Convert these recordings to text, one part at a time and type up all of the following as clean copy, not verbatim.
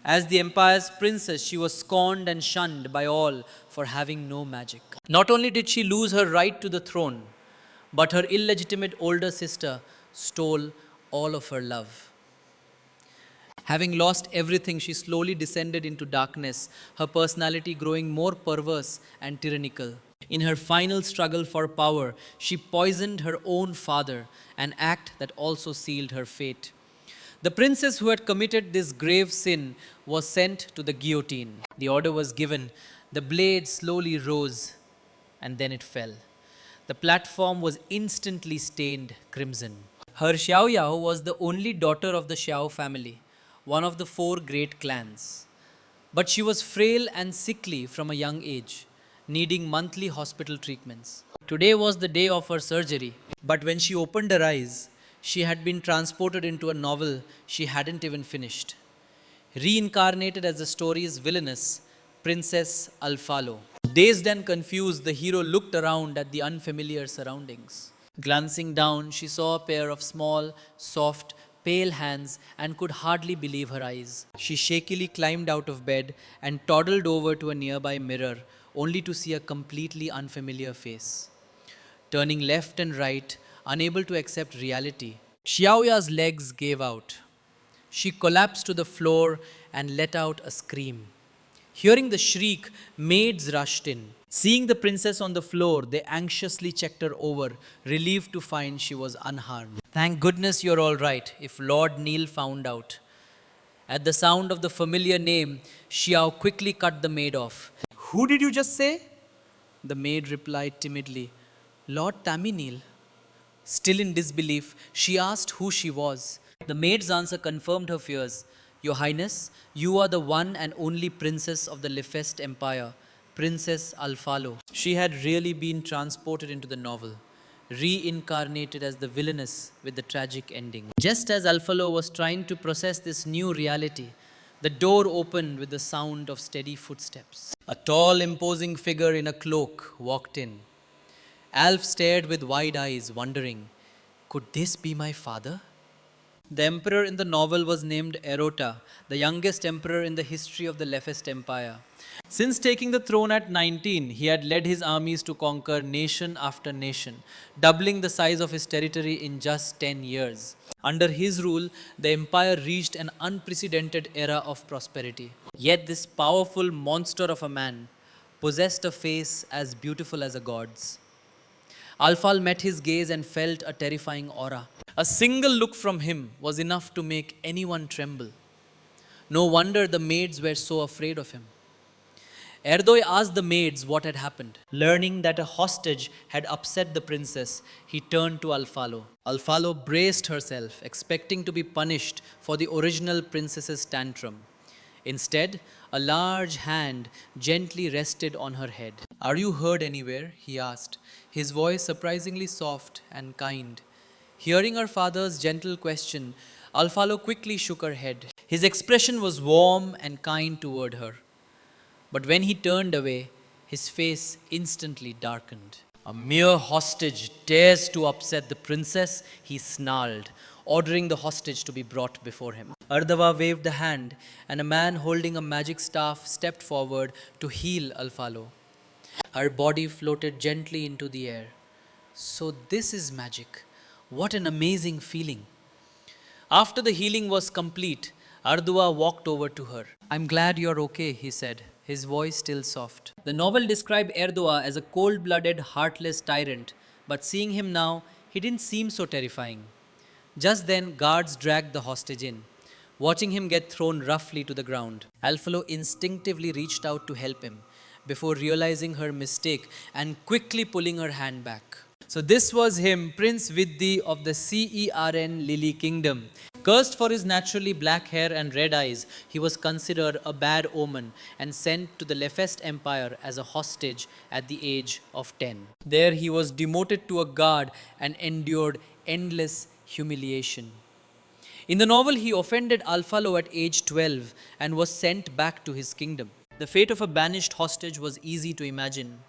As the empire's princess, she was scorned and shunned by all for having no magic. Not only did she lose her right to the throne, but her illegitimate older sister stole all of her love. Having lost everything, she slowly descended into darkness, her personality growing more perverse and tyrannical. In her final struggle for power, she poisoned her own father, an act that also sealed her fate. The princess who had committed this grave sin was sent to the guillotine. The order was given, the blade slowly rose, and then it fell. The platform was instantly stained crimson. Her Xiao Yao was the only daughter of the Xiao family, one of the four great clans. But she was frail and sickly from a young age, needing monthly hospital treatments. Today was the day of her surgery, but when she opened her eyes, she had been transported into a novel she hadn't even finished. Reincarnated as the story's villainess, Princess Alfalo. Dazed and confused, the hero looked around at the unfamiliar surroundings. Glancing down, she saw a pair of small, soft, pale hands and could hardly believe her eyes. She shakily climbed out of bed and toddled over to a nearby mirror, only to see a completely unfamiliar face. Turning left and right, unable to accept reality, Xiaoya's legs gave out. She collapsed to the floor and let out a scream. Hearing the shriek, maids rushed in. Seeing the princess on the floor, they anxiously checked her over, relieved to find she was unharmed. Thank goodness you're all right, if Lord Neil found out. At the sound of the familiar name, Xiao quickly cut the maid off. Who did you just say? The maid replied timidly, Lord Taminil. Still in disbelief, she asked who she was. The maid's answer confirmed her fears. Your Highness, you are the one and only princess of the Lefest Empire, Princess Alfalo. She had really been transported into the novel, reincarnated as the villainess with the tragic ending. Just as Alfalo was trying to process this new reality, the door opened with the sound of steady footsteps. A tall, imposing figure in a cloak walked in. Alf stared with wide eyes, wondering, could this be my father? The emperor in the novel was named Erota, the youngest emperor in the history of the Lefest Empire. Since taking the throne at 19, he had led his armies to conquer nation after nation, doubling the size of his territory in just 10 years. Under his rule, the empire reached an unprecedented era of prosperity. Yet this powerful monster of a man possessed a face as beautiful as a god's. Alfal met his gaze and felt a terrifying aura. A single look from him was enough to make anyone tremble. No wonder the maids were so afraid of him. Erdoy asked the maids what had happened. Learning that a hostage had upset the princess, he turned to Alfalo. Alfalo braced herself, expecting to be punished for the original princess's tantrum. Instead, a large hand gently rested on her head. Are you heard anywhere? He asked, his voice surprisingly soft and kind. Hearing her father's gentle question, Alfalo quickly shook her head. His expression was warm and kind toward her. But when he turned away, his face instantly darkened. A mere hostage dares to upset the princess, he snarled, ordering the hostage to be brought before him. Ardava waved a hand, and a man holding a magic staff stepped forward to heal Alfalo. Her body floated gently into the air. So this is magic. What an amazing feeling. After the healing was complete, Ardua walked over to her. I'm glad you're okay, he said, his voice still soft. The novel described Erdua as a cold-blooded, heartless tyrant, but seeing him now, he didn't seem so terrifying. Just then, guards dragged the hostage in, watching him get thrown roughly to the ground. Alfalo instinctively reached out to help him, before realizing her mistake and quickly pulling her hand back. So this was him, Prince Viddi of the CERN Lily Kingdom. Cursed for his naturally black hair and red eyes, he was considered a bad omen and sent to the Lefest Empire as a hostage at the age of 10. There he was demoted to a guard and endured endless humiliation. In the novel, he offended Alfalo at age 12 and was sent back to his kingdom. The fate of a banished hostage was easy to imagine.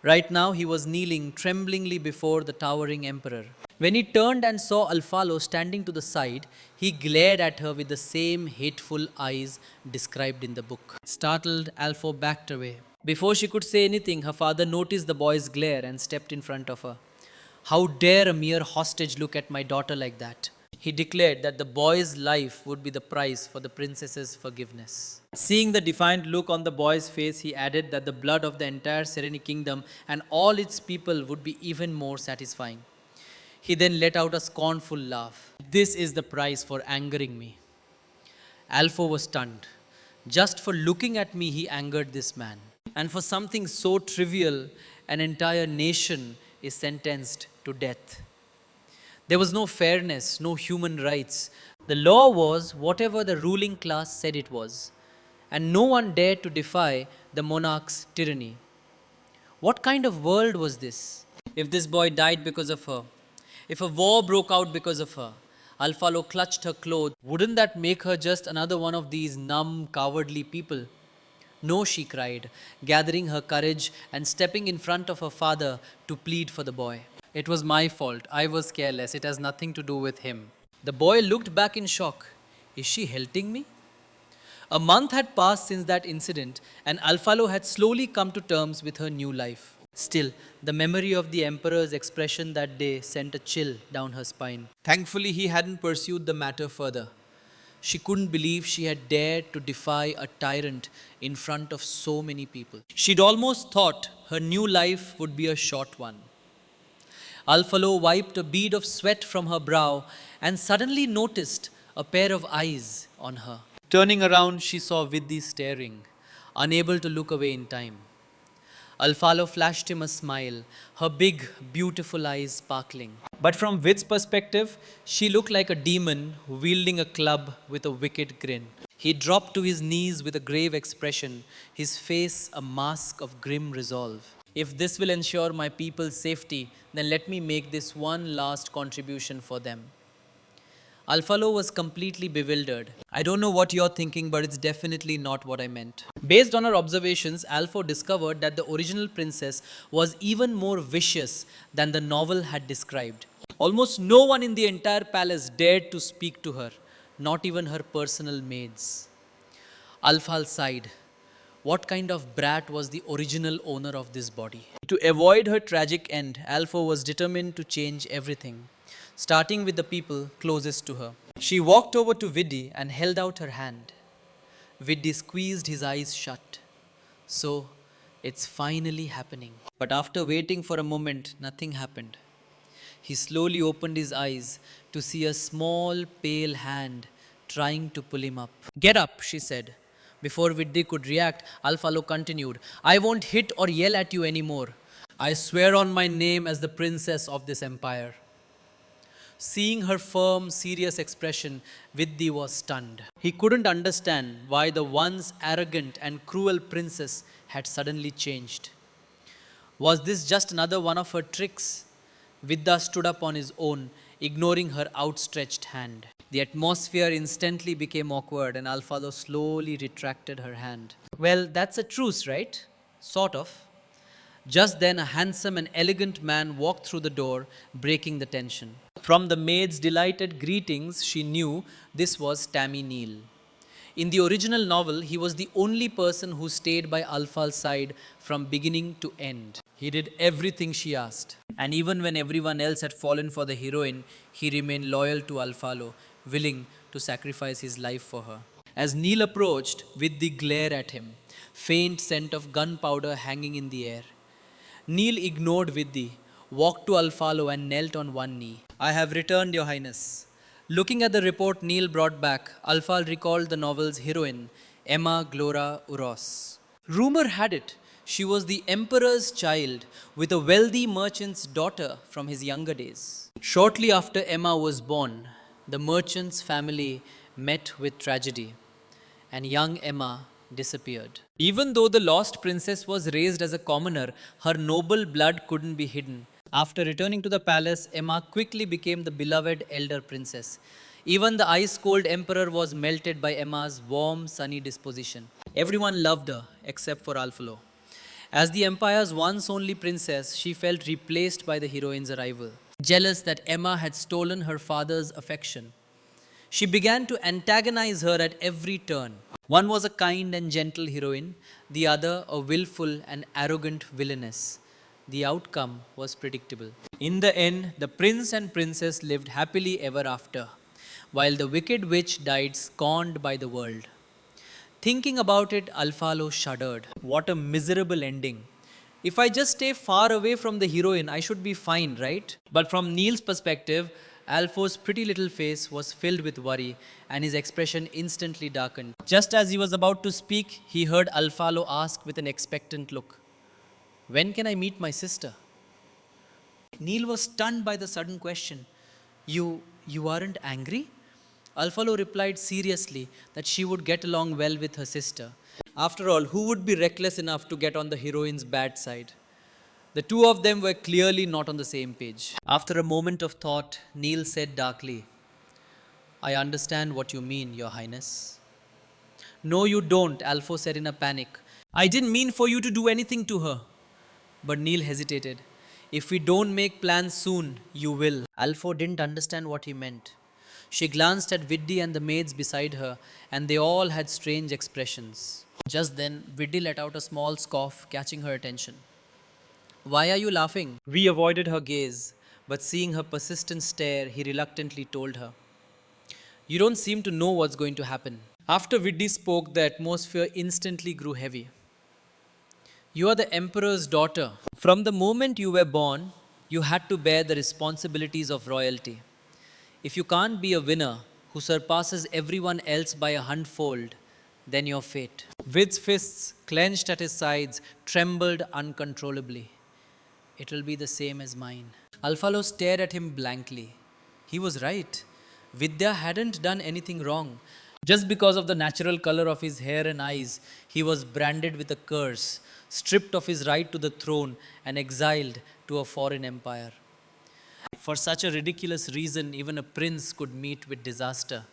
Right now, he was kneeling tremblingly before the towering emperor. When he turned and saw Alfalo standing to the side, he glared at her with the same hateful eyes described in the book. Startled, Alfo backed away. Before she could say anything, her father noticed the boy's glare and stepped in front of her. How dare a mere hostage look at my daughter like that? He declared that the boy's life would be the price for the princess's forgiveness. Seeing the defiant look on the boy's face, he added that the blood of the entire Sereni kingdom and all its people would be even more satisfying. He then let out a scornful laugh. This is the price for angering me. Alpho was stunned. Just for looking at me, he angered this man. And for something so trivial, an entire nation is sentenced to death. There was no fairness, no human rights. The law was whatever the ruling class said it was, and no one dared to defy the monarch's tyranny. What kind of world was this? If this boy died because of her, if a war broke out because of her, Alfalo clutched her clothes, wouldn't that make her just another one of these numb, cowardly people? No, she cried, gathering her courage and stepping in front of her father to plead for the boy. It was my fault. I was careless. It has nothing to do with him. The boy looked back in shock. Is she helping me? A month had passed since that incident, and Alfalo had slowly come to terms with her new life. Still, the memory of the emperor's expression that day sent a chill down her spine. Thankfully, he hadn't pursued the matter further. She couldn't believe she had dared to defy a tyrant in front of so many people. She'd almost thought her new life would be a short one. Alfalo wiped a bead of sweat from her brow and suddenly noticed a pair of eyes on her. Turning around, she saw Vidhi staring, unable to look away in time. Alfalo flashed him a smile, her big, beautiful eyes sparkling. But from Vid's perspective, she looked like a demon wielding a club with a wicked grin. He dropped to his knees with a grave expression, his face a mask of grim resolve. If this will ensure my people's safety, then let me make this one last contribution for them. Alfalo was completely bewildered. I don't know what you're thinking, but it's definitely not what I meant. Based on her observations, Alfo discovered that the original princess was even more vicious than the novel had described. Almost no one in the entire palace dared to speak to her, not even her personal maids. Alfal sighed. What kind of brat was the original owner of this body? To avoid her tragic end, Alfo was determined to change everything, starting with the people closest to her. She walked over to Vidhi and held out her hand. Vidhi squeezed his eyes shut. So, it's finally happening. But after waiting for a moment, nothing happened. He slowly opened his eyes to see a small, pale hand trying to pull him up. Get up, she said. Before Vidhi could react, Alfalo continued, I won't hit or yell at you anymore. I swear on my name as the princess of this empire. Seeing her firm, serious expression, Vidhi was stunned. He couldn't understand why the once arrogant and cruel princess had suddenly changed. Was this just another one of her tricks? Vidya stood up on his own, ignoring her outstretched hand. The atmosphere instantly became awkward and Alfalo slowly retracted her hand. Well, that's a truce, right? Sort of. Just then, a handsome and elegant man walked through the door, breaking the tension. From the maid's delighted greetings, she knew this was Tammy Neal. In the original novel, he was the only person who stayed by Alfal's side from beginning to end. He did everything she asked. And even when everyone else had fallen for the heroine, he remained loyal to Alfalo, willing to sacrifice his life for her. As Neil approached, with the glare at him, faint scent of gunpowder hanging in the air. Neil ignored Vidhi, walked to Alfalo and knelt on one knee. I have returned, Your Highness. Looking at the report Neil brought back, Alfal recalled the novel's heroine, Emma Glora Uros. Rumor had it she was the emperor's child with a wealthy merchant's daughter from his younger days. Shortly after Emma was born, the merchant's family met with tragedy, and young Emma disappeared. Even though the lost princess was raised as a commoner, her noble blood couldn't be hidden. After returning to the palace, Emma quickly became the beloved elder princess. Even the ice-cold emperor was melted by Emma's warm, sunny disposition. Everyone loved her except for Alfalo. As the empire's once only princess, she felt replaced by the heroine's arrival. Jealous that Emma had stolen her father's affection, she began to antagonize her at every turn. One was a kind and gentle heroine, the other a willful and arrogant villainess. The outcome was predictable. In the end, the prince and princess lived happily ever after, while the wicked witch died scorned by the world. Thinking about it, Alfalo shuddered. What a miserable ending. If I just stay far away from the heroine, I should be fine, right? But from Neil's perspective, Alfo's pretty little face was filled with worry and his expression instantly darkened. Just as he was about to speak, he heard Alfalo ask with an expectant look, "When can I meet my sister?" Neil was stunned by the sudden question. You aren't angry? Alfalo replied seriously that she would get along well with her sister. After all, who would be reckless enough to get on the heroine's bad side? The two of them were clearly not on the same page. After a moment of thought, Neil said darkly, "I understand what you mean, Your Highness." "No, you don't," Alfo said in a panic. "I didn't mean for you to do anything to her." But Neil hesitated. "If we don't make plans soon, you will." Alfo didn't understand what he meant. She glanced at Viddy and the maids beside her, and they all had strange expressions. Just then, Viddy let out a small scoff, catching her attention. "Why are you laughing?" We avoided her gaze, but seeing her persistent stare, he reluctantly told her, "You don't seem to know what's going to happen." After Viddy spoke, the atmosphere instantly grew heavy. "You are the emperor's daughter. From the moment you were born, you had to bear the responsibilities of royalty. If you can't be a winner who surpasses everyone else by a hundredfold, then your fate." Vid's fists, clenched at his sides, trembled uncontrollably. "It will be the same as mine." Alfalo stared at him blankly. He was right. Vidya hadn't done anything wrong. Just because of the natural color of his hair and eyes, he was branded with a curse, stripped of his right to the throne, and exiled to a foreign empire. For such a ridiculous reason, even a prince could meet with disaster.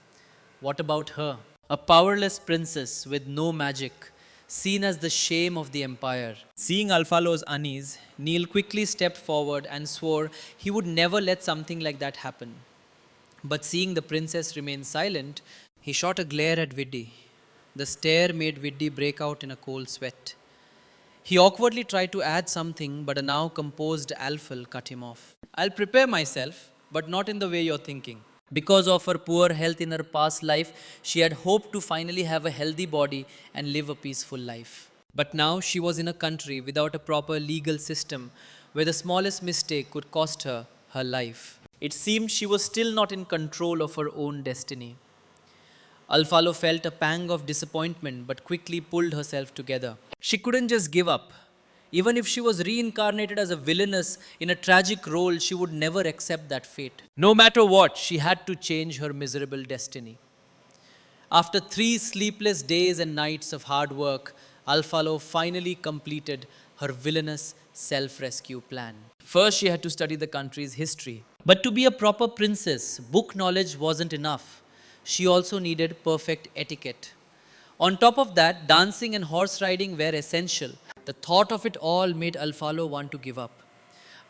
What about her? A powerless princess with no magic, seen as the shame of the empire. Seeing Alfalo's unease, Neil quickly stepped forward and swore he would never let something like that happen. But seeing the princess remain silent, he shot a glare at Viddy. The stare made Viddy break out in a cold sweat. He awkwardly tried to add something, but a now composed Alfal cut him off. "I'll prepare myself, but not in the way you're thinking." Because of her poor health in her past life, she had hoped to finally have a healthy body and live a peaceful life. But now she was in a country without a proper legal system where the smallest mistake could cost her her life. It seemed she was still not in control of her own destiny. Alfalo felt a pang of disappointment but quickly pulled herself together. She couldn't just give up. Even if she was reincarnated as a villainess in a tragic role, she would never accept that fate. No matter what, she had to change her miserable destiny. After 3 sleepless days and nights of hard work, Alfalo finally completed her villainous self-rescue plan. First, she had to study the country's history. But to be a proper princess, book knowledge wasn't enough. She also needed perfect etiquette. On top of that, dancing and horse riding were essential. The thought of it all made Alfalo want to give up.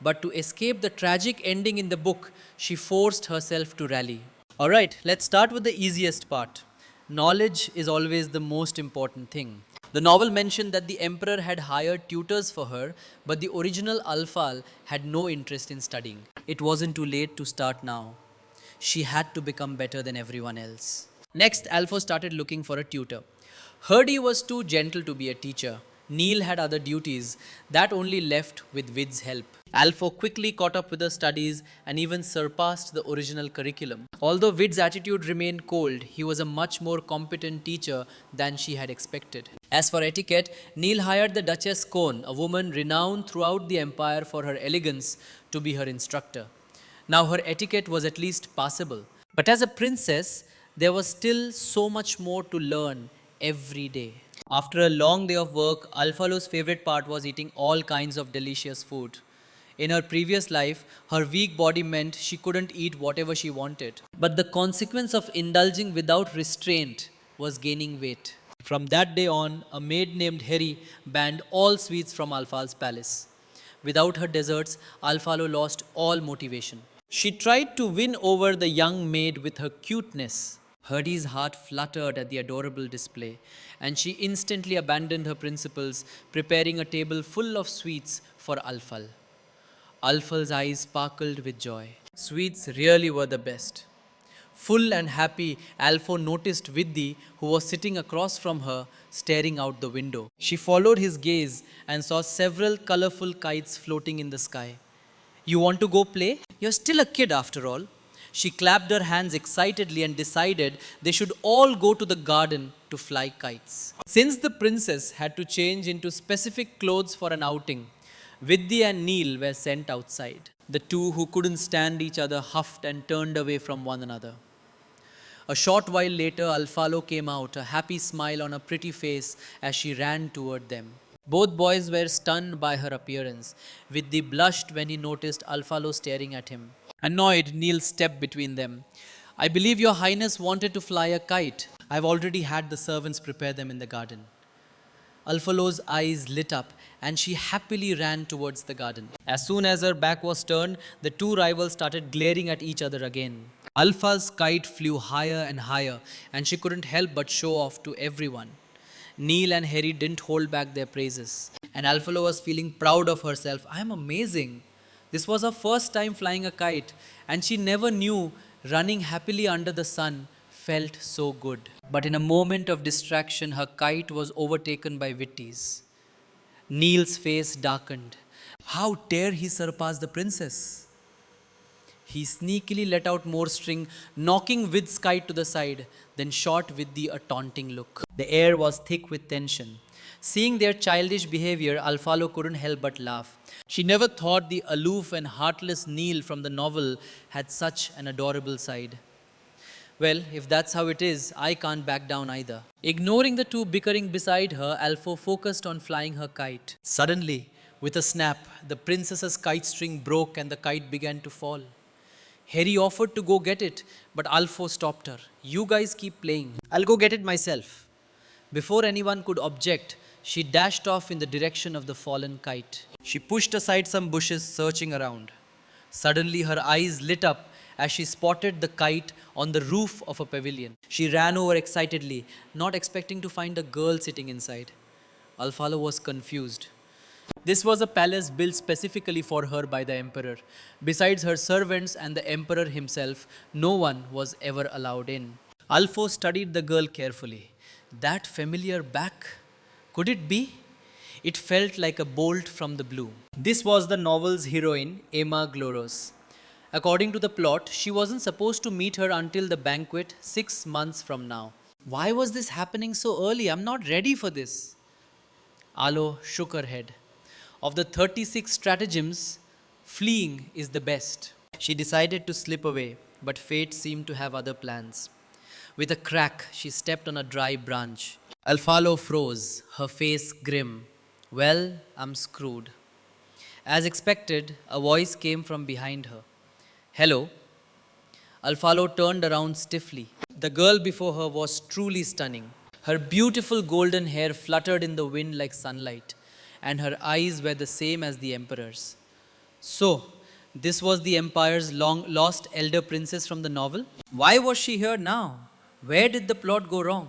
But to escape the tragic ending in the book, she forced herself to rally. Alright, let's start with the easiest part. Knowledge is always the most important thing. The novel mentioned that the emperor had hired tutors for her, but the original Alfal had no interest in studying. It wasn't too late to start now. She had to become better than everyone else. Next, Alfo started looking for a tutor. Herdy was too gentle to be a teacher. Neil had other duties. That only left with Vid's help. Alfo quickly caught up with her studies and even surpassed the original curriculum. Although Vid's attitude remained cold, he was a much more competent teacher than she had expected. As for etiquette, Neil hired the Duchess Cohn, a woman renowned throughout the empire for her elegance, to be her instructor. Now her etiquette was at least passable. But as a princess, there was still so much more to learn every day. After a long day of work, Alfalo's favorite part was eating all kinds of delicious food. In her previous life, her weak body meant she couldn't eat whatever she wanted. But the consequence of indulging without restraint was gaining weight. From that day on, a maid named Harry banned all sweets from Alphal's palace. Without her desserts, Alphalo lost all motivation. She tried to win over the young maid with her cuteness. Hardy's heart fluttered at the adorable display, and she instantly abandoned her principles, preparing a table full of sweets for Alphal. Alphal's eyes sparkled with joy. Sweets really were the best. Full and happy, Alpho noticed Vidhi, who was sitting across from her, staring out the window. She followed his gaze and saw several colorful kites floating in the sky. You want to go play? You're still a kid after all. She clapped her hands excitedly and decided they should all go to the garden to fly kites. Since the princess had to change into specific clothes for an outing, Vidya and Neil were sent outside. The two who couldn't stand each other huffed and turned away from one another. A short while later, Alphalo came out, a happy smile on her pretty face as she ran toward them. Both boys were stunned by her appearance. Vidhi blushed when he noticed Alphalo staring at him. Annoyed, Neil stepped between them. I believe your highness wanted to fly a kite. I've already had the servants prepare them in the garden. Alphalo's eyes lit up and she happily ran towards the garden. As soon as her back was turned, the two rivals started glaring at each other again. Alpha's kite flew higher and higher, and she couldn't help but show off to everyone. Neil and Harry didn't hold back their praises, and Alphalo was feeling proud of herself. I'm amazing. This was her first time flying a kite, and she never knew running happily under the sun felt so good. But in a moment of distraction, her kite was overtaken by Vitty's. Neil's face darkened. How dare he surpass the princess? He sneakily let out more string, knocking Vid's kite to the side, then shot Vidhi a taunting look. The air was thick with tension. Seeing their childish behavior, Alphalo couldn't help but laugh. She never thought the aloof and heartless Neil from the novel had such an adorable side. Well, if that's how it is, I can't back down either. Ignoring the two bickering beside her, Alpho focused on flying her kite. Suddenly, with a snap, the princess's kite string broke and the kite began to fall. Harry offered to go get it, but Alpho stopped her. You guys keep playing. I'll go get it myself. Before anyone could object, she dashed off in the direction of the fallen kite. She pushed aside some bushes, searching around. Suddenly, her eyes lit up as she spotted the kite on the roof of a pavilion. She ran over excitedly, not expecting to find a girl sitting inside. Alphalo was confused. This was a palace built specifically for her by the emperor. Besides her servants and the emperor himself, no one was ever allowed in. Alpho studied the girl carefully. That familiar back? Could it be? It felt like a bolt from the blue. This was the novel's heroine, Emma Gloros. According to the plot, she wasn't supposed to meet her until the banquet 6 months from now. Why was this happening so early? I'm not ready for this. Alo shook her head. Of the 36 stratagems, fleeing is the best. She decided to slip away, but fate seemed to have other plans. With a crack, she stepped on a dry branch. Alphalo froze, her face grim. Well, I'm screwed. As expected, a voice came from behind her. Hello. Alphalo turned around stiffly. The girl before her was truly stunning. Her beautiful golden hair fluttered in the wind like sunlight, and her eyes were the same as the emperor's. So, this was the empire's long-lost elder princess from the novel? Why was she here now? Where did the plot go wrong?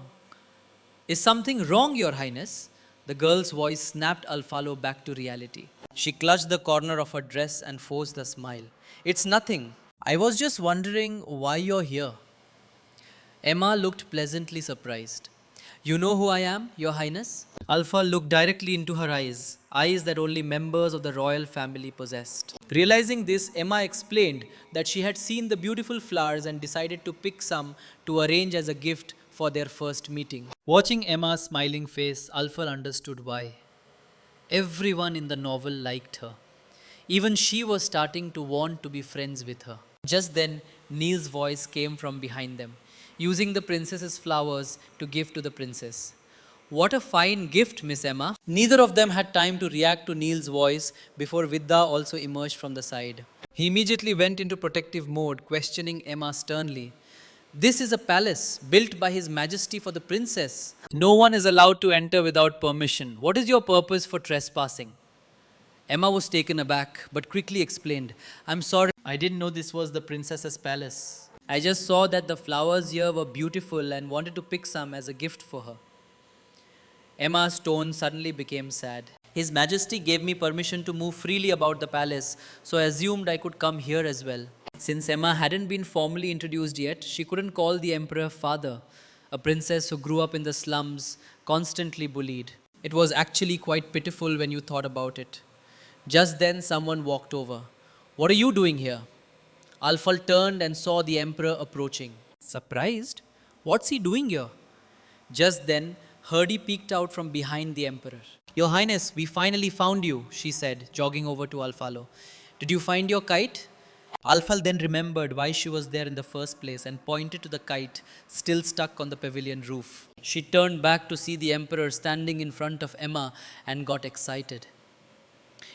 Is something wrong, Your Highness? The girl's voice snapped Alphalo back to reality. She clutched the corner of her dress and forced a smile. It's nothing. I was just wondering why you're here. Emma looked pleasantly surprised. You know who I am, Your Highness? Alpha looked directly into her eyes, eyes that only members of the royal family possessed. Realizing this, Emma explained that she had seen the beautiful flowers and decided to pick some to arrange as a gift for their first meeting. Watching Emma's smiling face, Alpha understood why. Everyone in the novel liked her. Even she was starting to want to be friends with her. Just then, Neil's voice came from behind them, using the princess's flowers to give to the princess. What a fine gift, Miss Emma. Neither of them had time to react to Neil's voice before Vidya also emerged from the side. He immediately went into protective mode, questioning Emma sternly. This is a palace built by His Majesty for the princess. No one is allowed to enter without permission. What is your purpose for trespassing? Emma was taken aback, but quickly explained, I'm sorry, I didn't know this was the princess's palace. I just saw that the flowers here were beautiful and wanted to pick some as a gift for her. Emma's tone suddenly became sad. His Majesty gave me permission to move freely about the palace, so I assumed I could come here as well. Since Emma hadn't been formally introduced yet, she couldn't call the emperor father, a princess who grew up in the slums, constantly bullied. It was actually quite pitiful when you thought about it. Just then, someone walked over. What are you doing here? Alfal turned and saw the emperor approaching. Surprised? What's he doing here? Just then, Herdy peeked out from behind the emperor. Your Highness, we finally found you, she said, jogging over to Alfalo. Did you find your kite? Alfal then remembered why she was there in the first place and pointed to the kite still stuck on the pavilion roof. She turned back to see the emperor standing in front of Emma and got excited.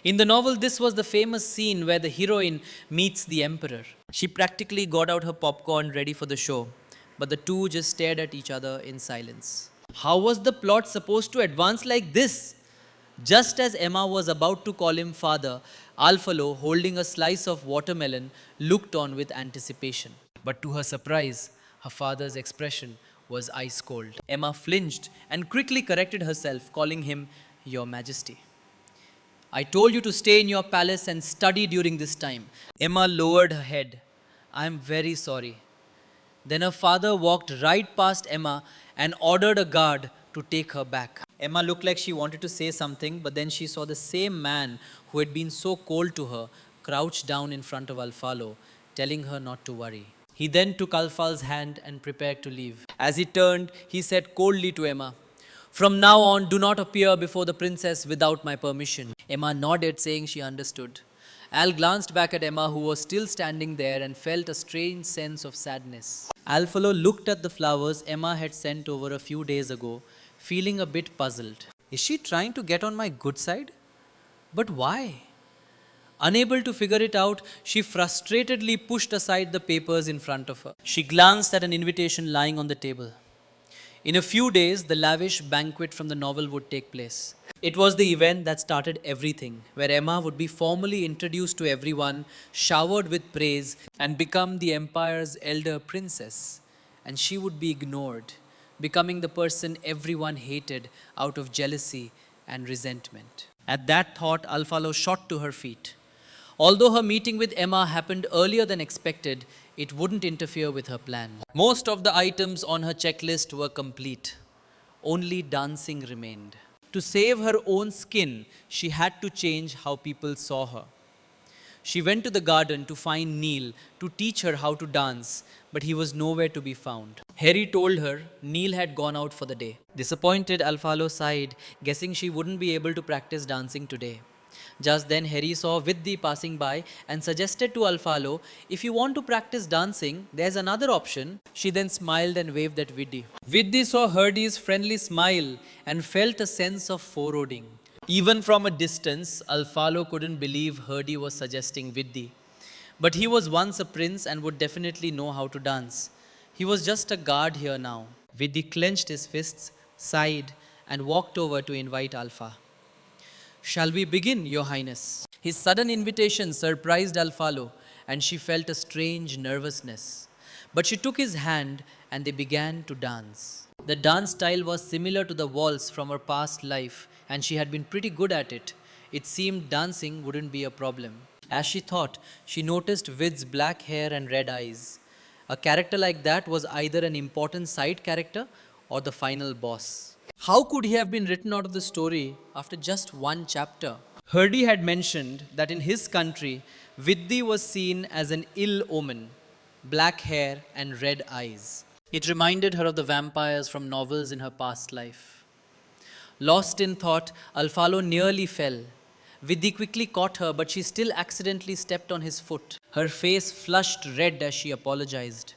In the novel, this was the famous scene where the heroine meets the emperor. She practically got out her popcorn ready for the show, but the two just stared at each other in silence. How was the plot supposed to advance like this? Just as Emma was about to call him father, Alfalo, holding a slice of watermelon, looked on with anticipation. But to her surprise, her father's expression was ice cold. Emma flinched and quickly corrected herself, calling him Your Majesty. I told you to stay in your palace and study during this time. Emma lowered her head. I am very sorry. Then her father walked right past Emma and ordered a guard to take her back. Emma looked like she wanted to say something, but then she saw the same man who had been so cold to her crouch down in front of Alfalo, telling her not to worry. He then took Alfal's hand and prepared to leave. As he turned, he said coldly to Emma, From now on, do not appear before the princess without my permission. Emma nodded, saying she understood. Al glanced back at Emma, who was still standing there, and felt a strange sense of sadness. Alfalo looked at the flowers Emma had sent over a few days ago, feeling a bit puzzled. Is she trying to get on my good side? But why? Unable to figure it out, she frustratedly pushed aside the papers in front of her. She glanced at an invitation lying on the table. In a few days, the lavish banquet from the novel would take place. It was the event that started everything, where Emma would be formally introduced to everyone, showered with praise, and become the empire's elder princess. And she would be ignored, becoming the person everyone hated out of jealousy and resentment. At that thought, Alfalo shot to her feet. Although her meeting with Emma happened earlier than expected, it wouldn't interfere with her plan. Most of the items on her checklist were complete. Only dancing remained. To save her own skin, she had to change how people saw her. She went to the garden to find Neil to teach her how to dance, but he was nowhere to be found. Harry told her Neil had gone out for the day. Disappointed, Alfalo sighed, guessing she wouldn't be able to practice dancing today. Just then, Harry saw Viddi passing by and suggested to Alfalo, if you want to practice dancing, there's another option. She then smiled and waved at Viddi. Viddi saw Herdy's friendly smile and felt a sense of foreboding. Even from a distance, Alfalo couldn't believe Herdy was suggesting Viddi. But he was once a prince and would definitely know how to dance. He was just a guard here now. Viddi clenched his fists, sighed, and walked over to invite Alpha. Shall we begin, Your Highness? His sudden invitation surprised Alfalo, and she felt a strange nervousness. But she took his hand and they began to dance. The dance style was similar to the waltz from her past life, and she had been pretty good at it. It seemed dancing wouldn't be a problem. As she thought, she noticed Vid's black hair and red eyes. A character like that was either an important side character or the final boss. How could he have been written out of the story after just one chapter? Herdy had mentioned that in his country, Viddi was seen as an ill omen, black hair and red eyes. It reminded her of the vampires from novels in her past life. Lost in thought, Alfalo nearly fell. Viddi quickly caught her, but she still accidentally stepped on his foot. Her face flushed red as she apologized.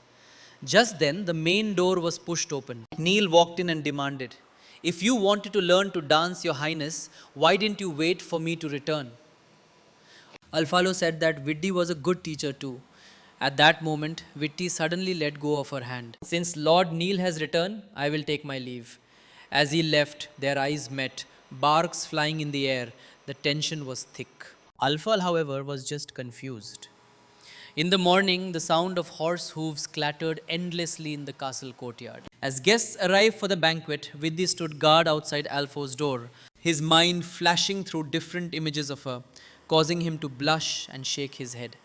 Just then, the main door was pushed open. Neil walked in and demanded, if you wanted to learn to dance, Your Highness, why didn't you wait for me to return? Alfalo said that Viddi was a good teacher too, At that moment, Vitty suddenly let go of her hand. Since Lord Neil has returned, I will take my leave. As he left, their eyes met, barks flying in the air. The tension was thick. Alfal, however, was just confused. In the morning, the sound of horse hooves clattered endlessly in the castle courtyard. As guests arrived for the banquet, Vidhi stood guard outside Alfo's door, his mind flashing through different images of her, causing him to blush and shake his head.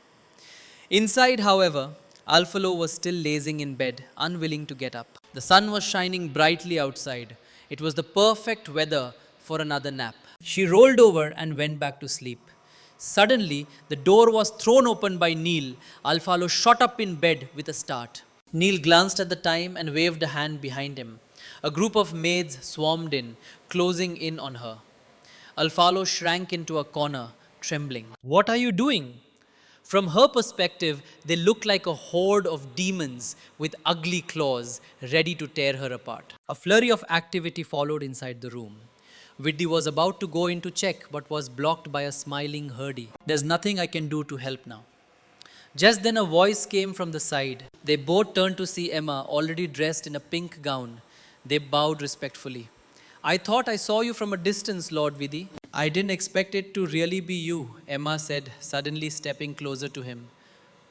Inside, however, Alfalo was still lazing in bed, unwilling to get up. The sun was shining brightly outside. It was the perfect weather for another nap. She rolled over and went back to sleep. Suddenly, the door was thrown open by Neil. Alfalo shot up in bed with a start. Neil glanced at the time and waved a hand behind him. A group of maids swarmed in, closing in on her. Alfalo shrank into a corner, trembling. What are you doing? From her perspective, they looked like a horde of demons with ugly claws ready to tear her apart. A flurry of activity followed inside the room. Vidhi was about to go in to check but was blocked by a smiling Hurdy. There's nothing I can do to help now. Just then a voice came from the side. They both turned to see Emma, already dressed in a pink gown. They bowed respectfully. I thought I saw you from a distance, Lord Vidhi. I didn't expect it to really be you, Emma said, suddenly stepping closer to him.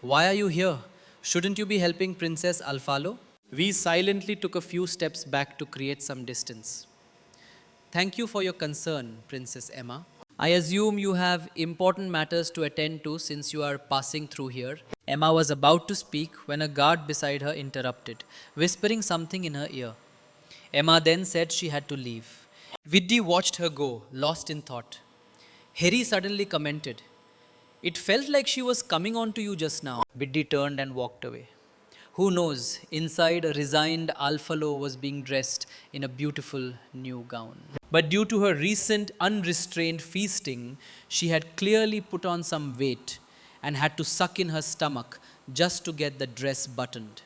Why are you here? Shouldn't you be helping Princess Alfalo? We silently took a few steps back to create some distance. Thank you for your concern, Princess Emma. I assume you have important matters to attend to since you are passing through here. Emma was about to speak when a guard beside her interrupted, whispering something in her ear. Emma then said she had to leave. Vidhi watched her go, lost in thought. Harry suddenly commented, It felt like she was coming on to you just now. Vidhi turned and walked away. Who knows, inside a resigned Alfalo was being dressed in a beautiful new gown. But due to her recent unrestrained feasting, she had clearly put on some weight and had to suck in her stomach just to get the dress buttoned.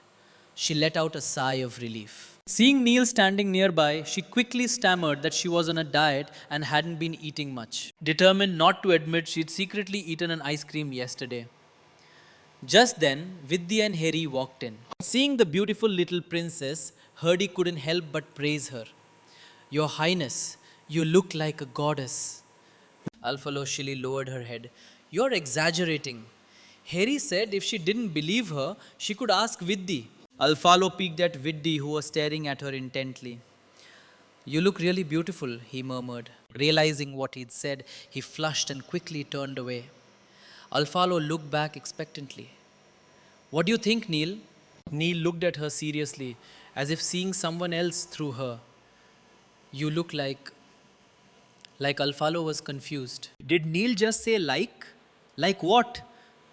She let out a sigh of relief. Seeing Neil standing nearby, she quickly stammered that she was on a diet and hadn't been eating much, determined not to admit she'd secretly eaten an ice cream yesterday. Just then, Vidya and Harry walked in. Seeing the beautiful little princess, Hardy couldn't help but praise her. Your Highness, you look like a goddess. Alfalo Shilly lowered her head. You're exaggerating. Harry said if she didn't believe her, she could ask Vidhi. Alfalo peeked at Vidhi, who was staring at her intently. You look really beautiful, he murmured. Realizing what he'd said, he flushed and quickly turned away. Alfalo looked back expectantly. What do you think, Neil? Neil looked at her seriously, as if seeing someone else through her. You look like Alfalo was confused. Did Neil just say like? Like what?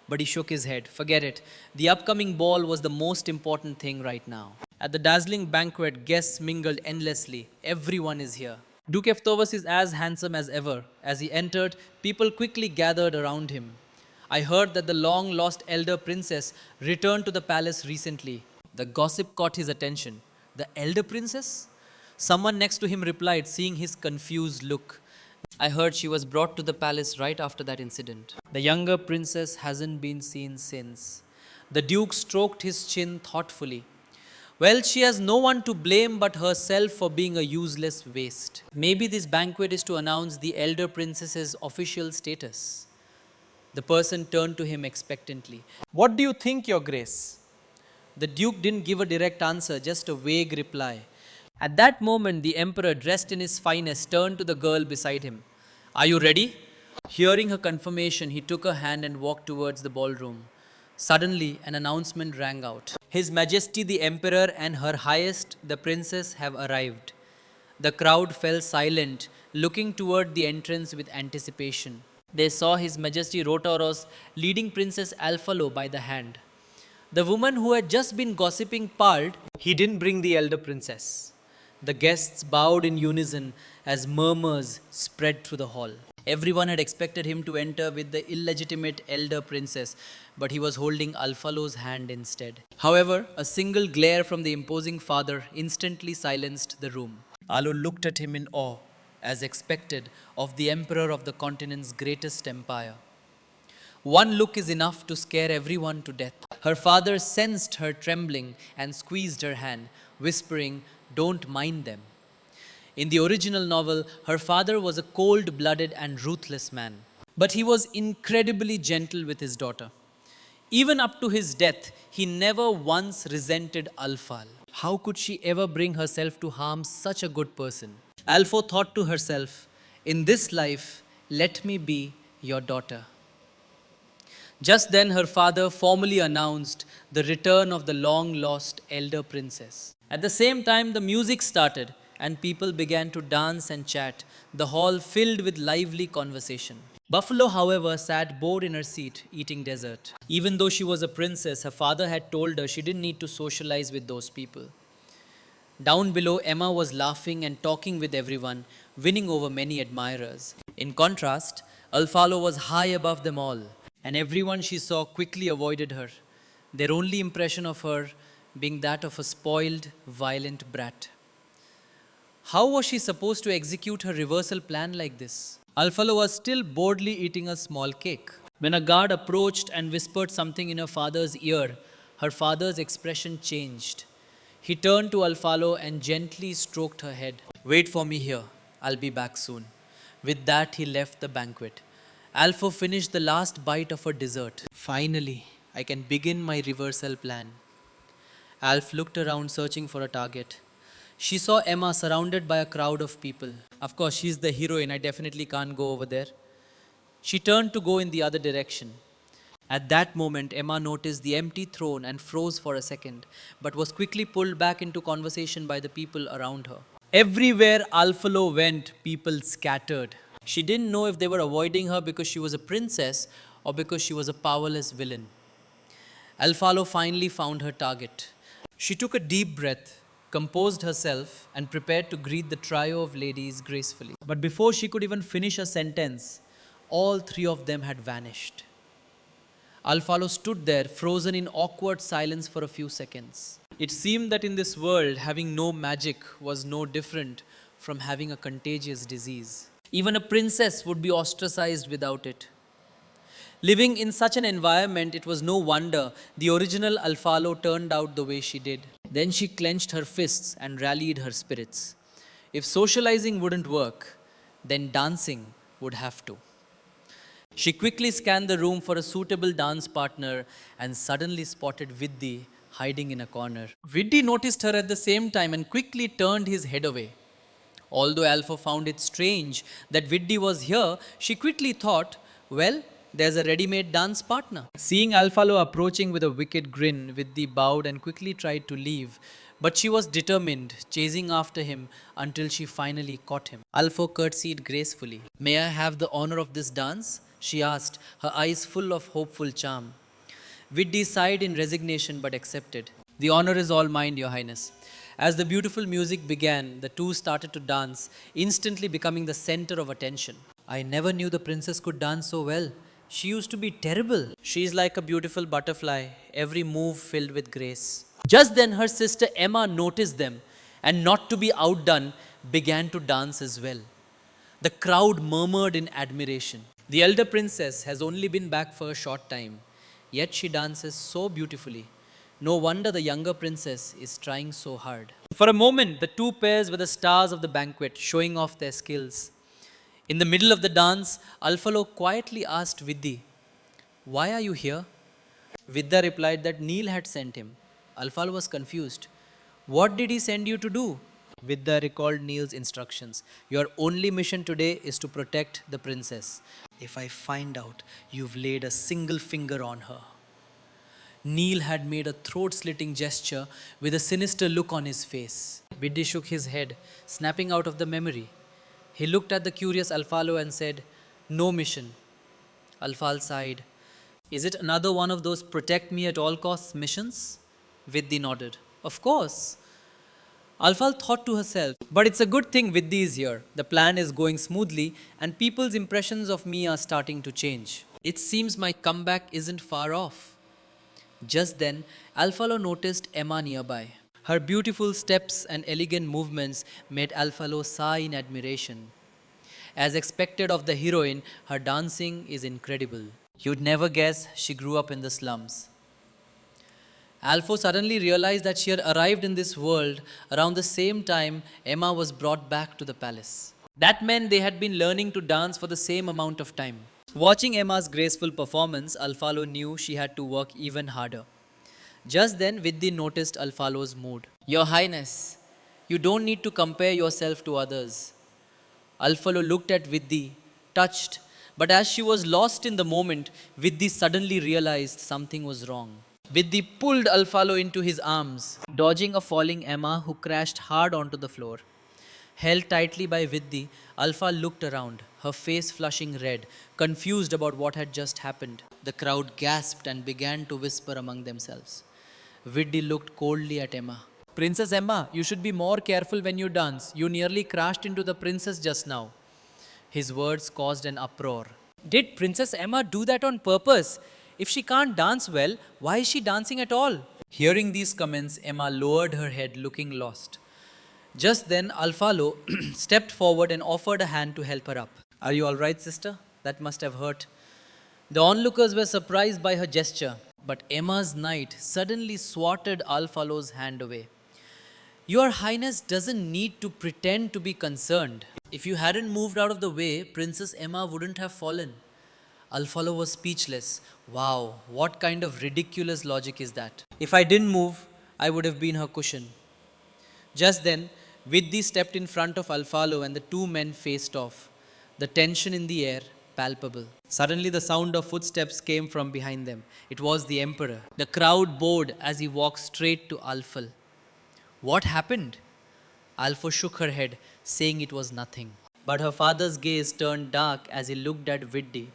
But he shook his head. Forget it. The upcoming ball was the most important thing right now. At the dazzling banquet, guests mingled endlessly. Everyone is here. Duke Eftovas is as handsome as ever. As he entered, people quickly gathered around him. I heard that the long-lost elder princess returned to the palace recently. The gossip caught his attention. The elder princess? Someone next to him replied, seeing his confused look. I heard she was brought to the palace right after that incident. The younger princess hasn't been seen since. The duke stroked his chin thoughtfully. Well, she has no one to blame but herself for being a useless waste. Maybe this banquet is to announce the elder princess's official status. The person turned to him expectantly. What do you think, Your Grace? The duke didn't give a direct answer, just a vague reply. At that moment, the emperor, dressed in his finest, turned to the girl beside him. Are you ready? Hearing her confirmation, he took her hand and walked towards the ballroom. Suddenly, an announcement rang out. His Majesty the Emperor and Her Highest the Princess have arrived. The crowd fell silent, looking toward the entrance with anticipation. They saw His Majesty Rotoros leading Princess Alfalo by the hand. The woman who had just been gossiping parled, he didn't bring the elder princess. The guests bowed in unison as murmurs spread through the hall. Everyone had expected him to enter with the illegitimate elder princess, but he was holding Alfalo's hand instead. However, a single glare from the imposing father instantly silenced the room. Alo looked at him in awe, as expected, of the emperor of the continent's greatest empire. One look is enough to scare everyone to death. Her father sensed her trembling and squeezed her hand, whispering, "Don't mind them." In the original novel, her father was a cold blooded and ruthless man. But he was incredibly gentle with his daughter. Even up to his death, he never once resented Alfal. How could she ever bring herself to harm such a good person? Alfo thought to herself, "In this life, let me be your daughter." Just then, her father formally announced the return of the long lost elder princess. At the same time, the music started and people began to dance and chat, the hall filled with lively conversation. Buffalo, however, sat bored in her seat, eating dessert. Even though she was a princess, her father had told her she didn't need to socialize with those people. Down below, Emma was laughing and talking with everyone, winning over many admirers. In contrast, Alfalo was high above them all, and everyone she saw quickly avoided her, their only impression of her being that of a spoiled, violent brat. How was she supposed to execute her reversal plan like this? Alfalo was still boredly eating a small cake. When a guard approached and whispered something in her father's ear, her father's expression changed. He turned to Alfalo and gently stroked her head. "Wait for me here. I'll be back soon." With that, he left the banquet. Alfo finished the last bite of her dessert. Finally, I can begin my reversal plan. Alf looked around searching for a target. She saw Emma surrounded by a crowd of people. Of course, she's the heroine. I definitely can't go over there. She turned to go in the other direction. At that moment, Emma noticed the empty throne and froze for a second, but was quickly pulled back into conversation by the people around her. Everywhere Alfalo went, people scattered. She didn't know if they were avoiding her because she was a princess or because she was a powerless villain. Alfalo finally found her target. She took a deep breath, composed herself, and prepared to greet the trio of ladies gracefully. But before she could even finish a sentence, all three of them had vanished. Alfalo stood there, frozen in awkward silence for a few seconds. It seemed that in this world, having no magic was no different from having a contagious disease. Even a princess would be ostracized without it. Living in such an environment, it was no wonder the original Alfalo turned out the way she did. Then she clenched her fists and rallied her spirits. If socializing wouldn't work, then dancing would have to. She quickly scanned the room for a suitable dance partner and suddenly spotted Viddi hiding in a corner. Viddi noticed her at the same time and quickly turned his head away. Although Alpha found it strange that Viddi was here, she quickly thought, well, there's a ready-made dance partner. Seeing Alfalo approaching with a wicked grin, Viddi bowed and quickly tried to leave. But she was determined, chasing after him until she finally caught him. Alfo curtsied gracefully. "May I have the honor of this dance?" she asked, her eyes full of hopeful charm. Viddi sighed in resignation but accepted. "The honor is all mine, Your Highness." As the beautiful music began, the two started to dance, instantly becoming the center of attention. "I never knew the princess could dance so well. She used to be terrible." "She's like a beautiful butterfly, every move filled with grace." Just then, her sister Emma noticed them and, not to be outdone, began to dance as well. The crowd murmured in admiration. The elder princess has only been back for a short time, yet she dances so beautifully. No wonder the younger princess is trying so hard. For a moment, the two pairs were the stars of the banquet, showing off their skills. In the middle of the dance, Alfalo quietly asked Viddi, "Why are you here?" Vidya replied that Neil had sent him. Alfalo was confused. "What did he send you to do?" Vidya recalled Neil's instructions. "Your only mission today is to protect the princess. If I find out you've laid a single finger on her." Neil had made a throat-slitting gesture with a sinister look on his face. Vidya shook his head, snapping out of the memory. He looked at the curious Alfalo and said, "No mission." Alfal sighed. "Is it another one of those protect me at all costs missions?" Vidya nodded. "Of course." Alfal thought to herself, "But it's a good thing Vidya is here. The plan is going smoothly and people's impressions of me are starting to change. It seems my comeback isn't far off." Just then, Alfalo noticed Emma nearby. Her beautiful steps and elegant movements made Alfalo sigh in admiration. As expected of the heroine, her dancing is incredible. You'd never guess she grew up in the slums. Alpho suddenly realized that she had arrived in this world around the same time Emma was brought back to the palace. That meant they had been learning to dance for the same amount of time. Watching Emma's graceful performance, Alfalo knew she had to work even harder. Just then, Vidhi noticed Alfalo's mood. Your Highness, you don't need to compare yourself to others. Alfalo looked at Vidhi, touched, but as she was lost in the moment, Vidhi suddenly realized something was wrong. Vidhi pulled Alfalo into his arms, dodging a falling Emma who crashed hard onto the floor. Held tightly by Vidhi, Alpha looked around, her face flushing red, confused about what had just happened. The crowd gasped and began to whisper among themselves. Vidhi looked coldly at Emma. Princess Emma, you should be more careful when you dance. You nearly crashed into the princess just now. His words caused an uproar. Did Princess Emma do that on purpose? If she can't dance well, why is she dancing at all? Hearing these comments, Emma lowered her head, looking lost. Just then, Alfalo stepped forward and offered a hand to help her up. Are you all right, sister? That must have hurt. The onlookers were surprised by her gesture, but Emma's knight suddenly swatted Alfalo's hand away. Your Highness doesn't need to pretend to be concerned. If you hadn't moved out of the way, Princess Emma wouldn't have fallen. Alfalo was speechless. Wow, what kind of ridiculous logic is that? If I didn't move, I would have been her cushion. Just then, Vidhi stepped in front of Alfalo and the two men faced off, the tension in the air palpable. Suddenly, the sound of footsteps came from behind them. It was the Emperor. The crowd bowed as he walked straight to Alfal. What happened? Alfo shook her head, saying it was nothing. But her father's gaze turned dark as he looked at Vidhi.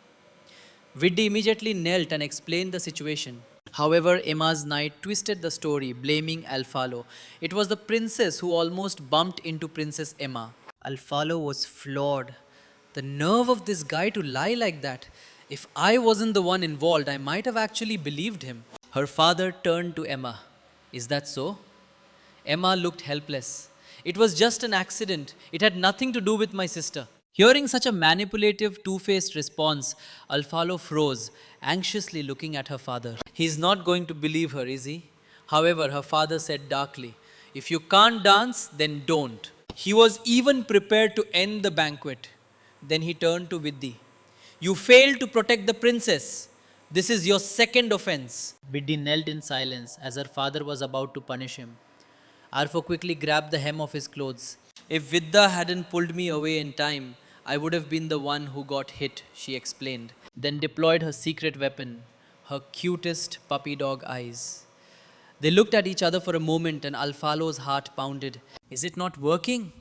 Vidhi immediately knelt and explained the situation. However, Emma's knight twisted the story, blaming Alfalo. It was the princess who almost bumped into Princess Emma. Alfalo was floored. The nerve of this guy to lie like that. If I wasn't the one involved, I might have actually believed him. Her father turned to Emma. Is that so? Emma looked helpless. It was just an accident. It had nothing to do with my sister. Hearing such a manipulative, two-faced response, Alfalo froze, anxiously looking at her father. He's not going to believe her, is he? However, her father said darkly, if you can't dance, then don't. He was even prepared to end the banquet. Then he turned to Vidhi. You failed to protect the princess. This is your second offense. Vidhi knelt in silence as her father was about to punish him. Arfo quickly grabbed the hem of his clothes. If Vidya hadn't pulled me away in time, I would have been the one who got hit, she explained, then deployed her secret weapon, her cutest puppy dog eyes. They looked at each other for a moment and Alfalo's heart pounded. Is it not working?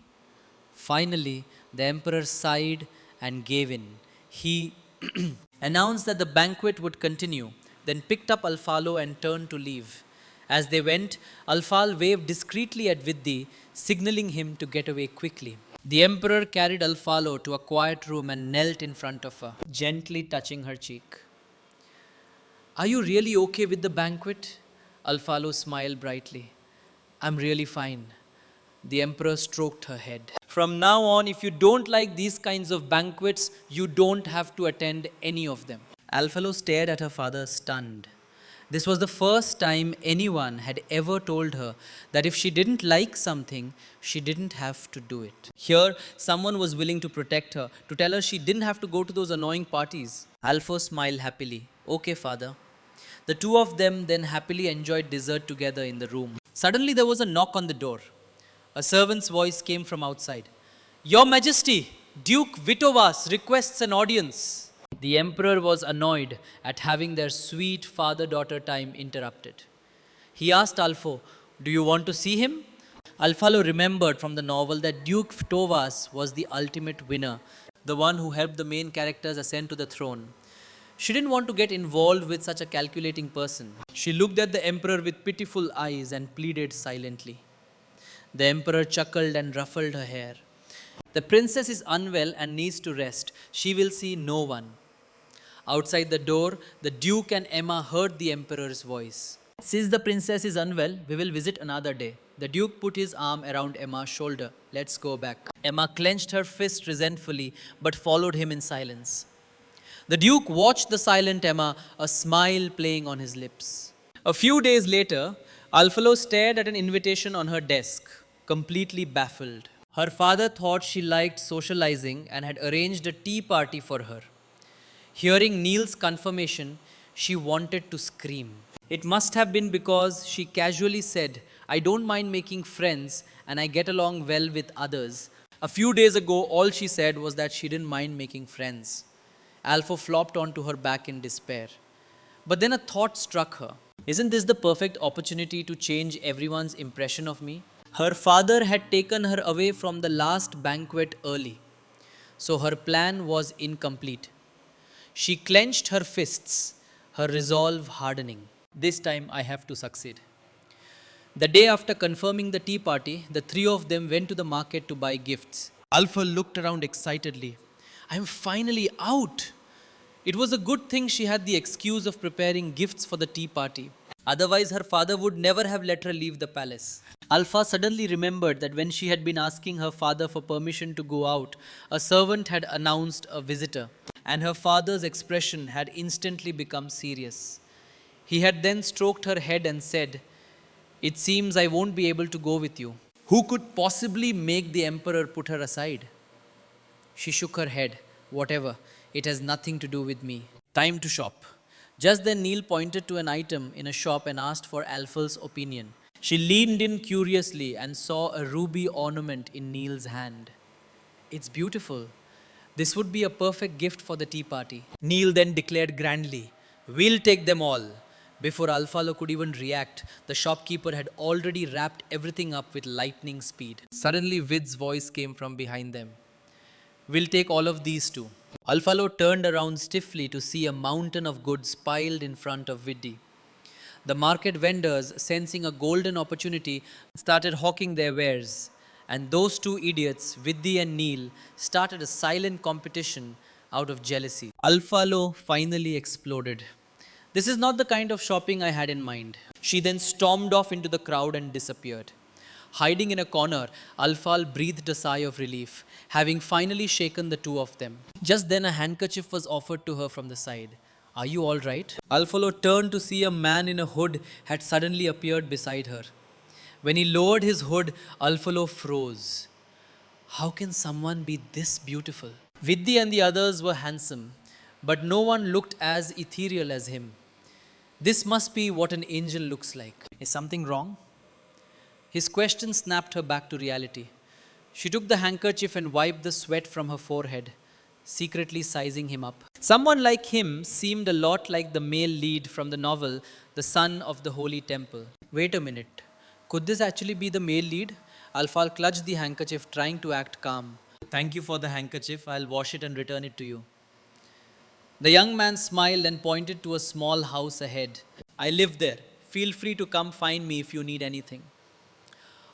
Finally, the emperor sighed and gave in. He announced that the banquet would continue, then picked up Alfalo and turned to leave. As they went, Alfal waved discreetly at Vidhi, signaling him to get away quickly. The emperor carried Alfalo to a quiet room and knelt in front of her, gently touching her cheek. Are you really okay with the banquet? Alfalo smiled brightly. I'm really fine. The emperor stroked her head. From now on, if you don't like these kinds of banquets, you don't have to attend any of them. Alfalo stared at her father, stunned. This was the first time anyone had ever told her that if she didn't like something, she didn't have to do it. Here, someone was willing to protect her, to tell her she didn't have to go to those annoying parties. Alfo smiled happily. Okay, father. The two of them then happily enjoyed dessert together in the room. Suddenly, there was a knock on the door. A servant's voice came from outside. Your Majesty, Duke Vitovas requests an audience. The emperor was annoyed at having their sweet father-daughter time interrupted. He asked Alfo, do you want to see him? Alfalo remembered from the novel that Duke Vitovas was the ultimate winner, the one who helped the main characters ascend to the throne. She didn't want to get involved with such a calculating person. She looked at the emperor with pitiful eyes and pleaded silently. The emperor chuckled and ruffled her hair. The princess is unwell and needs to rest. She will see no one. Outside the door, the Duke and Emma heard the emperor's voice. Since the princess is unwell, we will visit another day. The Duke put his arm around Emma's shoulder. Let's go back. Emma clenched her fist resentfully but followed him in silence. The Duke watched the silent Emma, a smile playing on his lips. A few days later, Alfalo stared at an invitation on her desk, completely baffled. Her father thought she liked socializing and had arranged a tea party for her. Hearing Neil's confirmation, she wanted to scream. It must have been because she casually said, I don't mind making friends and I get along well with others. A few days ago, all she said was that she didn't mind making friends. Alpha flopped onto her back in despair. But then a thought struck her. Isn't this the perfect opportunity to change everyone's impression of me? Her father had taken her away from the last banquet early, so her plan was incomplete. She clenched her fists, her resolve hardening. This time I have to succeed. The day after confirming the tea party, the three of them went to the market to buy gifts. Alpha looked around excitedly. I'm finally out! It was a good thing she had the excuse of preparing gifts for the tea party. Otherwise, her father would never have let her leave the palace. Alpha suddenly remembered that when she had been asking her father for permission to go out, a servant had announced a visitor, and her father's expression had instantly become serious. He had then stroked her head and said, It seems I won't be able to go with you. Who could possibly make the emperor put her aside? She shook her head. Whatever, it has nothing to do with me. Time to shop. Just then Neil pointed to an item in a shop and asked for Alphal's opinion. She leaned in curiously and saw a ruby ornament in Neil's hand. It's beautiful. This would be a perfect gift for the tea party. Neil then declared grandly, We'll take them all. Before Alfalo could even react, the shopkeeper had already wrapped everything up with lightning speed. Suddenly Vid's voice came from behind them. We'll take all of these too. Alfalo turned around stiffly to see a mountain of goods piled in front of Viddi. The market vendors, sensing a golden opportunity, started hawking their wares. And those two idiots, Viddi and Neil, started a silent competition out of jealousy. Alfalo finally exploded. This is not the kind of shopping I had in mind. She then stormed off into the crowd and disappeared. Hiding in a corner, Alfal breathed a sigh of relief, having finally shaken the two of them. Just then a handkerchief was offered to her from the side. Are you all right? Alfalo turned to see a man in a hood had suddenly appeared beside her. When he lowered his hood, Alfalo froze. How can someone be this beautiful? Viddi and the others were handsome, but no one looked as ethereal as him. This must be what an angel looks like. Is something wrong? His question snapped her back to reality. She took the handkerchief and wiped the sweat from her forehead, secretly sizing him up. Someone like him seemed a lot like the male lead from the novel The Son of the Holy Temple. Wait a minute. Could this actually be the male lead? Alfal clutched the handkerchief, trying to act calm. Thank you for the handkerchief. I'll wash it and return it to you. The young man smiled and pointed to a small house ahead. I live there. Feel free to come find me if you need anything.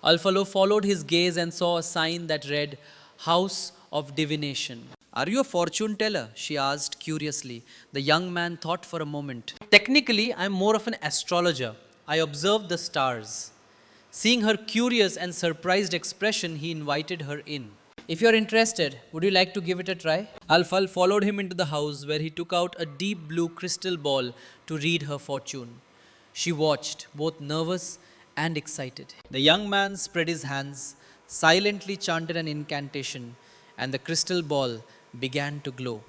Alfalo followed his gaze and saw a sign that read, House of Divination. Are you a fortune teller? She asked curiously. The young man thought for a moment. Technically, I'm more of an astrologer. I observe the stars. Seeing her curious and surprised expression, he invited her in. If you're interested, would you like to give it a try? Alfal followed him into the house where he took out a deep blue crystal ball to read her fortune. She watched, both nervous and excited. The young man spread his hands, silently chanted an incantation, and the crystal ball began to glow.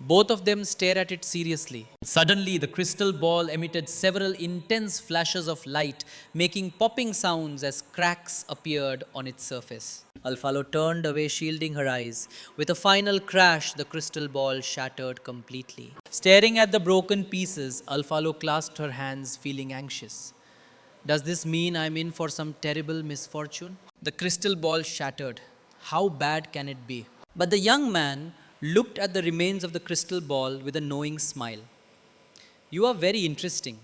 Both of them stared at it seriously. Suddenly, the crystal ball emitted several intense flashes of light, making popping sounds as cracks appeared on its surface. Alfalo turned away, shielding her eyes. With a final crash, the crystal ball shattered completely. Staring at the broken pieces, Alfalo clasped her hands, feeling anxious. Does this mean I'm in for some terrible misfortune? The crystal ball shattered. How bad can it be? But the young man looked at the remains of the crystal ball with a knowing smile. You are very interesting.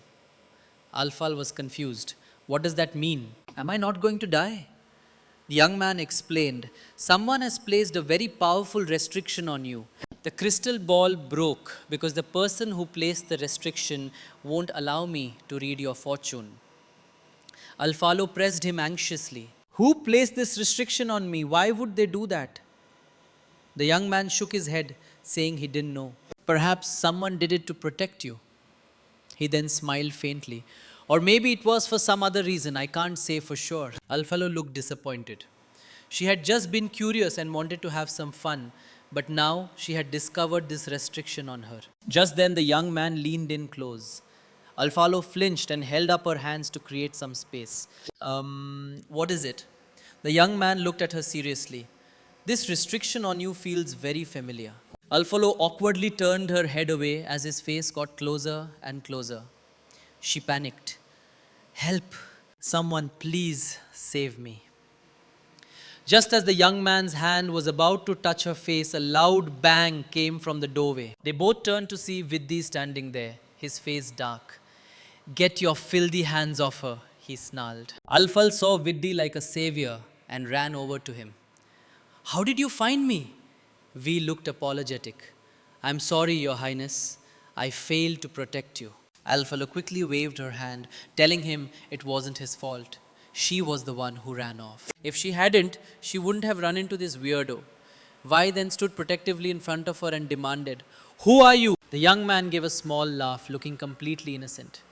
Alfal was confused. What does that mean? Am I not going to die? The young man explained, Someone has placed a very powerful restriction on you. The crystal ball broke because the person who placed the restriction won't allow me to read your fortune. Alfalo pressed him anxiously. Who placed this restriction on me? Why would they do that? The young man shook his head, saying he didn't know. Perhaps someone did it to protect you. He then smiled faintly. Or maybe it was for some other reason, I can't say for sure. Alfalo looked disappointed. She had just been curious and wanted to have some fun, but now she had discovered this restriction on her. Just then, the young man leaned in close. Alfalo flinched and held up her hands to create some space. What is it? The young man looked at her seriously. This restriction on you feels very familiar. Alfalo awkwardly turned her head away as his face got closer and closer. She panicked. Help! Someone, please save me. Just as the young man's hand was about to touch her face, a loud bang came from the doorway. They both turned to see Vidhi standing there, his face dark. Get your filthy hands off her, he snarled. Alfal saw Vidhi like a savior and ran over to him. How did you find me? Vi looked apologetic. I'm sorry, Your Highness. I failed to protect you. Alfalo quickly waved her hand, telling him it wasn't his fault. She was the one who ran off. If she hadn't, she wouldn't have run into this weirdo. Vi then stood protectively in front of her and demanded, Who are you? The young man gave a small laugh, looking completely innocent.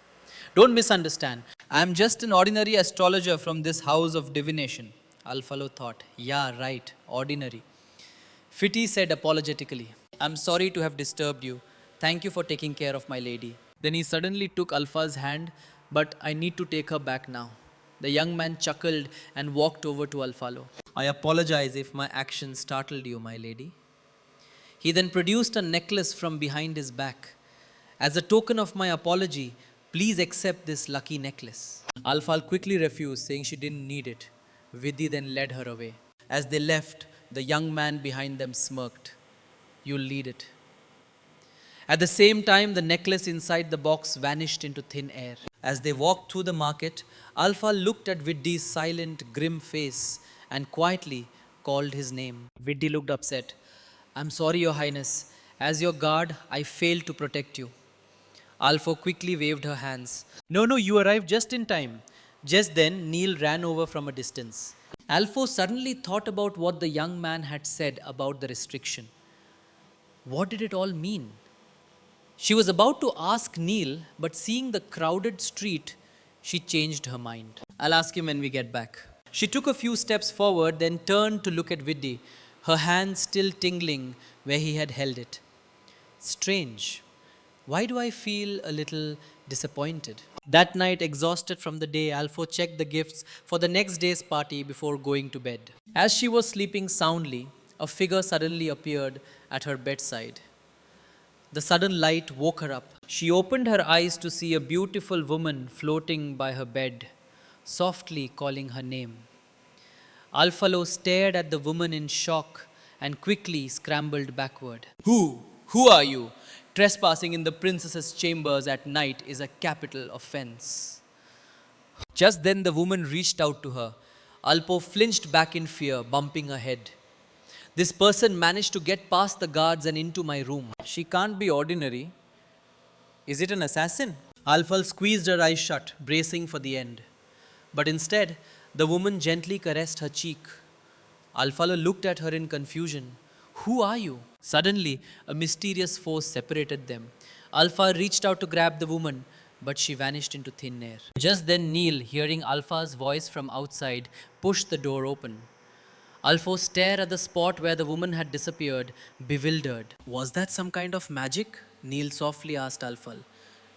Don't misunderstand. I'm just an ordinary astrologer from this house of divination. Alfalo thought, Yeah, right, ordinary. Fiti said apologetically, I'm sorry to have disturbed you. Thank you for taking care of my lady. Then he suddenly took Alpha's hand, but I need to take her back now. The young man chuckled and walked over to Alfalo. I apologize if my actions startled you, my lady. He then produced a necklace from behind his back. As a token of my apology, please accept this lucky necklace. Alfal quickly refused, saying she didn't need it. Vidhi then led her away. As they left, the young man behind them smirked. You'll lead it. At the same time, the necklace inside the box vanished into thin air. As they walked through the market, Alpha looked at Viddi's silent, grim face and quietly called his name. Viddi looked upset. I'm sorry, Your Highness. As your guard, I failed to protect you. Alpha quickly waved her hands. No, you arrived just in time. Just then, Neil ran over from a distance. Alpha suddenly thought about what the young man had said about the restriction. What did it all mean? She was about to ask Neil, but seeing the crowded street, she changed her mind. I'll ask him when we get back. She took a few steps forward, then turned to look at Viddi, her hand still tingling where he had held it. Strange. Why do I feel a little disappointed? That night, exhausted from the day, Alpha checked the gifts for the next day's party before going to bed. As she was sleeping soundly, a figure suddenly appeared at her bedside. The sudden light woke her up. She opened her eyes to see a beautiful woman floating by her bed, softly calling her name. Alfalo stared at the woman in shock and quickly scrambled backward. Who are you? Trespassing in the princess's chambers at night is a capital offense. Just then the woman reached out to her. Alpo flinched back in fear, bumping her head. This person managed to get past the guards and into my room. She can't be ordinary. Is it an assassin? Alfal squeezed her eyes shut, bracing for the end. But instead, the woman gently caressed her cheek. Alfalo looked at her in confusion. Who are you? Suddenly, a mysterious force separated them. Alpha reached out to grab the woman, but she vanished into thin air. Just then, Neil, hearing Alpha's voice from outside, pushed the door open. Alpha stared at the spot where the woman had disappeared, bewildered. Was that some kind of magic? Neil softly asked Alpha.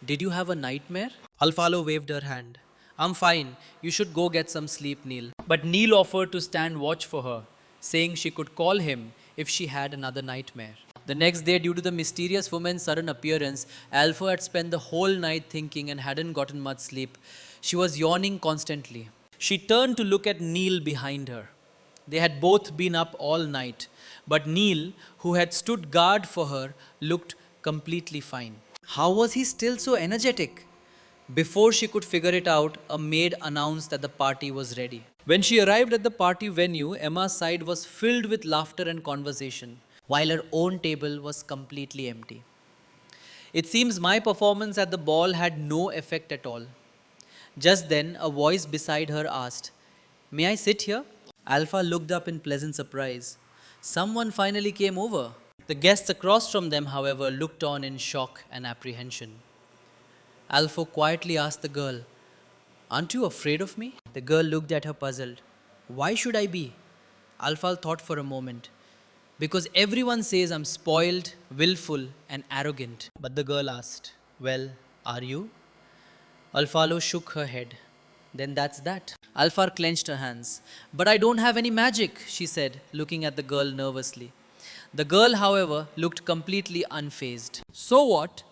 Did you have a nightmare? Alfalo waved her hand. I'm fine. You should go get some sleep, Neil. But Neil offered to stand watch for her, saying she could call him if she had another nightmare. The next day, due to the mysterious woman's sudden appearance, Alpha had spent the whole night thinking and hadn't gotten much sleep. She was yawning constantly. She turned to look at Neil behind her. They had both been up all night, but Neil, who had stood guard for her, looked completely fine. How was he still so energetic? Before she could figure it out, a maid announced that the party was ready. When she arrived at the party venue, Emma's side was filled with laughter and conversation, while her own table was completely empty. It seems my performance at the ball had no effect at all. Just then, a voice beside her asked, May I sit here? Alpha looked up in pleasant surprise. Someone finally came over. The guests across from them, however, looked on in shock and apprehension. Alpha quietly asked the girl, "Aren't you afraid of me?" The girl looked at her puzzled. "Why should I be?" Alpha thought for a moment. "Because everyone says I'm spoiled, willful, and arrogant." But the girl asked, "Well, are you?" Alfalo shook her head. "Then that's that." Alfar clenched her hands. "But I don't have any magic," she said, looking at the girl nervously. The girl, however, looked completely unfazed. "So what?"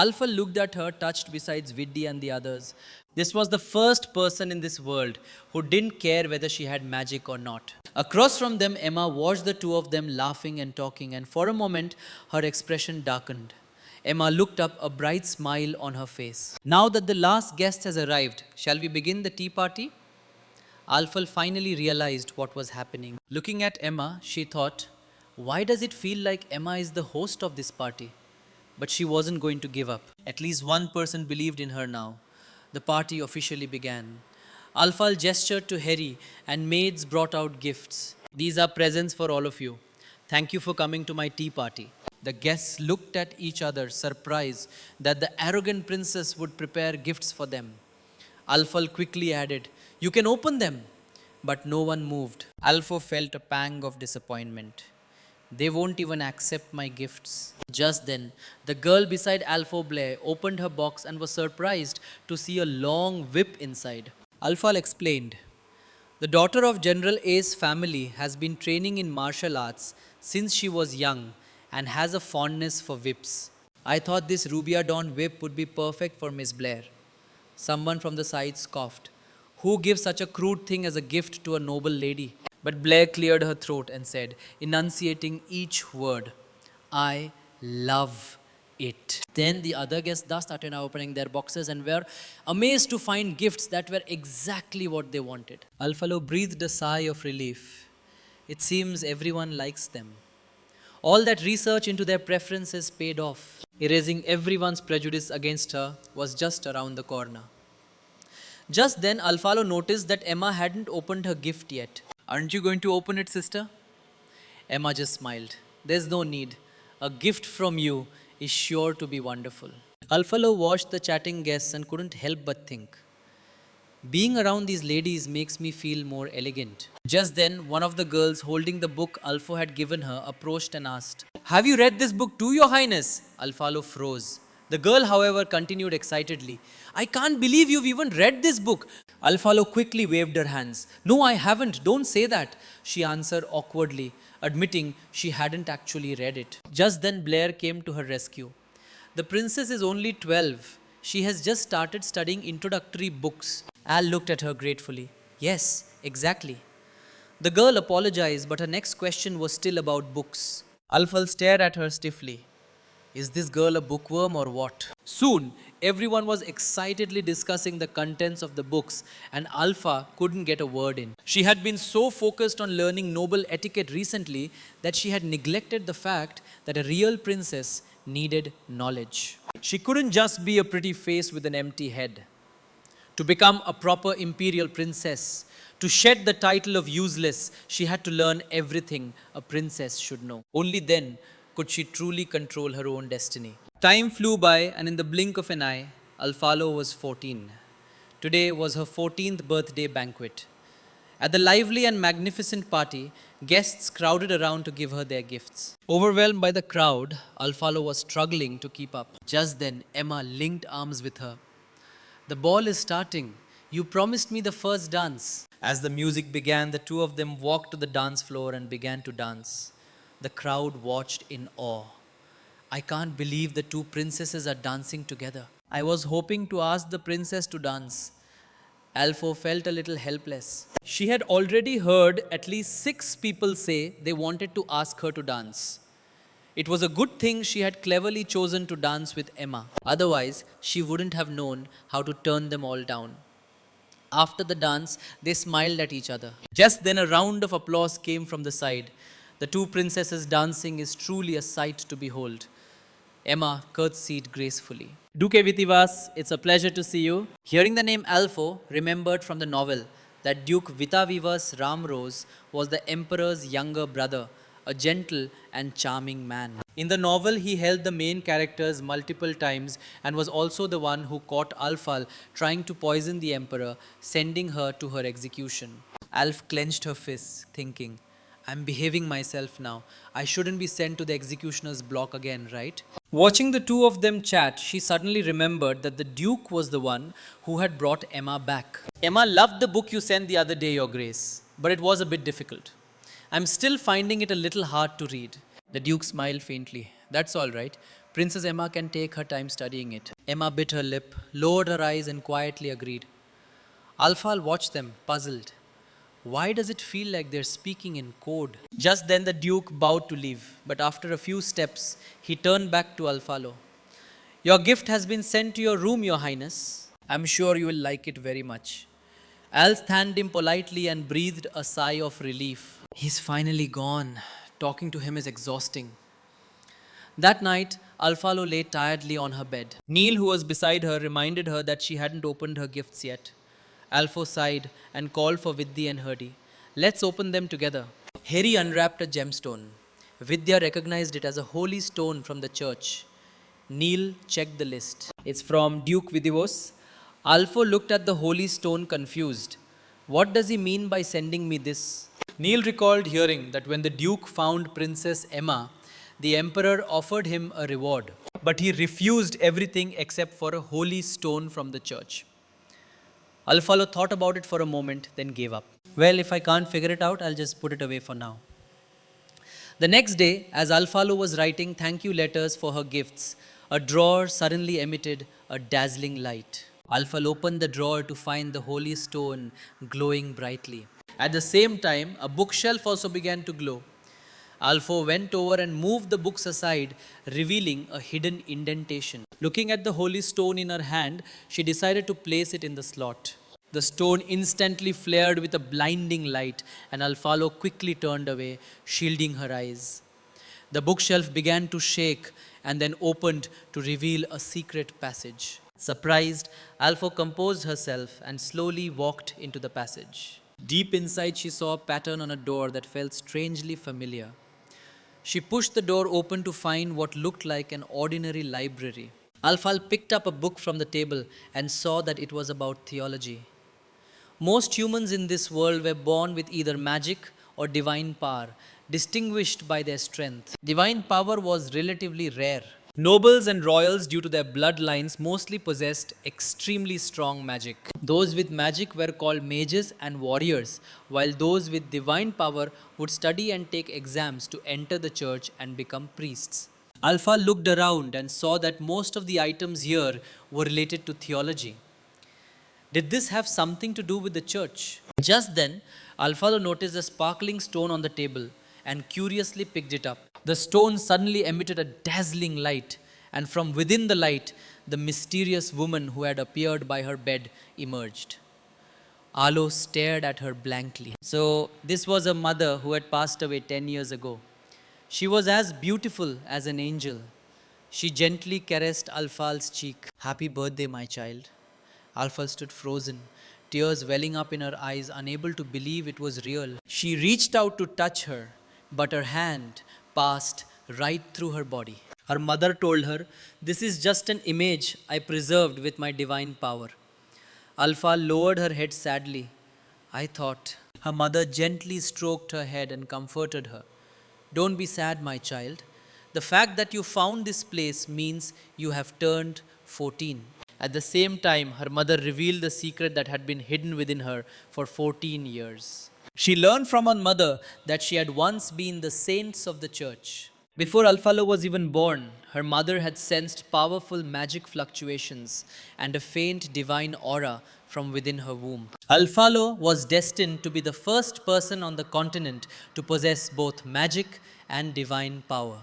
Alpha looked at her, touched besides Viddy and the others. This was the first person in this world who didn't care whether she had magic or not. Across from them, Emma watched the two of them laughing and talking, and for a moment, her expression darkened. Emma looked up, a bright smile on her face. "Now that the last guest has arrived, shall we begin the tea party?" Alfal finally realized what was happening. Looking at Emma, she thought, why does it feel like Emma is the host of this party? But she wasn't going to give up. At least one person believed in her now. The party officially began. Alfal gestured to Harry, and maids brought out gifts. "These are presents for all of you. Thank you for coming to my tea party." The guests looked at each other, surprised that the arrogant princess would prepare gifts for them. Alfal quickly added, "You can open them." But no one moved. Alfo felt a pang of disappointment. They won't even accept my gifts. Just then, the girl beside Alpha Blair opened her box and was surprised to see a long whip inside. Alfal explained, "The daughter of General A's family has been training in martial arts since she was young and has a fondness for whips. I thought this Rubiadon whip would be perfect for Miss Blair." Someone from the side scoffed. "Who gives such a crude thing as a gift to a noble lady?" But Blair cleared her throat and said, enunciating each word, "I love it." Then the other guests thus started opening their boxes and were amazed to find gifts that were exactly what they wanted. Alfalo breathed a sigh of relief. It seems everyone likes them. All that research into their preferences paid off. Erasing everyone's prejudice against her was just around the corner. Just then, Alfalo noticed that Emma hadn't opened her gift yet. "Aren't you going to open it, sister?" Emma just smiled. "There's no need. A gift from you is sure to be wonderful." Alfalo watched the chatting guests and couldn't help but think, being around these ladies makes me feel more elegant. Just then, one of the girls holding the book Alfo had given her approached and asked, "Have you read this book too, Your Highness?" Alfalo froze. The girl, however, continued excitedly, "I can't believe you've even read this book." Alfalo quickly waved her hands. "No, I haven't. Don't say that," she answered awkwardly, admitting she hadn't actually read it. Just then, Blair came to her rescue. "The princess is only 12. She has just started studying introductory books." Al looked at her gratefully. "Yes, exactly." The girl apologized, but her next question was still about books. Alfal stared at her stiffly. Is this girl a bookworm or what? Soon, everyone was excitedly discussing the contents of the books, and Alpha couldn't get a word in. She had been so focused on learning noble etiquette recently that she had neglected the fact that a real princess needed knowledge. She couldn't just be a pretty face with an empty head. To become a proper imperial princess, to shed the title of useless, she had to learn everything a princess should know. Only then could she truly control her own destiny. Time flew by, and in the blink of an eye, Alfalo was 14. Today was her 14th birthday banquet. At the lively and magnificent party, guests crowded around to give her their gifts. Overwhelmed by the crowd, Alfalo was struggling to keep up. Just then, Emma linked arms with her. "The ball is starting. You promised me the first dance." As the music began, the two of them walked to the dance floor and began to dance. The crowd watched in awe. "I can't believe the two princesses are dancing together. I was hoping to ask the princess to dance." Alfo felt a little helpless. She had already heard at least 6 people say they wanted to ask her to dance. It was a good thing she had cleverly chosen to dance with Emma. Otherwise, she wouldn't have known how to turn them all down. After the dance, they smiled at each other. Just then, a round of applause came from the side. The two princesses dancing is truly a sight to behold. Emma curtsied gracefully. "Duke Vitivas, it's a pleasure to see you." Hearing the name Alfo, remembered from the novel that Duke Vitavivas Ramrose was the emperor's younger brother, a gentle and charming man. In the novel, he held the main characters multiple times and was also the one who caught Alfal trying to poison the emperor, sending her to her execution. Alf clenched her fists, thinking, I'm behaving myself now. I shouldn't be sent to the executioner's block again, right? Watching the two of them chat, she suddenly remembered that the Duke was the one who had brought Emma back. Emma loved the book you sent the other day, Your Grace, but it was a bit difficult. I'm still finding it a little hard to read. The Duke smiled faintly. That's all right. Princess Emma can take her time studying it. Emma bit her lip, lowered her eyes, and quietly agreed. Alfal watched them, puzzled. Why does it feel like they're speaking in code? Just then the Duke bowed to leave, but after a few steps, he turned back to Alfalo. Your gift has been sent to your room, Your Highness. I'm sure you will like it very much. Al thanked him politely and breathed a sigh of relief. He's finally gone. Talking to him is exhausting. That night, Alfalo lay tiredly on her bed. Neil, who was beside her, reminded her that she hadn't opened her gifts yet. Alfo sighed and called for Vidya and Herdy. Let's open them together. Harry unwrapped a gemstone. Vidya recognized it as a holy stone from the church. Neil checked the list. It's from Duke Vidivos. Alfo looked at the holy stone confused. What does he mean by sending me this? Neil recalled hearing that when the Duke found Princess Emma, the Emperor offered him a reward. But he refused everything except for a holy stone from the church. Alfalo thought about it for a moment, then gave up. Well, if I can't figure it out, I'll just put it away for now. The next day, as Alfalo was writing thank you letters for her gifts, a drawer suddenly emitted a dazzling light. Alfal opened the drawer to find the holy stone glowing brightly. At the same time, a bookshelf also began to glow. Alfo went over and moved the books aside, revealing a hidden indentation. Looking at the holy stone in her hand, she decided to place it in the slot. The stone instantly flared with a blinding light, and Alfalo quickly turned away, shielding her eyes. The bookshelf began to shake and then opened to reveal a secret passage. Surprised, Alfo composed herself and slowly walked into the passage. Deep inside, she saw a pattern on a door that felt strangely familiar. She pushed the door open to find what looked like an ordinary library. Alfal picked up a book from the table and saw that it was about theology. Most humans in this world were born with either magic or divine power, distinguished by their strength. Divine power was relatively rare. Nobles and royals, due to their bloodlines, mostly possessed extremely strong magic. Those with magic were called mages and warriors, while those with divine power would study and take exams to enter the church and become priests. Alpha looked around and saw that most of the items here were related to theology. Did this have something to do with the church? Just then, Alfalo noticed a sparkling stone on the table and curiously picked it up. The stone suddenly emitted a dazzling light, and from within the light, the mysterious woman who had appeared by her bed emerged. Alo stared at her blankly. So, this was a mother who had passed away 10 years ago. She was as beautiful as an angel. She gently caressed Alfal's cheek. Happy birthday, my child. Alfal stood frozen, tears welling up in her eyes, unable to believe it was real. She reached out to touch her, but her hand passed right through her body. Her mother told her, "This is just an image I preserved with my divine power." Alpha lowered her head sadly. I thought. Her mother gently stroked her head and comforted her. Don't be sad, my child. The fact that you found this place means you have turned 14. At the same time, her mother revealed the secret that had been hidden within her for 14 years. She learned from her mother that she had once been the saints of the church. Before Alfalo was even born, her mother had sensed powerful magic fluctuations and a faint divine aura from within her womb. Alfalo was destined to be the first person on the continent to possess both magic and divine power.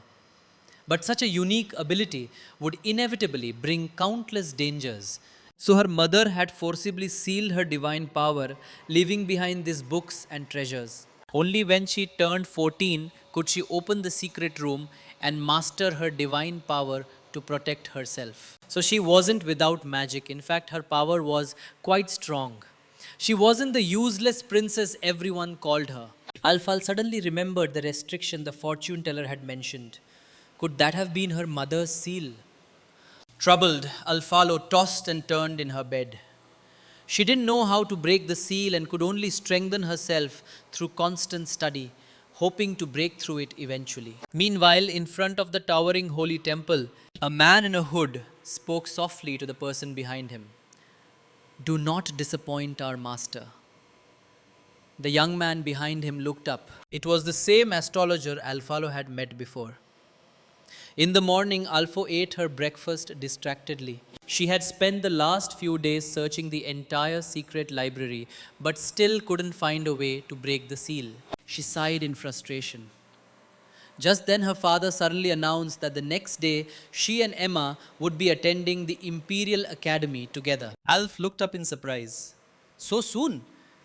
But such a unique ability would inevitably bring countless dangers. So her mother had forcibly sealed her divine power, leaving behind these books and treasures. Only when she turned 14 could she open the secret room and master her divine power to protect herself. So she wasn't without magic. In fact, her power was quite strong. She wasn't the useless princess everyone called her. Alfal suddenly remembered the restriction the fortune teller had mentioned. Could that have been her mother's seal? Troubled, Alfalo tossed and turned in her bed. She didn't know how to break the seal and could only strengthen herself through constant study, hoping to break through it eventually. Meanwhile, in front of the towering holy temple, a man in a hood spoke softly to the person behind him. Do not disappoint our master. The young man behind him looked up. It was the same astrologer Alfalo had met before. In the morning, Alfo ate her breakfast distractedly. She had spent the last few days searching the entire secret library, but still couldn't find a way to break the seal. She sighed in frustration. Just then, her father suddenly announced that the next day she and Emma would be attending the Imperial Academy together. Alf looked up in surprise. So soon?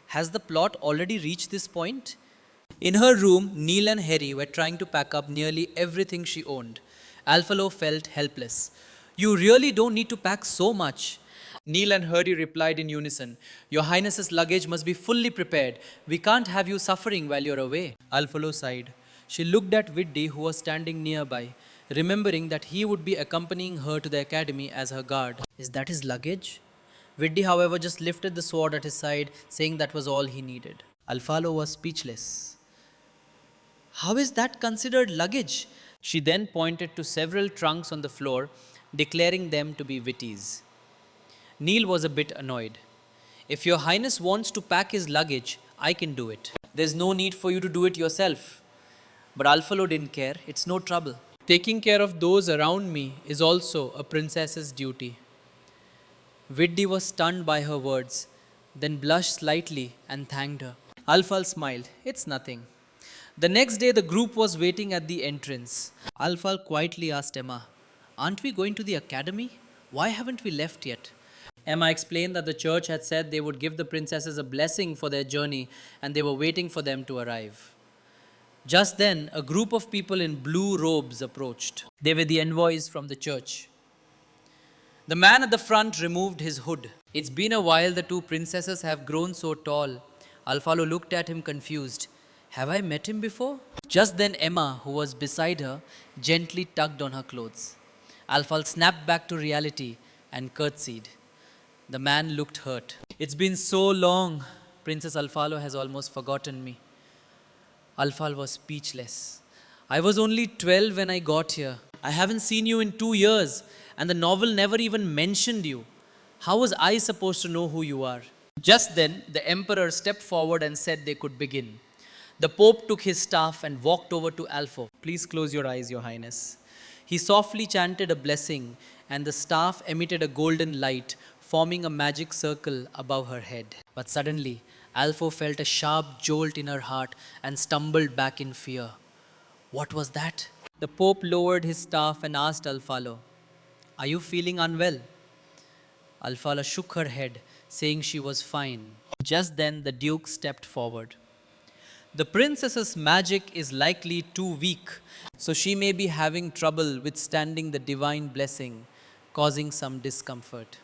Has the plot already reached this point? In her room, Neil and Harry were trying to pack up nearly everything she owned. Alfalo felt helpless. You really don't need to pack so much. Neil and Harry replied in unison. Your Highness's luggage must be fully prepared. We can't have you suffering while you're away. Alfalo sighed. She looked at Widdy, who was standing nearby, remembering that he would be accompanying her to the academy as her guard. Is that his luggage? Widdy, however, just lifted the sword at his side, saying that was all he needed. Alfalo was speechless. How is that considered luggage? She then pointed to several trunks on the floor, declaring them to be Witty's. Neil was a bit annoyed. If your Highness wants to pack his luggage, I can do it. There's no need for you to do it yourself. But Alfalo didn't care. It's no trouble. Taking care of those around me is also a princess's duty. Widdy was stunned by her words, then blushed slightly and thanked her. Alfal smiled. It's nothing. The next day, the group was waiting at the entrance. Alfal quietly asked Emma, Aren't we going to the academy? Why haven't we left yet? Emma explained that the church had said they would give the princesses a blessing for their journey and they were waiting for them to arrive. Just then, a group of people in blue robes approached. They were the envoys from the church. The man at the front removed his hood. It's been a while the two princesses have grown so tall. Alfalo looked at him confused. Have I met him before? Just then Emma, who was beside her, gently tugged on her clothes. Alfal snapped back to reality and curtsied. The man looked hurt. It's been so long. Princess Alfalo has almost forgotten me. Alfal was speechless. I was only 12 when I got here. I haven't seen you in 2 years, and the novel never even mentioned you. How was I supposed to know who you are? Just then, the emperor stepped forward and said they could begin. The Pope took his staff and walked over to Alfo. Please close your eyes, Your Highness. He softly chanted a blessing, and the staff emitted a golden light, forming a magic circle above her head. But suddenly, Alfo felt a sharp jolt in her heart and stumbled back in fear. What was that? The Pope lowered his staff and asked Alfalo, Are you feeling unwell? Alfala shook her head, saying she was fine. Just then, the Duke stepped forward. The princess's magic is likely too weak, so she may be having trouble withstanding the divine blessing, causing some discomfort.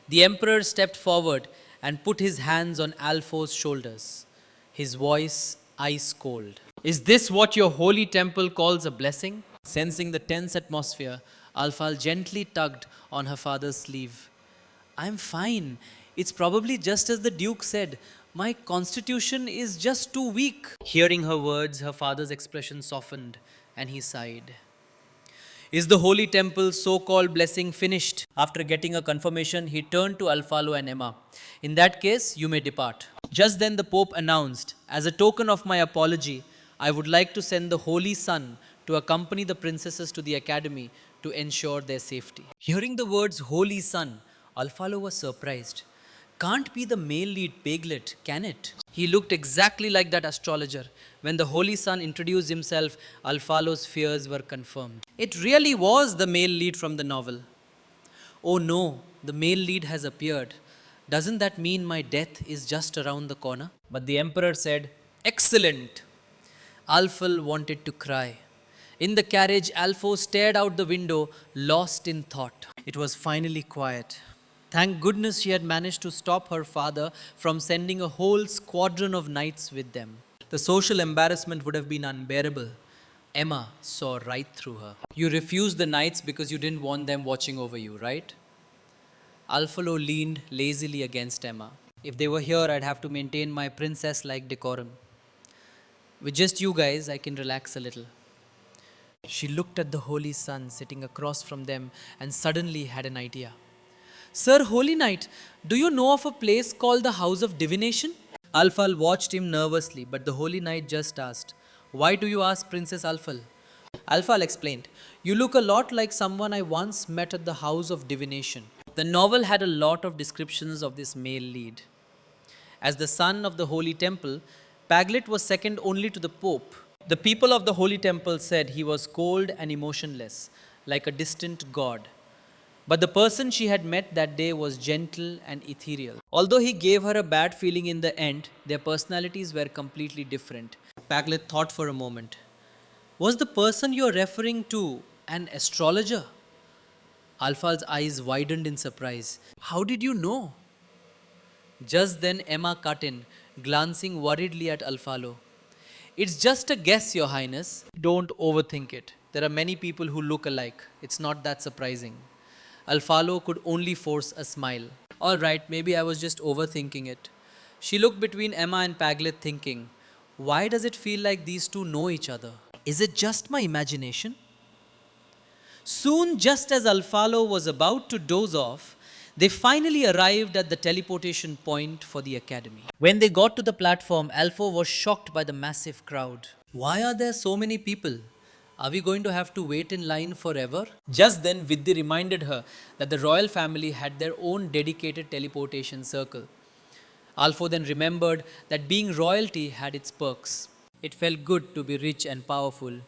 The emperor stepped forward and put his hands on Alfo's shoulders, his voice ice cold. Is this what your holy temple calls a blessing? Sensing the tense atmosphere, Alfal gently tugged on her father's sleeve. I'm fine. It's probably just as the Duke said. My constitution is just too weak. Hearing her words, her father's expression softened and he sighed. Is the holy temple's so-called blessing finished? After getting a confirmation, he turned to Alfalo and Emma. In that case, you may depart. Just then the Pope announced, as a token of my apology, I would like to send the Holy Son to accompany the princesses to the academy to ensure their safety. Hearing the words Holy Son, Alfalo was surprised. Can't be the male lead Piglet, can it? He looked exactly like that astrologer. When the Holy Son introduced himself, Alfalo's fears were confirmed. It really was the male lead from the novel. Oh no, the male lead has appeared. Doesn't that mean my death is just around the corner? But the emperor said, Excellent! Alfal wanted to cry. In the carriage, Alfo stared out the window, lost in thought. It was finally quiet. Thank goodness she had managed to stop her father from sending a whole squadron of knights with them. The social embarrassment would have been unbearable. Emma saw right through her. You refused the knights because you didn't want them watching over you, right? Alfalo leaned lazily against Emma. If they were here, I'd have to maintain my princess like decorum. With just you guys, I can relax a little. She looked at the holy sun sitting across from them and suddenly had an idea. Sir Holy Knight, do you know of a place called the House of Divination? Alfal watched him nervously, but the Holy Knight just asked, Why do you ask Princess Alfal? Alfal explained, You look a lot like someone I once met at the House of Divination. The novel had a lot of descriptions of this male lead. As the son of the Holy Temple, Paglet was second only to the Pope. The people of the Holy Temple said he was cold and emotionless, like a distant god. But the person she had met that day was gentle and ethereal. Although he gave her a bad feeling in the end, their personalities were completely different. Paglet thought for a moment. Was the person you're referring to an astrologer? Alphal's eyes widened in surprise. How did you know? Just then Emma cut in, glancing worriedly at Alfalo. It's just a guess, Your Highness. Don't overthink it. There are many people who look alike. It's not that surprising. Alfalo could only force a smile. All right, maybe I was just overthinking it. She looked between Emma and Paglet, thinking, why does it feel like these two know each other? Is it just my imagination? Soon, just as Alfalo was about to doze off, they finally arrived at the teleportation point for the academy. When they got to the platform, Alfo was shocked by the massive crowd. Why are there so many people? Are we going to have to wait in line forever? Just then, Vidhi reminded her that the royal family had their own dedicated teleportation circle. Alfo then remembered that being royalty had its perks. It felt good to be rich and powerful.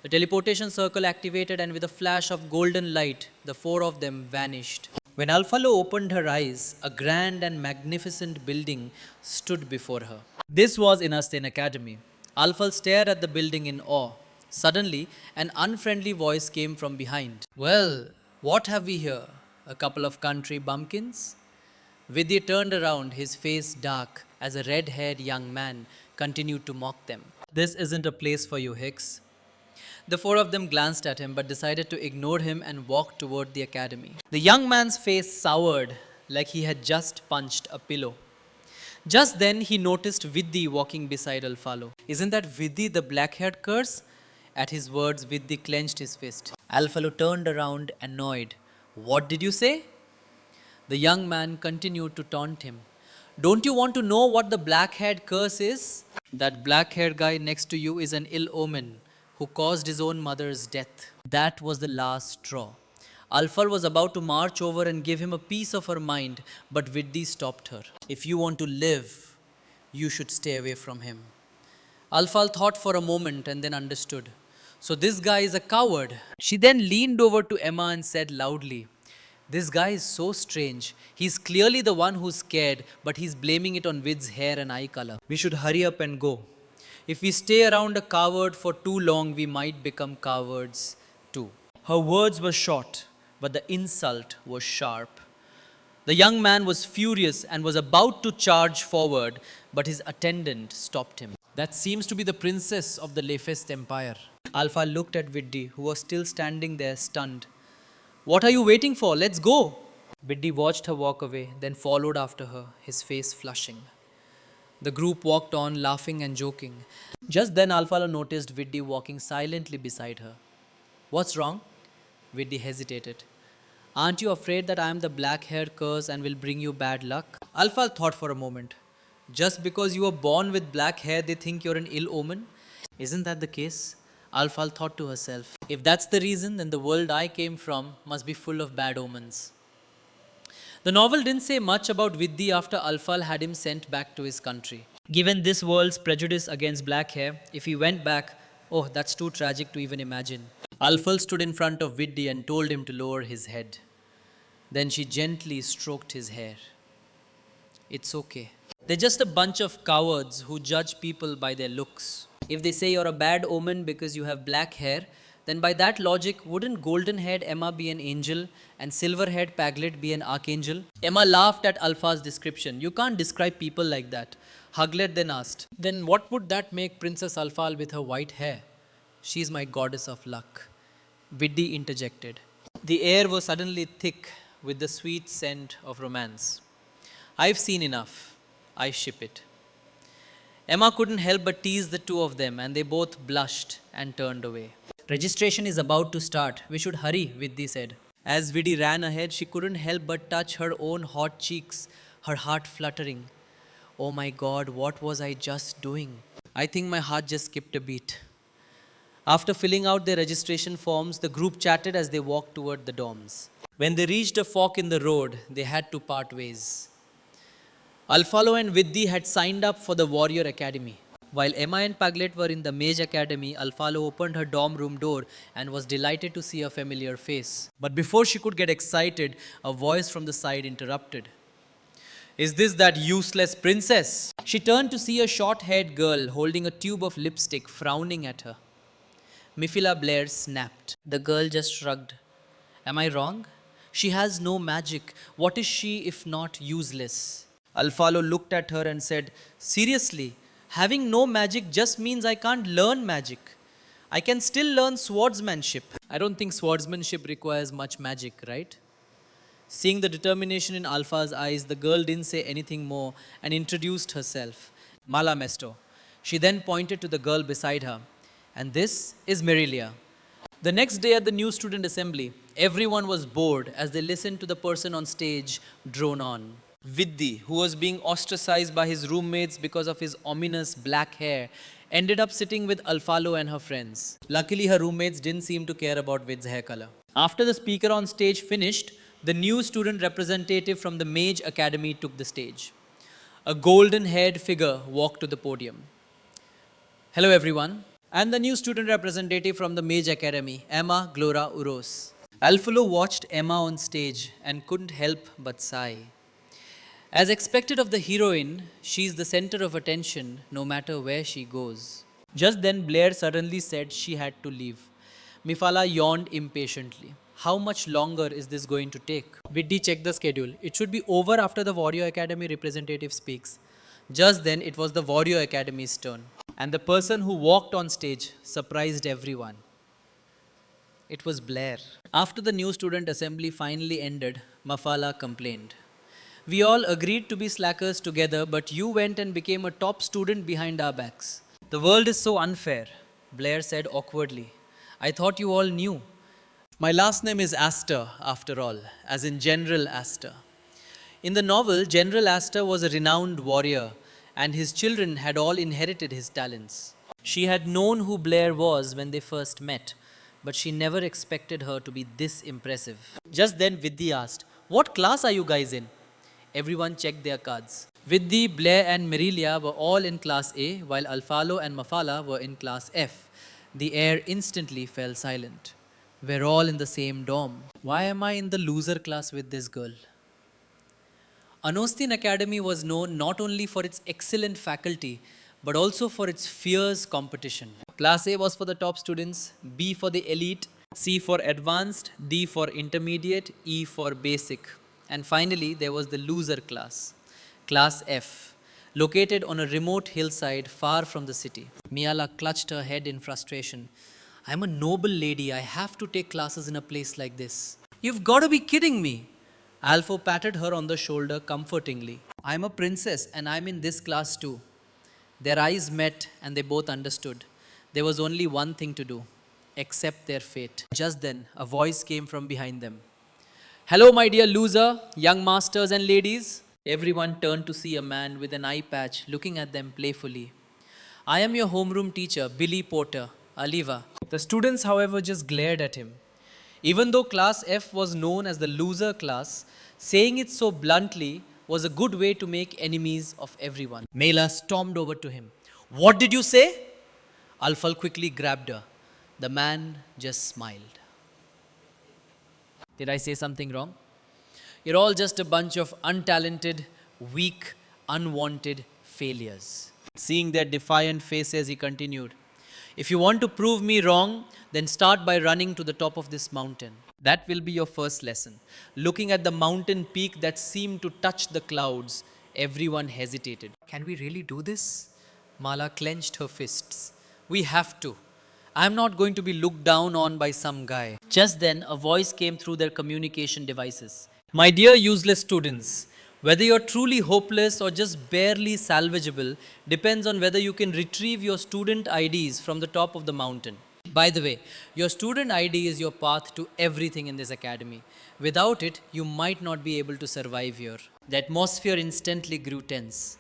The teleportation circle activated, and with a flash of golden light, the four of them vanished. When Alfalo opened her eyes, a grand and magnificent building stood before her. This was Inastain Academy. Alfal stared at the building in awe. Suddenly, an unfriendly voice came from behind. Well, what have we here? A couple of country bumpkins? Vidya turned around, his face dark, as a red-haired young man continued to mock them. This isn't a place for you, Hicks. The four of them glanced at him but decided to ignore him and walk toward the academy. The young man's face soured like he had just punched a pillow. Just then he noticed Vidhi walking beside Alfalo. Isn't that Vidhi, the black-haired curse? At his words, Vidhi clenched his fist. Alfalo turned around annoyed. What did you say? The young man continued to taunt him. Don't you want to know what the black-haired curse is? That black-haired guy next to you is an ill omen who caused his own mother's death. That was the last straw. Alfal was about to march over and give him a piece of her mind, but Vidhi stopped her. If you want to live, you should stay away from him. Alfal thought for a moment and then understood. So this guy is a coward. She then leaned over to Emma and said loudly, This guy is so strange. He's clearly the one who's scared, but he's blaming it on Vid's hair and eye color. We should hurry up and go. If we stay around a coward for too long, we might become cowards too. Her words were short, but the insult was sharp. The young man was furious and was about to charge forward, but his attendant stopped him. That seems to be the princess of the Lefest Empire. Alpha looked at Vidhi, who was still standing there stunned. What are you waiting for? Let's go. Vidhi watched her walk away, then followed after her, his face flushing. The group walked on, laughing and joking. Just then, Alfalo noticed Vidhi walking silently beside her. What's wrong? Vidhi hesitated. Aren't you afraid that I am the black-haired curse and will bring you bad luck? Alfal thought for a moment. Just because you were born with black hair, they think you're an ill omen? Isn't that the case? Alfal thought to herself. If that's the reason, then the world I came from must be full of bad omens. The novel didn't say much about Vidhi after Alfal had him sent back to his country. Given this world's prejudice against black hair, if he went back, oh, that's too tragic to even imagine. Alfal stood in front of Vidhi and told him to lower his head. Then she gently stroked his hair. It's okay. They're just a bunch of cowards who judge people by their looks. If they say you're a bad omen because you have black hair, then by that logic, wouldn't golden-haired Emma be an angel and silver-haired Paglet be an archangel? Emma laughed at Alpha's description. You can't describe people like that. Huglet then asked, then what would that make Princess Alphal with her white hair? She's my goddess of luck. Viddy interjected. The air was suddenly thick with the sweet scent of romance. I've seen enough. I ship it. Emma couldn't help but tease the two of them, and they both blushed and turned away. Registration is about to start. We should hurry, Viddy said. As Viddy ran ahead, she couldn't help but touch her own hot cheeks, her heart fluttering. Oh my God, what was I just doing? I think my heart just skipped a beat. After filling out their registration forms, the group chatted as they walked toward the dorms. When they reached a fork in the road, they had to part ways. Alphalo and Viddy had signed up for the Warrior Academy. While Emma and Paglet were in the Mage Academy, Alphalo opened her dorm room door and was delighted to see a familiar face. But before she could get excited, a voice from the side interrupted. Is this that useless princess? She turned to see a short-haired girl holding a tube of lipstick frowning at her. Mifila Blair snapped. The girl just shrugged. Am I wrong? She has no magic. What is she if not useless? Alphalo looked at her and said, seriously, having no magic just means I can't learn magic. I can still learn swordsmanship. I don't think swordsmanship requires much magic, right? Seeing the determination in Alpha's eyes, the girl didn't say anything more and introduced herself. Mala Mesto. She then pointed to the girl beside her. And this is Merilia. The next day at the new student assembly, everyone was bored as they listened to the person on stage drone on. Viddy, who was being ostracized by his roommates because of his ominous black hair, ended up sitting with Alphalo and her friends. Luckily, her roommates didn't seem to care about Vid's hair color. After the speaker on stage finished, the new student representative from the Mage Academy took the stage. A golden-haired figure walked to the podium. Hello everyone. I'm the new student representative from the Mage Academy, Emma Glora Uros. Alphalo watched Emma on stage and couldn't help but sigh. As expected of the heroine, she's the center of attention no matter where she goes. Just then Blair suddenly said she had to leave. Mifala yawned impatiently. How much longer is this going to take? Viddy checked the schedule. It should be over after the Warrior Academy representative speaks. Just then it was the Warrior Academy's turn. And the person who walked on stage surprised everyone. It was Blair. After the new student assembly finally ended, Mafala complained. We all agreed to be slackers together, but you went and became a top student behind our backs. The world is so unfair, Blair said awkwardly. I thought you all knew. My last name is Astor, after all, as in General Astor. In the novel, General Astor was a renowned warrior, and his children had all inherited his talents. She had known who Blair was when they first met, but she never expected her to be this impressive. Just then Viddy asked, what class are you guys in? Everyone checked their cards. Viddy, Blair and Merilia were all in class A, while Alphalo and Mafala were in class F. The air instantly fell silent. We're all in the same dorm. Why am I in the loser class with this girl? Anostin Academy was known not only for its excellent faculty, but also for its fierce competition. Class A was for the top students, B for the elite, C for advanced, D for intermediate, E for basic. And finally, there was the loser class, Class F, located on a remote hillside far from the city. Miala clutched her head in frustration. I'm a noble lady. I have to take classes in a place like this. You've got to be kidding me. Alpha patted her on the shoulder comfortingly. I'm a princess and I'm in this class too. Their eyes met and they both understood. There was only one thing to do, accept their fate. Just then, a voice came from behind them. Hello, my dear loser, young masters and ladies. Everyone turned to see a man with an eye patch looking at them playfully. I am your homeroom teacher, Billy Porter, Aliva. The students, however, just glared at him. Even though Class F was known as the loser class, saying it so bluntly was a good way to make enemies of everyone. Mela stormed over to him. What did you say? Alphal quickly grabbed her. The man just smiled. Did I say something wrong? You're all just a bunch of untalented, weak, unwanted failures. Seeing their defiant faces, he continued. If you want to prove me wrong, then start by running to the top of this mountain. That will be your first lesson. Looking at the mountain peak that seemed to touch the clouds, everyone hesitated. Can we really do this? Mala clenched her fists. We have to. I'm not going to be looked down on by some guy. Just then, a voice came through their communication devices. My dear useless students, whether you're truly hopeless or just barely salvageable depends on whether you can retrieve your student IDs from the top of the mountain. By the way, your student ID is your path to everything in this academy. Without it, you might not be able to survive here. The atmosphere instantly grew tense.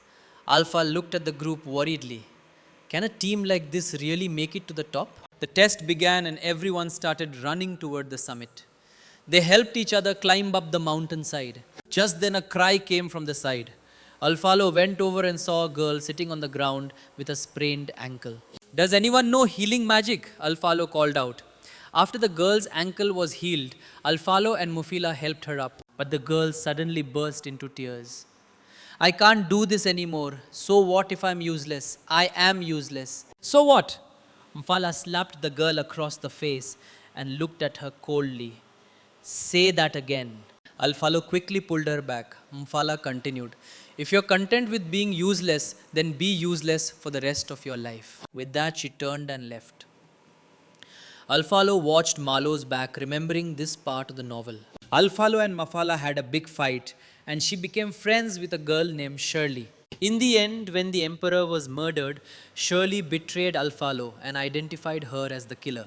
Alpha looked at the group worriedly. Can a team like this really make it to the top? The test began and everyone started running toward the summit. They helped each other climb up the mountainside. Just then a cry came from the side. Alfalo went over and saw a girl sitting on the ground with a sprained ankle. Does anyone know healing magic? Alfalo called out. After the girl's ankle was healed, Alfalo and Mufila helped her up. But the girl suddenly burst into tears. I can't do this anymore. So what if I'm useless? I am useless. So what? Mufala slapped the girl across the face and looked at her coldly. Say that again. Alfalo quickly pulled her back. Mufala continued. If you're content with being useless, then be useless for the rest of your life. With that, she turned and left. Alfalo watched Malo's back, remembering this part of the novel. Alfalo and Mafala had a big fight, and she became friends with a girl named Shirley. In the end, when the emperor was murdered, Shirley betrayed Alfalo and identified her as the killer.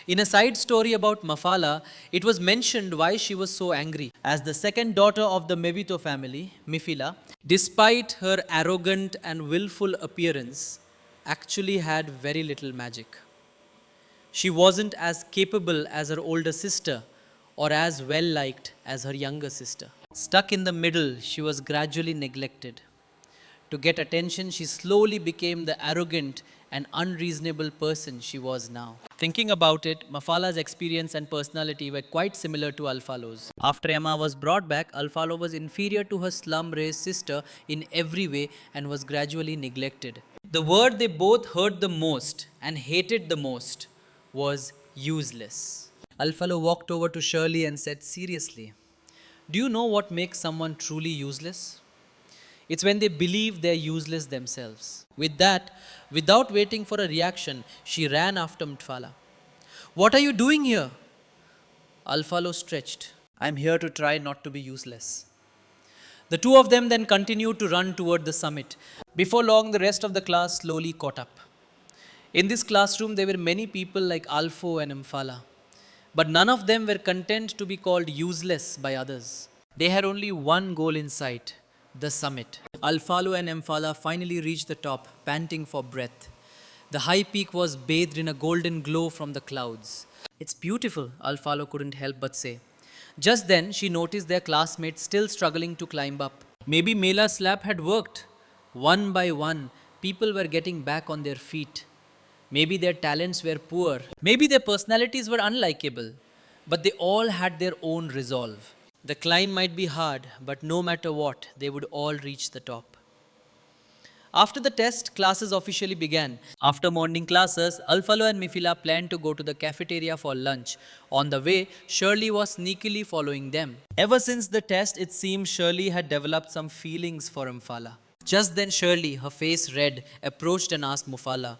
In a side story about Mafala, it was mentioned why she was so angry. As the second daughter of the Mevito family, Mifila, despite her arrogant and willful appearance, actually had very little magic. She wasn't as capable as her older sister or as well liked as her younger sister. Stuck in the middle, she was gradually neglected. To get attention, she slowly became the arrogant and unreasonable person she was now. Thinking about it, Mafala's experience and personality were quite similar to Alfalo's. After Emma was brought back, Alfalo was inferior to her slum-raised sister in every way and was gradually neglected. The word they both heard the most and hated the most was useless. Alfalo walked over to Shirley and said seriously, do you know what makes someone truly useless? It's when they believe they're useless themselves. With that, without waiting for a reaction, she ran after Mtfala. What are you doing here? Alfalo stretched. I'm here to try not to be useless. The two of them then continued to run toward the summit. Before long, the rest of the class slowly caught up. In this classroom, there were many people like Alfo and Mfala. But none of them were content to be called useless by others. They had only one goal in sight, the summit. Alfalo and Mfala finally reached the top, panting for breath. The high peak was bathed in a golden glow from the clouds. It's beautiful, Alfalo couldn't help but say. Just then, she noticed their classmates still struggling to climb up. Maybe Mela's slap had worked. One by one, people were getting back on their feet. Maybe their talents were poor. Maybe their personalities were unlikable. But they all had their own resolve. The climb might be hard, but no matter what, they would all reach the top. After the test, classes officially began. After morning classes, Alfalo and Mifila planned to go to the cafeteria for lunch. On the way, Shirley was sneakily following them. Ever since the test, it seemed Shirley had developed some feelings for Mufala. Just then Shirley, her face red, approached and asked Mufala,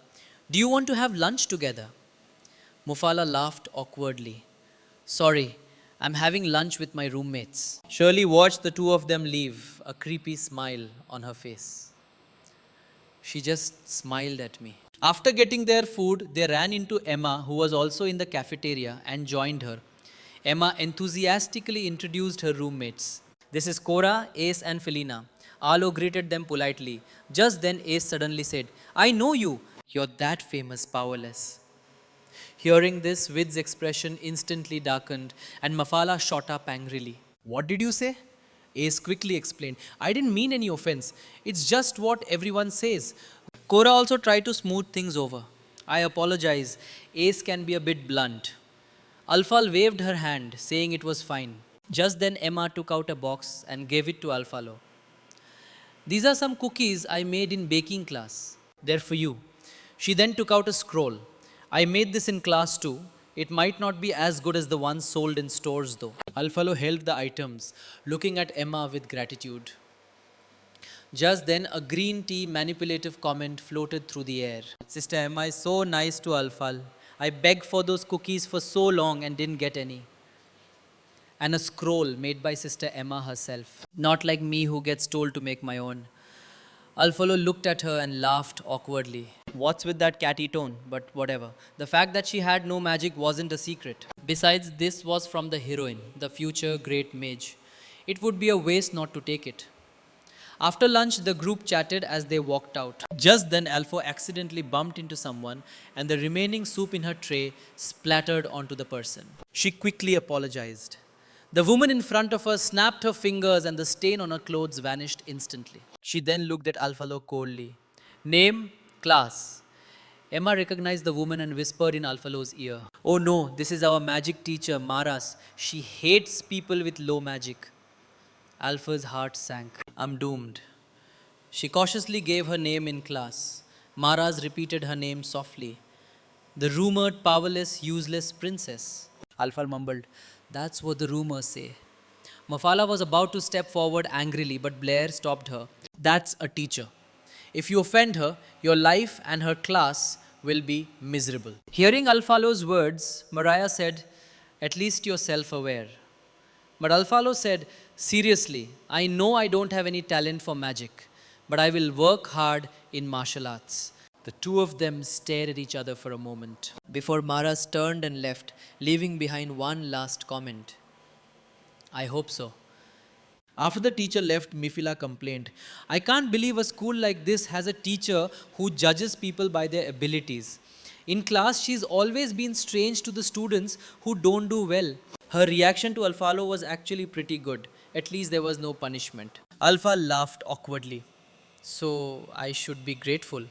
do you want to have lunch together? Mufala laughed awkwardly. Sorry, I'm having lunch with my roommates. Shirley watched the two of them leave, a creepy smile on her face. She just smiled at me. After getting their food, they ran into Emma, who was also in the cafeteria, and joined her. Emma enthusiastically introduced her roommates. This is Cora, Ace, and Felina. Alo greeted them politely. Just then Ace suddenly said, I know you. You're that famous, powerless. Hearing this, Vid's expression instantly darkened and Mafala shot up angrily. What did you say? Ace quickly explained. I didn't mean any offense. It's just what everyone says. Cora also tried to smooth things over. I apologize. Ace can be a bit blunt. Alfal waved her hand, saying it was fine. Just then Emma took out a box and gave it to Alfalo. These are some cookies I made in baking class. They're for you. She then took out a scroll. I made this in class too. It might not be as good as the ones sold in stores though. Alfalo held the items, looking at Emma with gratitude. Just then, a green tea manipulative comment floated through the air. Sister Emma is so nice to Alfal. I begged for those cookies for so long and didn't get any. And a scroll made by Sister Emma herself. Not like me who gets told to make my own. Alfalo looked at her and laughed awkwardly. What's with that catty tone? But whatever. The fact that she had no magic wasn't a secret. Besides, this was from the heroine, the future great mage. It would be a waste not to take it. After lunch, the group chatted as they walked out. Just then, Alpha accidentally bumped into someone, and the remaining soup in her tray splattered onto the person. She quickly apologized. The woman in front of her snapped her fingers, and the stain on her clothes vanished instantly. She then looked at Alfalo coldly. Name, class. Emma recognized the woman and whispered in Alfalo's ear. Oh no, this is our magic teacher, Maras. She hates people with low magic. Alpha's heart sank. I'm doomed. She cautiously gave her name in class. Maras repeated her name softly. The rumored powerless, useless princess. Alpha mumbled. That's what the rumors say. Mafala was about to step forward angrily, but Blair stopped her. That's a teacher. If you offend her, your life and her class will be miserable. Hearing Alfalo's words, Mariah said, At least you're self aware. But Alfalo said, Seriously, I know I don't have any talent for magic, but I will work hard in martial arts. The two of them stared at each other for a moment before Maras turned and left, leaving behind one last comment. I hope so. After the teacher left, Mifila complained, I can't believe a school like this has a teacher who judges people by their abilities. In class, she's always been strange to the students who don't do well. Her reaction to Alfalo was actually pretty good. At least there was no punishment. Alpha laughed awkwardly. So I should be grateful.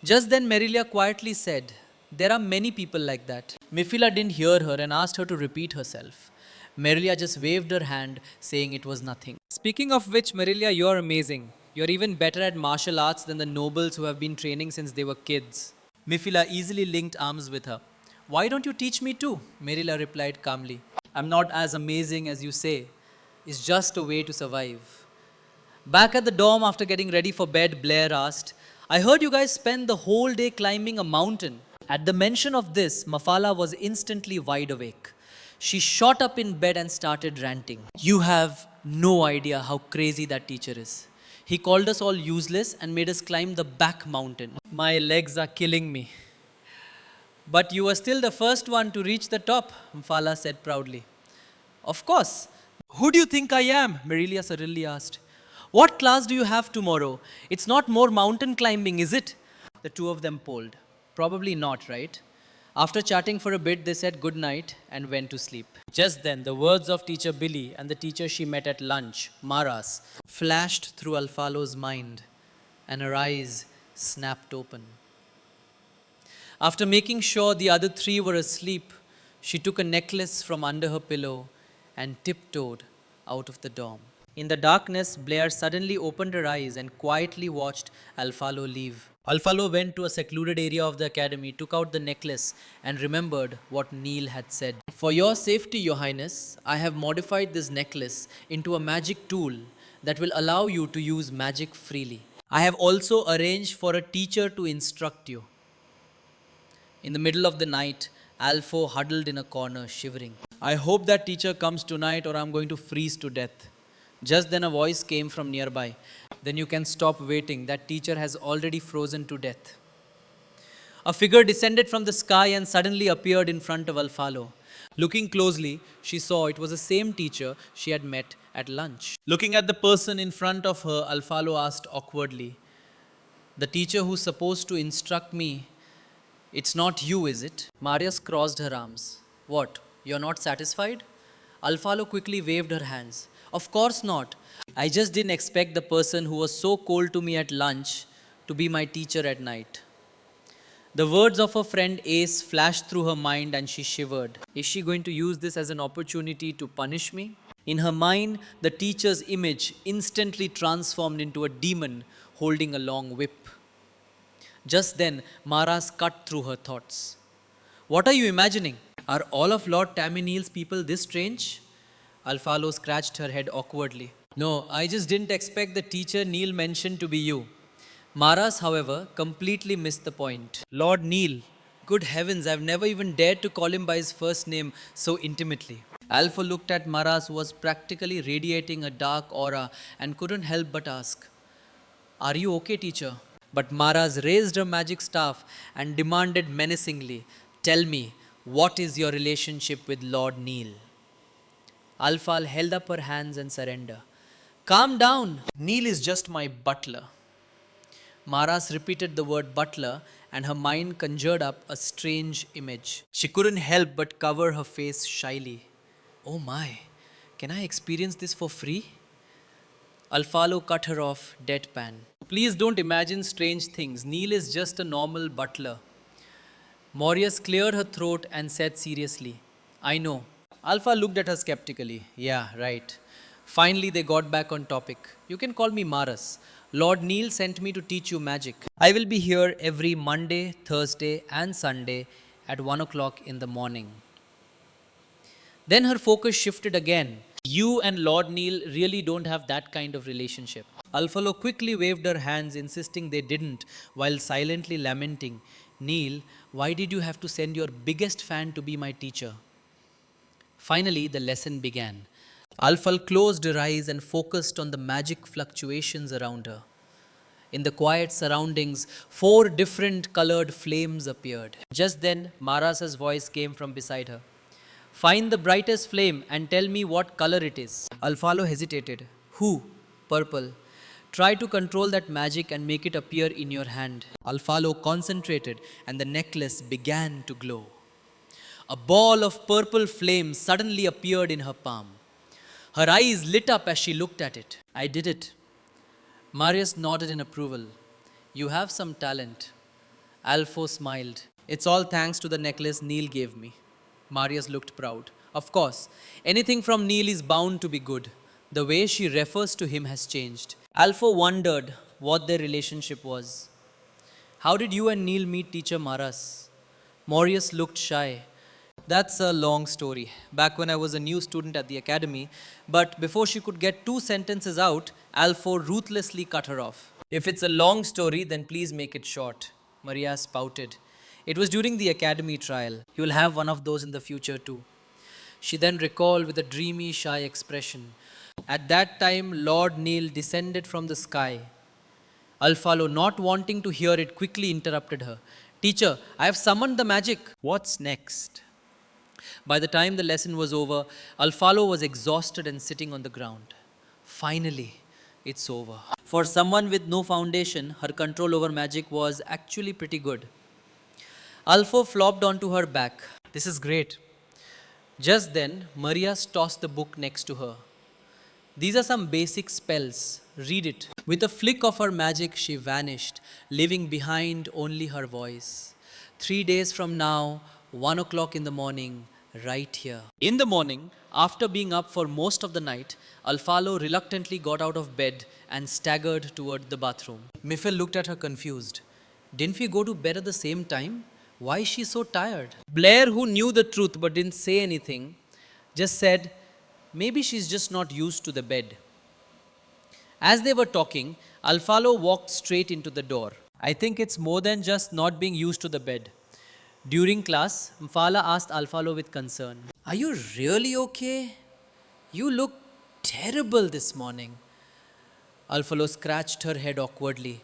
Just then Merilia quietly said, There are many people like that. Mifila didn't hear her and asked her to repeat herself. Merilia just waved her hand, saying it was nothing. Speaking of which, Merilia, you're amazing. You're even better at martial arts than the nobles who have been training since they were kids. Mifila easily linked arms with her. Why don't you teach me too? Merilia replied calmly. I'm not as amazing as you say. It's just a way to survive. Back at the dorm after getting ready for bed, Blair asked, I heard you guys spend the whole day climbing a mountain. At the mention of this, Mafala was instantly wide awake. She shot up in bed and started ranting. You have no idea how crazy that teacher is. He called us all useless and made us climb the back mountain. My legs are killing me. But you were still the first one to reach the top, Mafala said proudly. Of course. Who do you think I am? Merilia suddenly asked. What class do you have tomorrow? It's not more mountain climbing, is it? The two of them polled. Probably not, right? After chatting for a bit, they said good night and went to sleep. Just then, the words of teacher Billy and the teacher she met at lunch, Maras, flashed through Alfalo's mind, and her eyes snapped open. After making sure the other three were asleep, she took a necklace from under her pillow and tiptoed out of the dorm. In the darkness, Blair suddenly opened her eyes and quietly watched Alfalo leave. Alfalo went to a secluded area of the academy, took out the necklace, and remembered what Neil had said. For your safety, Your Highness, I have modified this necklace into a magic tool that will allow you to use magic freely. I have also arranged for a teacher to instruct you. In the middle of the night, Alfo huddled in a corner, shivering. I hope that teacher comes tonight or I'm going to freeze to death. Just then a voice came from nearby. Then you can stop waiting. That teacher has already frozen to death. A figure descended from the sky and suddenly appeared in front of Alfalo. Looking closely, she saw it was the same teacher she had met at lunch. Looking at the person in front of her, Alfalo asked awkwardly, The teacher who's supposed to instruct me, it's not you, is it? Marius crossed her arms. What, you're not satisfied? Alfalo quickly waved her hands. Of course not. I just didn't expect the person who was so cold to me at lunch to be my teacher at night. The words of her friend Ace flashed through her mind and she shivered. Is she going to use this as an opportunity to punish me? In her mind, the teacher's image instantly transformed into a demon holding a long whip. Just then, Maras cut through her thoughts. What are you imagining? Are all of Lord Tammany's people this strange? Alfalo scratched her head awkwardly. No, I just didn't expect the teacher Neil mentioned to be you. Maras, however, completely missed the point. Lord Neil. Good heavens, I've never even dared to call him by his first name so intimately. Alpha looked at Maras, who was practically radiating a dark aura, and couldn't help but ask, Are you okay, teacher? But Maras raised her magic staff and demanded menacingly, Tell me, what is your relationship with Lord Neil? Alfal held up her hands and surrendered. Calm down. Neil is just my butler. Maras repeated the word butler, and her mind conjured up a strange image. She couldn't help but cover her face shyly. Oh my, can I experience this for free? Alfalo cut her off, deadpan. Please don't imagine strange things. Neil is just a normal butler. Marius cleared her throat and said seriously, I know. Alpha looked at her skeptically. Yeah, right. Finally, they got back on topic. You can call me Maras. Lord Neil sent me to teach you magic. I will be here every Monday, Thursday, and Sunday at 1 o'clock in the morning. Then her focus shifted again. You and Lord Neil really don't have that kind of relationship. Alfalo quickly waved her hands, insisting they didn't, while silently lamenting, Neil, why did you have to send your biggest fan to be my teacher? Finally, the lesson began. Alfal closed her eyes and focused on the magic fluctuations around her. In the quiet surroundings, 4 different colored flames appeared. Just then, Maras's voice came from beside her. Find the brightest flame and tell me what color it is. Alfalo hesitated. Who? Purple. Try to control that magic and make it appear in your hand. Alfalo concentrated and the necklace began to glow. A ball of purple flame suddenly appeared in her palm. Her eyes lit up as she looked at it. I did it. Marius nodded in approval. You have some talent. Alfo smiled. It's all thanks to the necklace Neil gave me. Marius looked proud. Of course, anything from Neil is bound to be good. The way she refers to him has changed. Alfo wondered what their relationship was. How did you and Neil meet teacher Maras? Marius looked shy. That's a long story. Back when I was a new student at the academy, but before she could get 2 sentences out, Alfo ruthlessly cut her off. If it's a long story, then please make it short, Maria spouted. It was during the academy trial. You'll have one of those in the future too. She then recalled with a dreamy, shy expression. At that time, Lord Neil descended from the sky. Alfalo, not wanting to hear it, quickly interrupted her. Teacher, I have summoned the magic. What's next? By the time the lesson was over, Alfalo was exhausted and sitting on the ground. Finally, it's over. For someone with no foundation, her control over magic was actually pretty good. Alfo flopped onto her back. This is great. Just then, Maria tossed the book next to her. These are some basic spells. Read it. With a flick of her magic, she vanished, leaving behind only her voice. 3 days from now, 1 o'clock in the morning, right here. In the morning, after being up for most of the night, Alfalo reluctantly got out of bed and staggered toward the bathroom. Miffel looked at her confused. Didn't we go to bed at the same time? Why is she so tired? Blair, who knew the truth but didn't say anything, just said, maybe she's just not used to the bed. As they were talking, Alfalo walked straight into the door. I think it's more than just not being used to the bed. During class, Mfala asked Alfalo with concern, Are you really okay? You look terrible this morning. Alfalo scratched her head awkwardly.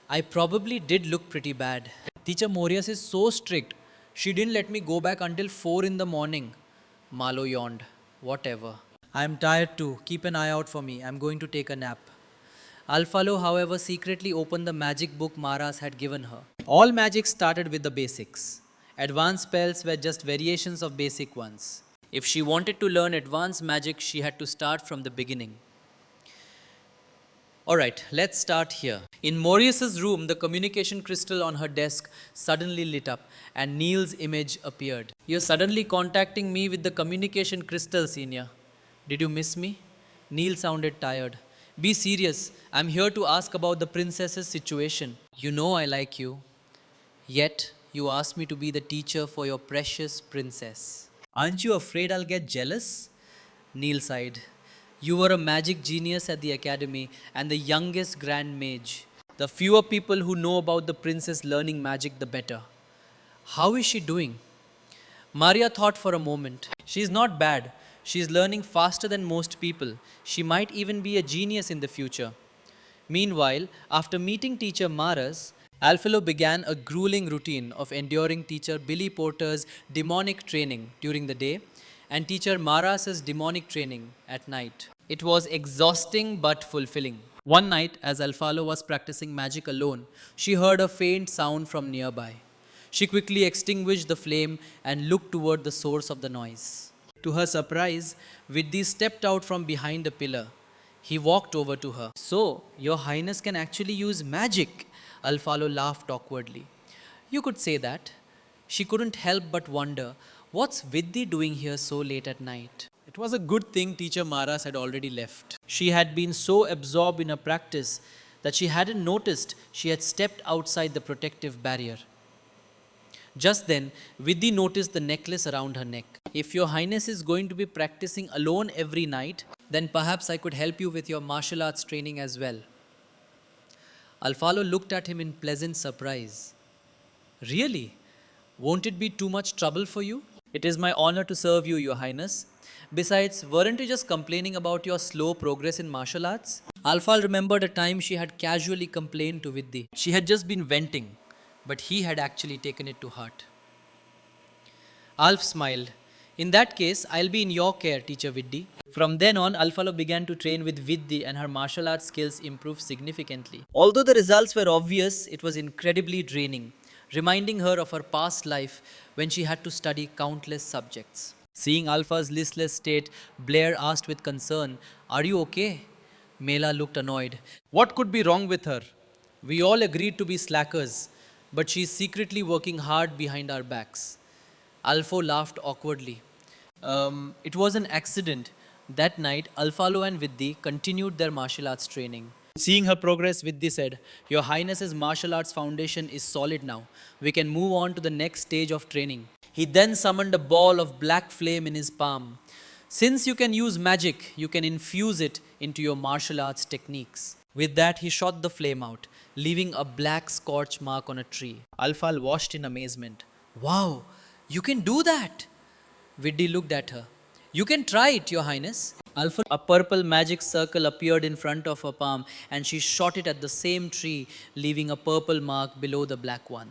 I probably did look pretty bad. Teacher Morias is so strict. She didn't let me go back until 4 in the morning. Malo yawned. Whatever. I am tired too. Keep an eye out for me. I'm going to take a nap. Alfalo, however, secretly opened the magic book Maras had given her. All magic started with the basics. Advanced spells were just variations of basic ones. If she wanted to learn advanced magic, she had to start from the beginning. Alright, let's start here. In Maurice's room, the communication crystal on her desk suddenly lit up and Neil's image appeared. You're suddenly contacting me with the communication crystal, senior. Did you miss me? Neil sounded tired. Be serious. I'm here to ask about the princess's situation. You know I like you, yet you asked me to be the teacher for your precious princess. Aren't you afraid I'll get jealous? Neil sighed. You were a magic genius at the academy and the youngest grand mage. The fewer people who know about the princess learning magic, the better. How is she doing? Maria thought for a moment. She's not bad. She's learning faster than most people. She might even be a genius in the future. Meanwhile, after meeting teacher Maras, Alfilo began a grueling routine of enduring teacher Billy Porter's demonic training during the day and teacher Maras's demonic training at night. It was exhausting but fulfilling. One night, as Alfalo was practicing magic alone, she heard a faint sound from nearby. She quickly extinguished the flame and looked toward the source of the noise. To her surprise, Vidhi stepped out from behind a pillar. He walked over to her. So, your highness can actually use magic. Alfalo laughed awkwardly. You could say that. She couldn't help but wonder, what's Vidhi doing here so late at night? It was a good thing teacher Maras had already left. She had been so absorbed in her practice that she hadn't noticed she had stepped outside the protective barrier. Just then, Vidhi noticed the necklace around her neck. If your highness is going to be practicing alone every night, then perhaps I could help you with your martial arts training as well. Alfalo looked at him in pleasant surprise. Really? Won't it be too much trouble for you? It is my honor to serve you, your highness. Besides, weren't you just complaining about your slow progress in martial arts? Alfal remembered a time she had casually complained to Vidhi. She had just been venting, but he had actually taken it to heart. Alf smiled. In that case, I'll be in your care, teacher Vidhi. From then on, Alfalo began to train with Vidhi and her martial arts skills improved significantly. Although the results were obvious, it was incredibly draining, reminding her of her past life when she had to study countless subjects. Seeing Alpha's listless state, Blair asked with concern, Are you okay? Mela looked annoyed. What could be wrong with her? We all agreed to be slackers, but she's secretly working hard behind our backs. Alfo laughed awkwardly. It was an accident. That night, Alfalo and Vidhi continued their martial arts training. Seeing her progress, Vidhi said, Your Highness's martial arts foundation is solid now. We can move on to the next stage of training. He then summoned a ball of black flame in his palm. Since you can use magic, you can infuse it into your martial arts techniques. With that, he shot the flame out, leaving a black scorch mark on a tree. Alfal watched in amazement. Wow, you can do that! Vidhi looked at her. You can try it, your highness. Alpha, a purple magic circle appeared in front of her palm and she shot it at the same tree, leaving a purple mark below the black one.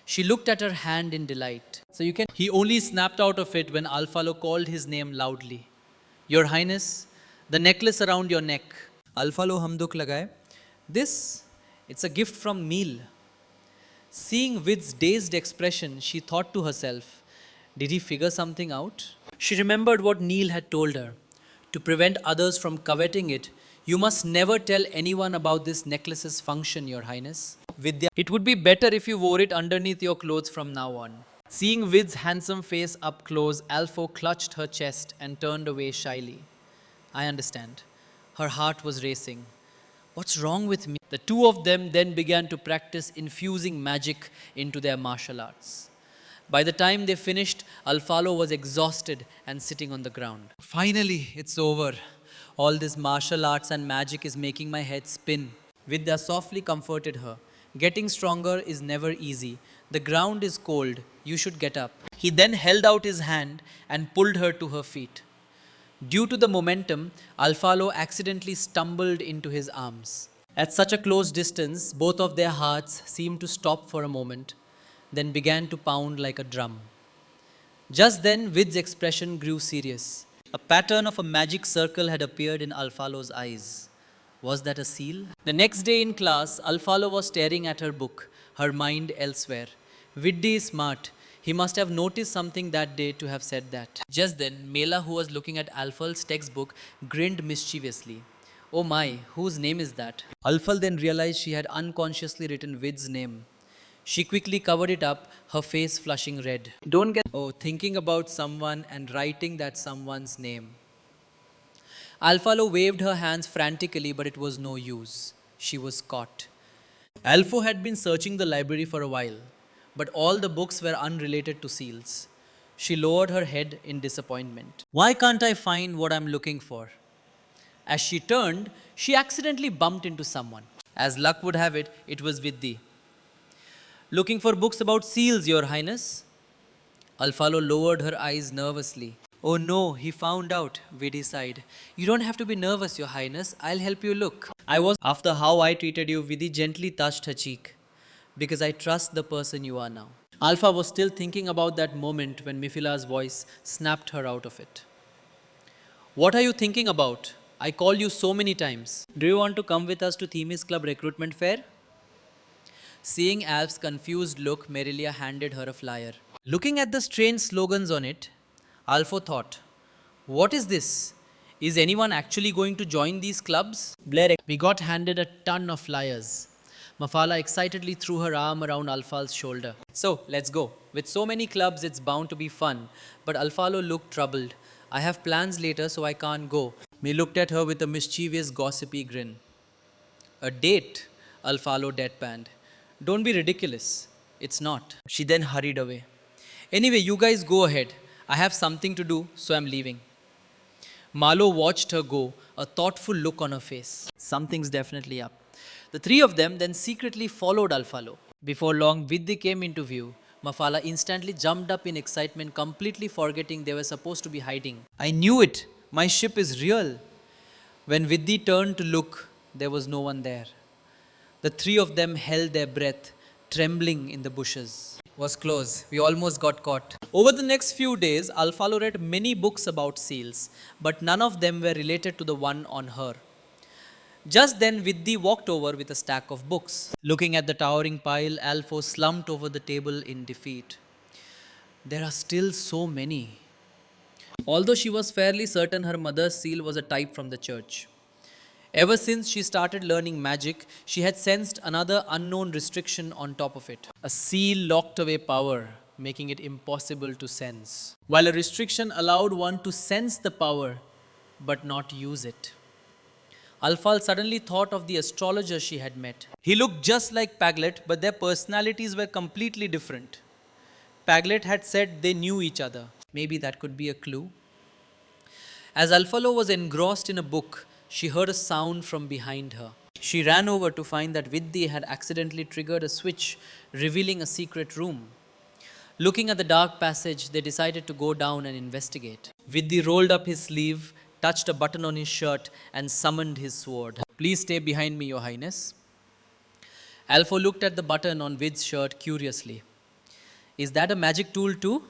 She looked at her hand in delight. So you can. He only snapped out of it when Alfalo called his name loudly. Your highness, the necklace around your neck. Alfalo hamduk lagaye. This, it's a gift from Meal. Seeing Vid's dazed expression, she thought to herself, did he figure something out? She remembered what Neil had told her. To prevent others from coveting it, you must never tell anyone about this necklace's function, your highness. Vidya, it would be better if you wore it underneath your clothes from now on. Seeing Vid's handsome face up close, Alfo clutched her chest and turned away shyly. I understand. Her heart was racing. What's wrong with me? The two of them then began to practice infusing magic into their martial arts. By the time they finished, Alfalo was exhausted and sitting on the ground. Finally, it's over. All this martial arts and magic is making my head spin. Vidya softly comforted her. Getting stronger is never easy. The ground is cold. You should get up. He then held out his hand and pulled her to her feet. Due to the momentum, Alfalo accidentally stumbled into his arms. At such a close distance, both of their hearts seemed to stop for a moment, then began to pound like a drum. Just then, Vid's expression grew serious. A pattern of a magic circle had appeared in Alfalo's eyes. Was that a seal? The next day in class, Alfalo was staring at her book, her mind elsewhere. Viddi is smart. He must have noticed something that day to have said that. Just then, Mela, who was looking at Alfal's textbook, grinned mischievously. Oh my, whose name is that? Alfal then realized she had unconsciously written Vid's name. She quickly covered it up, her face flushing red. Don't get. Oh, thinking about someone and writing that someone's name. Alfalo waved her hands frantically, but it was no use. She was caught. Alpho had been searching the library for a while, but all the books were unrelated to seals. She lowered her head in disappointment. Why can't I find what I'm looking for? As she turned, she accidentally bumped into someone. As luck would have it, it was Vidhi. Looking for books about seals, Your Highness? Alfalo lowered her eyes nervously. Oh no, he found out, Vidhi sighed. You don't have to be nervous, Your Highness. I'll help you look. I was. After how I treated you, Vidhi gently touched her cheek. Because I trust the person you are now. Alpha was still thinking about that moment when Mifila's voice snapped her out of it. What are you thinking about? I called you so many times. Do you want to come with us to Themis Club recruitment fair? Seeing Alf's confused look, Merilia handed her a flyer. Looking at the strange slogans on it, Alpha thought, what is this? Is anyone actually going to join these clubs? Blair, we got handed a ton of flyers. Mafala excitedly threw her arm around Alfal's shoulder. So, let's go. With so many clubs, it's bound to be fun. But Alfalo looked troubled. I have plans later, so I can't go. Me looked at her with a mischievous, gossipy grin. A date? Alfalo deadpanned. Don't be ridiculous. It's not. She then hurried away. Anyway, you guys go ahead. I have something to do, so I'm leaving. Malo watched her go, a thoughtful look on her face. Something's definitely up. The three of them then secretly followed Alfalo. Before long, Vidhi came into view. Mafala instantly jumped up in excitement, completely forgetting they were supposed to be hiding. I knew it! My ship is real! When Vidhi turned to look, there was no one there. The three of them held their breath, trembling in the bushes. Was close. We almost got caught. Over the next few days, Alfalo read many books about seals, but none of them were related to the one on her. Just then, Vidhi walked over with a stack of books. Looking at the towering pile, Alpho slumped over the table in defeat. There are still so many. Although she was fairly certain her mother's seal was a type from the church. Ever since she started learning magic, she had sensed another unknown restriction on top of it. A seal locked away power, making it impossible to sense. While a restriction allowed one to sense the power, but not use it. Alfal suddenly thought of the astrologer she had met. He looked just like Paglet, but their personalities were completely different. Paglet had said they knew each other. Maybe that could be a clue. As Alfalo was engrossed in a book, she heard a sound from behind her. She ran over to find that Vidhi had accidentally triggered a switch, revealing a secret room. Looking at the dark passage, they decided to go down and investigate. Vidhi rolled up his sleeve, touched a button on his shirt, and summoned his sword. Please stay behind me, Your Highness. Alpho looked at the button on Vid's shirt curiously. Is that a magic tool too?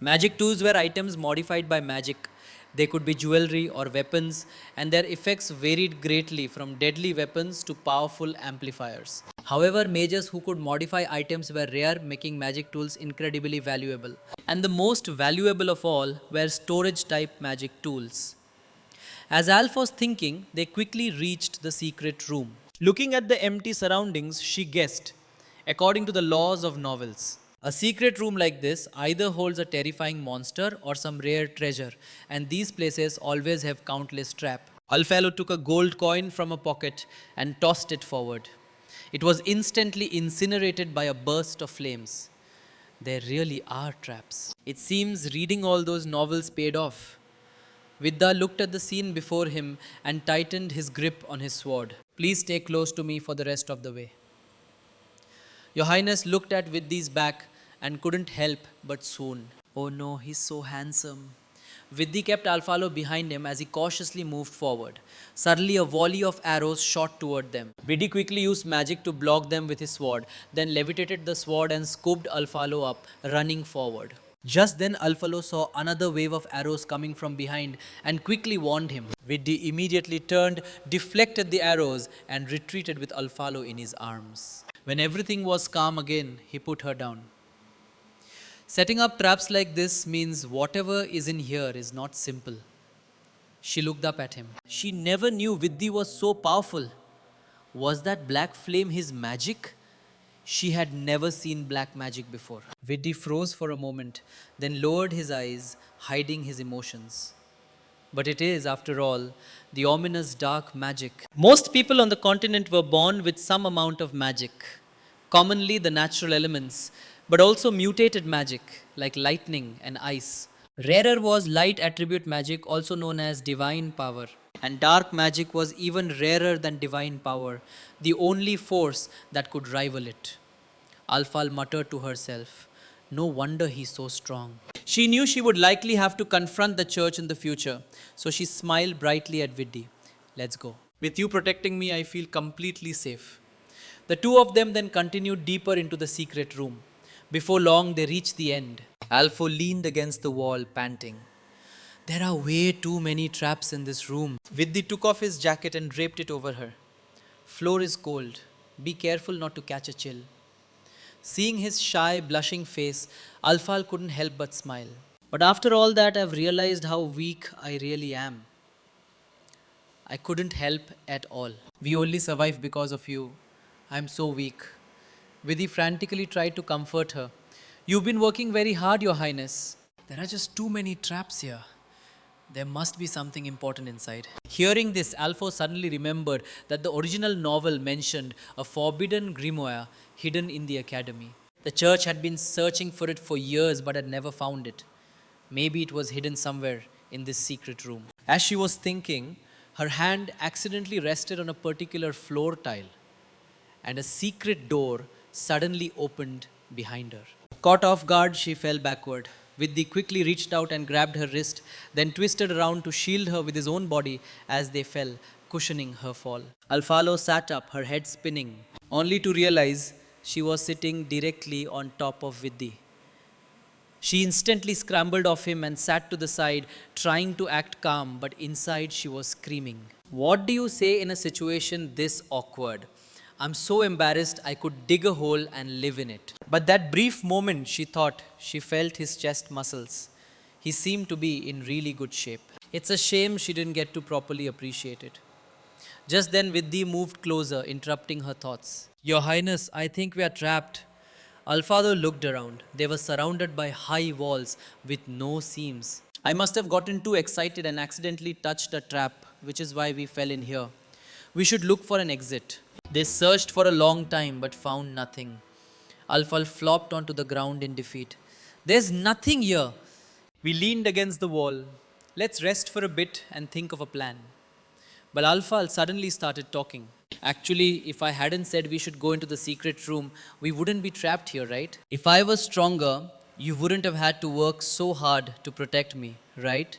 Magic tools were items modified by magic. They could be jewelry or weapons, and their effects varied greatly from deadly weapons to powerful amplifiers. However, mages who could modify items were rare, making magic tools incredibly valuable. And the most valuable of all were storage-type magic tools. As Alf was thinking, they quickly reached the secret room. Looking at the empty surroundings, she guessed, according to the laws of novels. A secret room like this either holds a terrifying monster or some rare treasure, and these places always have countless traps. Alfalo took a gold coin from a pocket and tossed it forward. It was instantly incinerated by a burst of flames. There really are traps. It seems reading all those novels paid off. Vidya looked at the scene before him and tightened his grip on his sword. Please stay close to me for the rest of the way. Your Highness looked at Vidhi's back and couldn't help but swoon. Oh no, he's so handsome. Vidhi kept Alfalo behind him as he cautiously moved forward. Suddenly, a volley of arrows shot toward them. Vidhi quickly used magic to block them with his sword, then levitated the sword and scooped Alfalo up, running forward. Just then, Alfalo saw another wave of arrows coming from behind and quickly warned him. Vidhi immediately turned, deflected the arrows, and retreated with Alfalo in his arms. When everything was calm again, he put her down. Setting up traps like this means whatever is in here is not simple. She looked up at him. She never knew Vidhi was so powerful. Was that black flame his magic? She had never seen black magic before. Vidhi froze for a moment, then lowered his eyes, hiding his emotions. But it is, after all, the ominous dark magic. Most people on the continent were born with some amount of magic, commonly the natural elements, but also mutated magic like lightning and ice. Rarer was light attribute magic, also known as divine power. And dark magic was even rarer than divine power, the only force that could rival it. Alfal muttered to herself, "No wonder he's so strong." She knew she would likely have to confront the church in the future, so she smiled brightly at Viddy. "Let's go. With you protecting me, I feel completely safe." The two of them then continued deeper into the secret room. Before long, they reached the end. Alfo leaned against the wall, panting. "There are way too many traps in this room." Viddy took off his jacket and draped it over her. "Floor is cold. Be careful not to catch a chill." Seeing his shy, blushing face, Alfal couldn't help but smile. "But after all that, I've realized how weak I really am." I couldn't help at all. "We only survive because of you. I'm so weak." Vidhi frantically tried to comfort her. "You've been working very hard, Your Highness." "There are just too many traps here. There must be something important inside." Hearing this, Alpha suddenly remembered that the original novel mentioned a forbidden grimoire hidden in the academy. The church had been searching for it for years but had never found it. Maybe it was hidden somewhere in this secret room. As she was thinking, her hand accidentally rested on a particular floor tile, and a secret door suddenly opened behind her. Caught off guard, she fell backward. Vidhi quickly reached out and grabbed her wrist, then twisted around to shield her with his own body as they fell, cushioning her fall. Alfalo sat up, her head spinning, only to realize she was sitting directly on top of Vidhi. She instantly scrambled off him and sat to the side, trying to act calm, but inside she was screaming. What do you say in a situation this awkward? I'm so embarrassed I could dig a hole and live in it. But that brief moment, she thought, she felt his chest muscles. He seemed to be in really good shape. It's a shame she didn't get to properly appreciate it. Just then, Vidhi moved closer, interrupting her thoughts. Your Highness, I think we are trapped. Alfado looked around. They were surrounded by high walls with no seams. I must have gotten too excited and accidentally touched a trap, which is why we fell in here. We should look for an exit. They searched for a long time but found nothing. Alfal flopped onto the ground in defeat. There's nothing here. We leaned against the wall. Let's rest for a bit and think of a plan. But Alfal suddenly started talking. Actually, if I hadn't said we should go into the secret room, we wouldn't be trapped here, right? If I was stronger, you wouldn't have had to work so hard to protect me, right?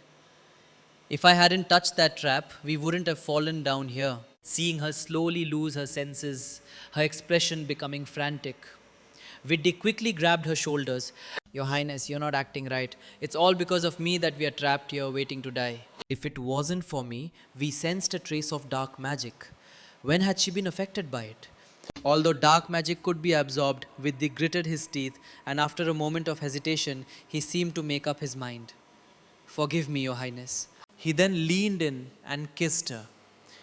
If I hadn't touched that trap, we wouldn't have fallen down here. Seeing her slowly lose her senses, her expression becoming frantic, Viddy quickly grabbed her shoulders. Your Highness, you're not acting right. It's all because of me that we are trapped here waiting to die. If it wasn't for me, we sensed a trace of dark magic. When had she been affected by it? Although dark magic could be absorbed, Viddy gritted his teeth, and after a moment of hesitation, he seemed to make up his mind. Forgive me, Your Highness. He then leaned in and kissed her.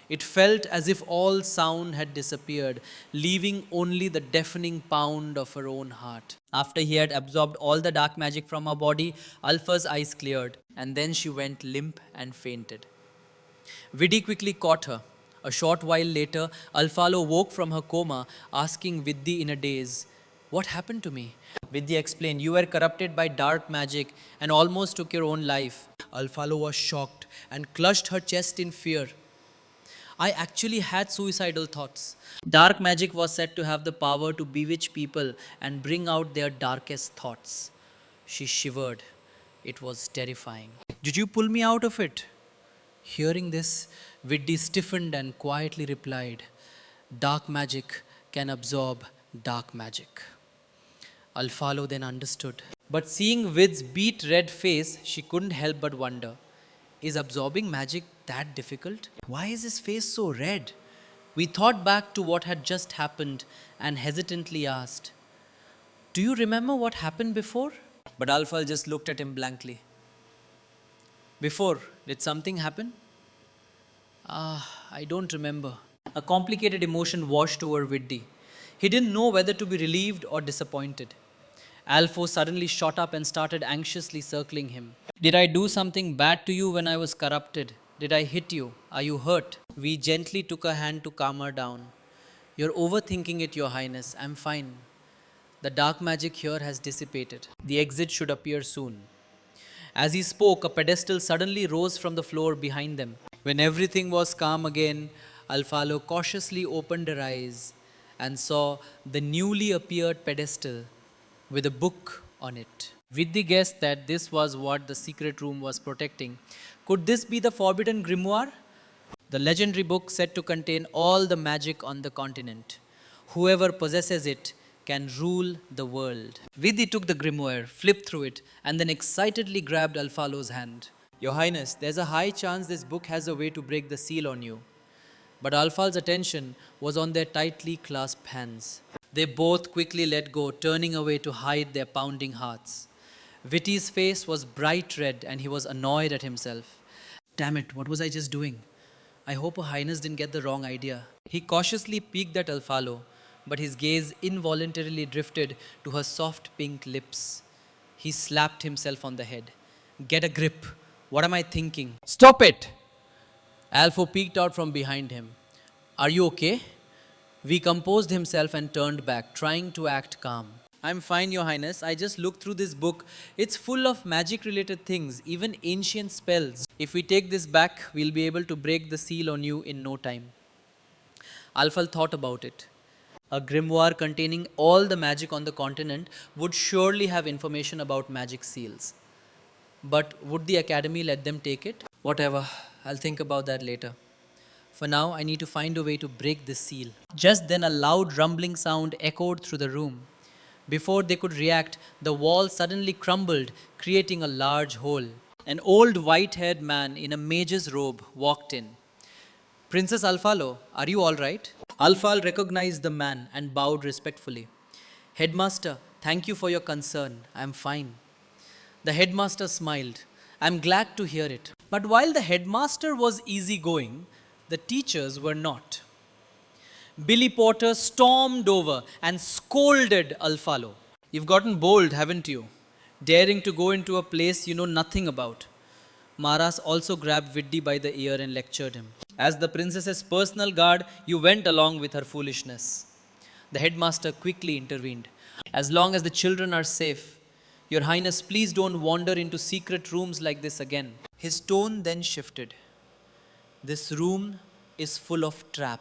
It felt as if all sound had disappeared, leaving only the deafening pound of her own heart. After he had absorbed all the dark magic from her body, Alpha's eyes cleared, and then she went limp and fainted. Viddy quickly caught her. A short while later, Alfalo woke from her coma, asking Viddy in a daze, "What happened to me?" Vidya explained, "You were corrupted by dark magic and almost took your own life." Alfalo was shocked and clutched her chest in fear. I actually had suicidal thoughts. Dark magic was said to have the power to bewitch people and bring out their darkest thoughts. She shivered. It was terrifying. Did you pull me out of it? Hearing this, Viddy stiffened and quietly replied, Dark magic can absorb dark magic. Alfalo then understood. But seeing Vid's beet red face, she couldn't help but wonder, is absorbing magic that difficult? Why is his face so red? We thought back to what had just happened and hesitantly asked, Do you remember what happened before? But Alfal just looked at him blankly. Before, did something happen? I don't remember. A complicated emotion washed over Viddy. He didn't know whether to be relieved or disappointed. Alpho suddenly shot up and started anxiously circling him. Did I do something bad to you when I was corrupted? Did I hit you? Are you hurt? We gently took a hand to calm her down. You're overthinking it, Your Highness. I'm fine. The dark magic here has dissipated. The exit should appear soon. As he spoke, a pedestal suddenly rose from the floor behind them. When everything was calm again, Alfalo cautiously opened her eyes and saw the newly appeared pedestal with a book on it. Vidhi guessed that this was what the secret room was protecting. Could this be the forbidden grimoire? The legendary book said to contain all the magic on the continent. Whoever possesses it can rule the world. Vidhi took the grimoire, flipped through it, and then excitedly grabbed Alfalo's hand. Your Highness, there's a high chance this book has a way to break the seal on you. But Alfal's attention was on their tightly clasped hands. They both quickly let go, turning away to hide their pounding hearts. Vitti's face was bright red and he was annoyed at himself. Damn it, what was I just doing? I hope Her Highness didn't get the wrong idea. He cautiously peeked at Alfalo, but his gaze involuntarily drifted to her soft pink lips. He slapped himself on the head. Get a grip. What am I thinking? Stop it! Alfo peeked out from behind him. Are you okay? V composed himself and turned back, trying to act calm. I'm fine, Your Highness. I just looked through this book. It's full of magic-related things, even ancient spells. If we take this back, we'll be able to break the seal on you in no time. Alfal thought about it. A grimoire containing all the magic on the continent would surely have information about magic seals. But would the academy let them take it? Whatever, I'll think about that later. For now, I need to find a way to break this seal. Just then a loud rumbling sound echoed through the room. Before they could react, the wall suddenly crumbled, creating a large hole. An old white-haired man in a mage's robe walked in. Princess Alfalo, are you all right? Alfal recognized the man and bowed respectfully. Headmaster, thank you for your concern. I am fine. The headmaster smiled. I am glad to hear it. But while the headmaster was easygoing, the teachers were not. Billy Potter stormed over and scolded Alfalo. You've gotten bold, haven't you? Daring to go into a place you know nothing about. Maras also grabbed Viddi by the ear and lectured him. As the princess's personal guard, you went along with her foolishness. The headmaster quickly intervened. As long as the children are safe, Your Highness, please don't wander into secret rooms like this again. His tone then shifted. This room is full of trap.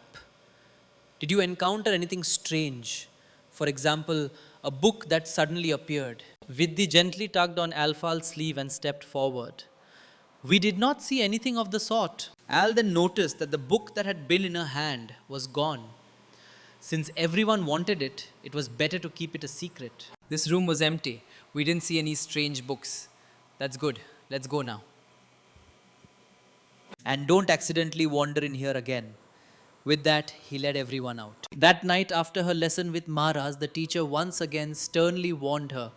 Did you encounter anything strange? For example, a book that suddenly appeared. Vidhi gently tugged on Alfal's sleeve and stepped forward. We did not see anything of the sort. Al then noticed that the book that had been in her hand was gone. Since everyone wanted it, it was better to keep it a secret. This room was empty. We didn't see any strange books. That's good. Let's go now. And don't accidentally wander in here again. With that, he led everyone out. That night, after her lesson with Maras, the teacher once again sternly warned her.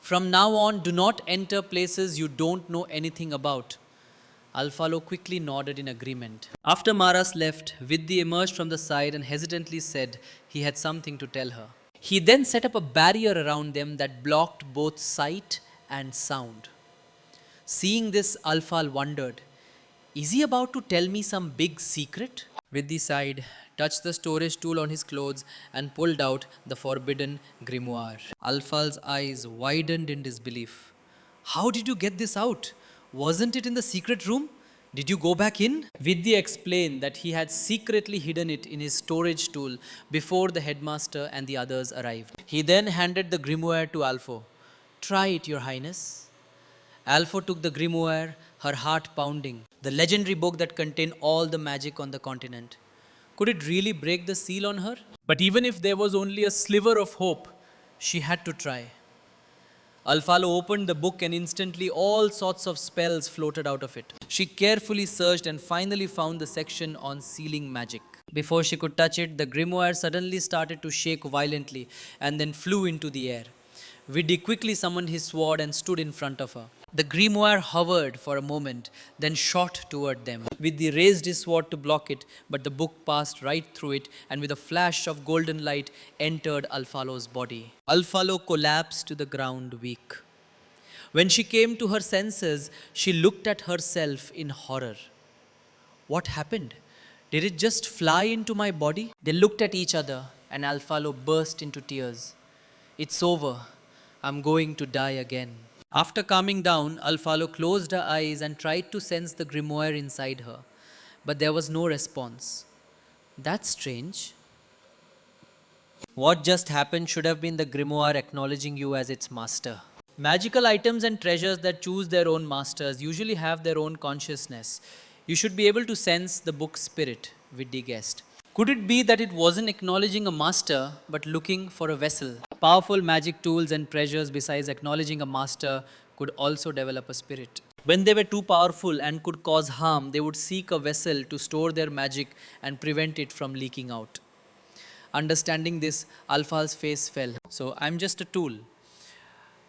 From now on, do not enter places you don't know anything about. Alfalo quickly nodded in agreement. After Maras left, Vidhi emerged from the side and hesitantly said he had something to tell her. He then set up a barrier around them that blocked both sight and sound. Seeing this, Alfal wondered, is he about to tell me some big secret? Vidhi sighed, touched the storage tool on his clothes and pulled out the forbidden grimoire. Alfal's eyes widened in disbelief. How did you get this out? Wasn't it in the secret room? Did you go back in? Vidhi explained that he had secretly hidden it in his storage tool before the headmaster and the others arrived. He then handed the grimoire to Alfo. Try it, Your Highness. Alfo took the grimoire, her heart pounding. The legendary book that contained all the magic on the continent. Could it really break the seal on her? But even if there was only a sliver of hope, she had to try. Alfalo opened the book and instantly all sorts of spells floated out of it. She carefully searched and finally found the section on sealing magic. Before she could touch it, the grimoire suddenly started to shake violently and then flew into the air. Vidhi quickly summoned his sword and stood in front of her. The grimoire hovered for a moment, then shot toward them. Vidhi raised his sword to block it, but the book passed right through it and with a flash of golden light entered Alfalo's body. Alfalo collapsed to the ground weak. When she came to her senses, she looked at herself in horror. What happened? Did it just fly into my body? They looked at each other and Alfalo burst into tears. It's over. I'm going to die again. After calming down, Alfalo closed her eyes and tried to sense the grimoire inside her. But there was no response. That's strange. What just happened should have been the grimoire acknowledging you as its master. Magical items and treasures that choose their own masters usually have their own consciousness. You should be able to sense the book's spirit, Vidhi guessed. Could it be that it wasn't acknowledging a master but looking for a vessel? Powerful magic tools and treasures, besides acknowledging a master, could also develop a spirit. When they were too powerful and could cause harm, they would seek a vessel to store their magic and prevent it from leaking out. Understanding this, Alpha's face fell. So I'm just a tool.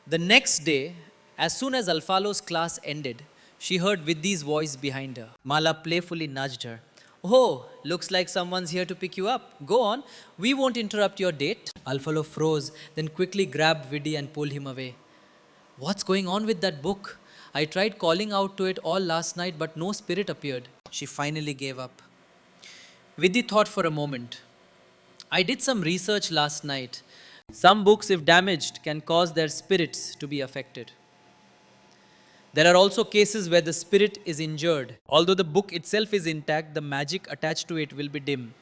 The next day, as soon as Alfalo's class ended, she heard Vidhi's voice behind her. Mala playfully nudged her. Oh, looks like someone's here to pick you up. Go on, we won't interrupt your date. Alfalo froze, then quickly grabbed Vidhi and pulled him away. What's going on with that book? I tried calling out to it all last night, but no spirit appeared. She finally gave up. Vidhi thought for a moment. I did some research last night. Some books, if damaged, can cause their spirits to be affected. There are also cases where the spirit is injured. Although the book itself is intact, the magic attached to it will be dim.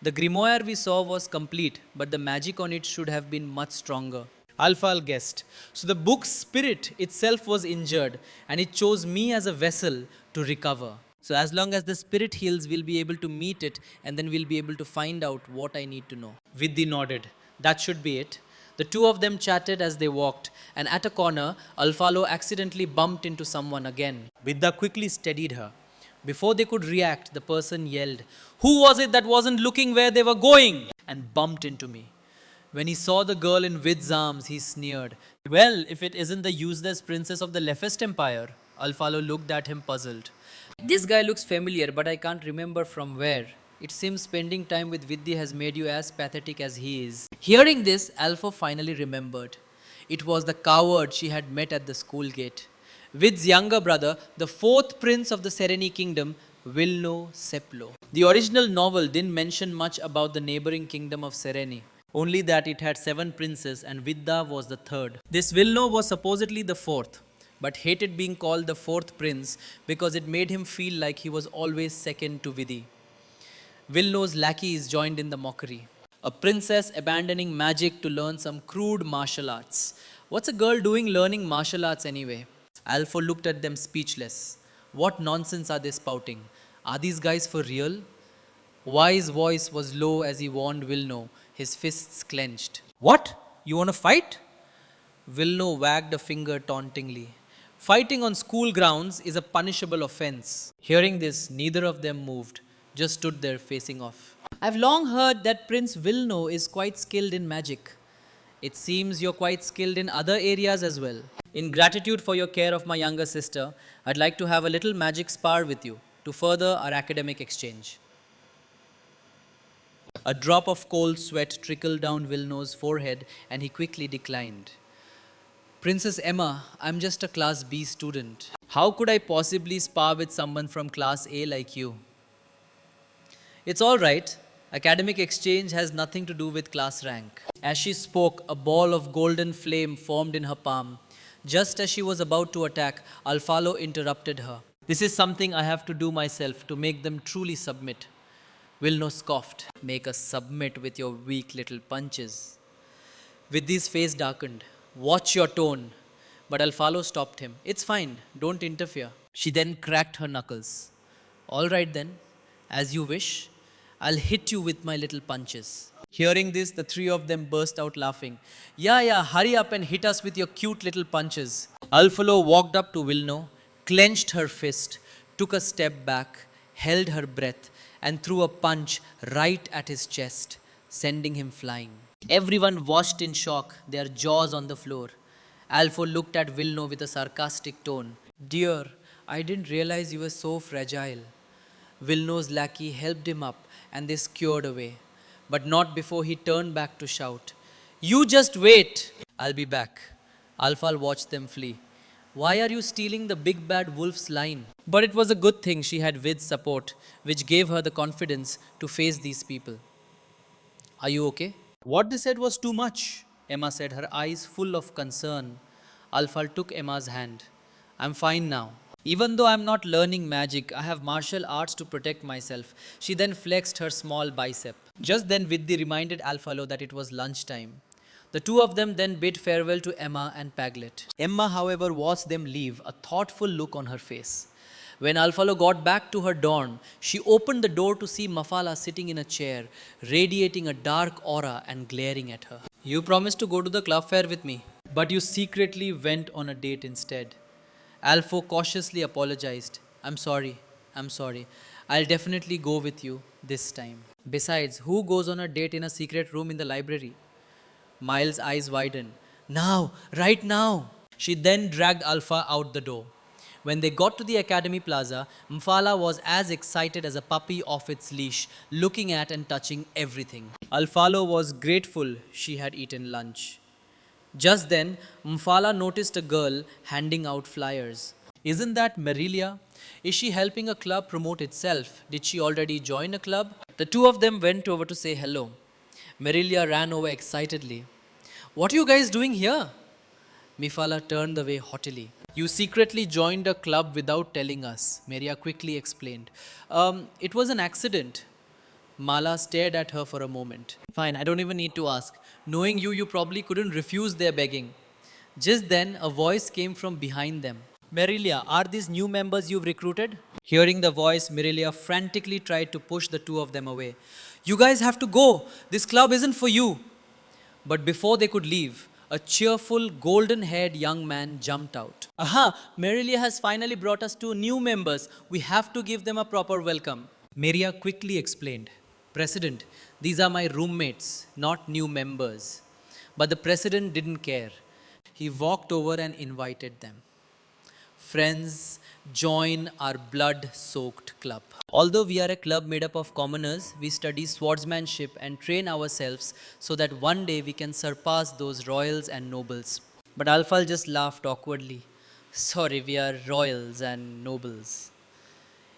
The grimoire we saw was complete, but the magic on it should have been much stronger. Alphal guessed. So the book's spirit itself was injured, and it chose me as a vessel to recover. So as long as the spirit heals, we'll be able to meet it, and then we'll be able to find out what I need to know. Vidhi nodded. That should be it. The two of them chatted as they walked, and at a corner, Alfalo accidentally bumped into someone again. Vidya quickly steadied her. Before they could react, the person yelled, "Who was it that wasn't looking where they were going?" and bumped into me. When he saw the girl in Vid's arms, he sneered. Well, if it isn't the useless princess of the Lephist Empire. Alfalo looked at him puzzled. This guy looks familiar, but I can't remember from where. It seems spending time with Vidhi has made you as pathetic as he is. Hearing this, Alpha finally remembered. It was the coward she had met at the school gate. Vid's younger brother, the fourth prince of the Sereni kingdom, Vilno Seplo. The original novel didn't mention much about the neighboring kingdom of Sereni, only that it had 7 princes and Vidya was the third. This Vilno was supposedly the fourth, but hated being called the fourth prince because it made him feel like he was always second to Vidhi. Vilno's lackeys joined in the mockery. A princess abandoning magic to learn some crude martial arts. What's a girl doing learning martial arts anyway? Alpha looked at them speechless. What nonsense are they spouting? Are these guys for real? Y's voice was low as he warned Vilno, his fists clenched. What? You want to fight? Vilno wagged a finger tauntingly. Fighting on school grounds is a punishable offense. Hearing this, neither of them moved, just stood there facing off. I've long heard that Prince Vilno is quite skilled in magic. It seems you're quite skilled in other areas as well. In gratitude for your care of my younger sister, I'd like to have a little magic spar with you to further our academic exchange. A drop of cold sweat trickled down Vilno's forehead and he quickly declined. Princess Emma, I'm just a Class B student. How could I possibly spar with someone from Class A like you? It's all right. Academic exchange has nothing to do with class rank. As she spoke, a ball of golden flame formed in her palm. Just as she was about to attack, Alfalo interrupted her. This is something I have to do myself to make them truly submit. Vilno scoffed. Make us submit with your weak little punches. Vidhi's face darkened. Watch your tone. But Alfalo stopped him. It's fine. Don't interfere. She then cracked her knuckles. All right then. As you wish. I'll hit you with my little punches. Hearing this, the three of them burst out laughing. Yeah, hurry up and hit us with your cute little punches. Alfalo walked up to Vilno, clenched her fist, took a step back, held her breath, and threw a punch right at his chest, sending him flying. Everyone watched in shock, their jaws on the floor. Alpha looked at Vilno with a sarcastic tone. Dear, I didn't realize you were so fragile. Vilno's lackey helped him up and they scured away. But not before he turned back to shout, You just wait! I'll be back. Alpha watched them flee. Why are you stealing the big bad wolf's line? But it was a good thing she had Vid's support, which gave her the confidence to face these people. Are you okay? What they said was too much, Emma said, her eyes full of concern. Alphal took Emma's hand. I'm fine now. Even though I'm not learning magic, I have martial arts to protect myself. She then flexed her small bicep. Just then, Vidhi reminded Alphalo that it was lunchtime. The two of them then bid farewell to Emma and Paglet. Emma, however, watched them leave, a thoughtful look on her face. When Alphalo got back to her dorm, she opened the door to see Mafala sitting in a chair, radiating a dark aura and glaring at her. You promised to go to the club fair with me, but you secretly went on a date instead. Alpho cautiously apologized. I'm sorry. I'll definitely go with you this time. Besides, who goes on a date in a secret room in the library? Miles' eyes widened. Now, right now. She then dragged Alpha out the door. When they got to the Academy Plaza, Mfala was as excited as a puppy off its leash, looking at and touching everything. Alfalo was grateful she had eaten lunch. Just then, Mfala noticed a girl handing out flyers. Isn't that Marilia? Is she helping a club promote itself? Did she already join a club? The two of them went over to say hello. Marilia ran over excitedly. What are you guys doing here? Mifala turned away haughtily. You secretly joined a club without telling us, Maria quickly explained. It was an accident. Mala stared at her for a moment. Fine, I don't even need to ask. Knowing you, you probably couldn't refuse their begging. Just then, a voice came from behind them. Marilia, are these new members you've recruited? Hearing the voice, Marilia frantically tried to push the two of them away. You guys have to go. This club isn't for you. But before they could leave, a cheerful, golden-haired young man jumped out. Aha! Marilia has finally brought us two new members. We have to give them a proper welcome. Maria quickly explained. President, these are my roommates, not new members. But the president didn't care. He walked over and invited them. Friends, join our blood-soaked club. Although we are a club made up of commoners, we study swordsmanship and train ourselves so that one day we can surpass those royals and nobles. But Alphal just laughed awkwardly. Sorry, we are royals and nobles.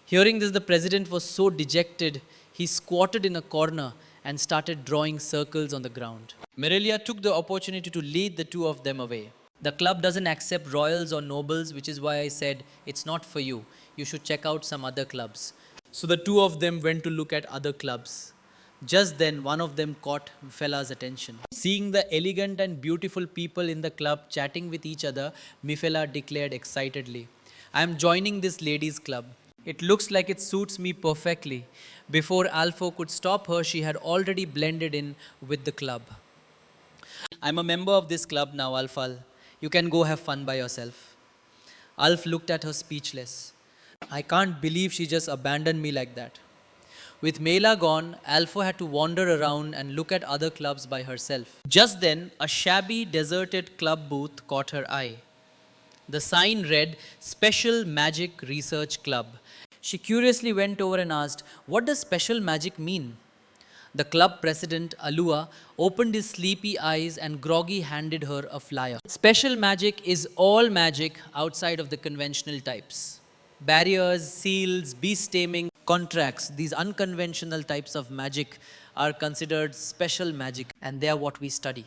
Hearing this, the president was so dejected, he squatted in a corner and started drawing circles on the ground. Marilia took the opportunity to lead the two of them away. The club doesn't accept royals or nobles, which is why I said it's not for you. You should check out some other clubs. So the two of them went to look at other clubs. Just then, one of them caught Mifela's attention. Seeing the elegant and beautiful people in the club chatting with each other, Mifela declared excitedly, I am joining this ladies' club. It looks like it suits me perfectly. Before Alpho could stop her, she had already blended in with the club. I'm a member of this club now, Alphal. You can go have fun by yourself. Alf looked at her speechless. I can't believe she just abandoned me like that. With Mela gone, Alpha had to wander around and look at other clubs by herself. Just then, a shabby, deserted club booth caught her eye. The sign read, Special Magic Research Club. She curiously went over and asked, what does special magic mean? The club president, Alua, opened his sleepy eyes and groggy handed her a flyer. Special magic is all magic outside of the conventional types. Barriers, seals, beast taming, contracts, these unconventional types of magic are considered special magic, and they are what we study.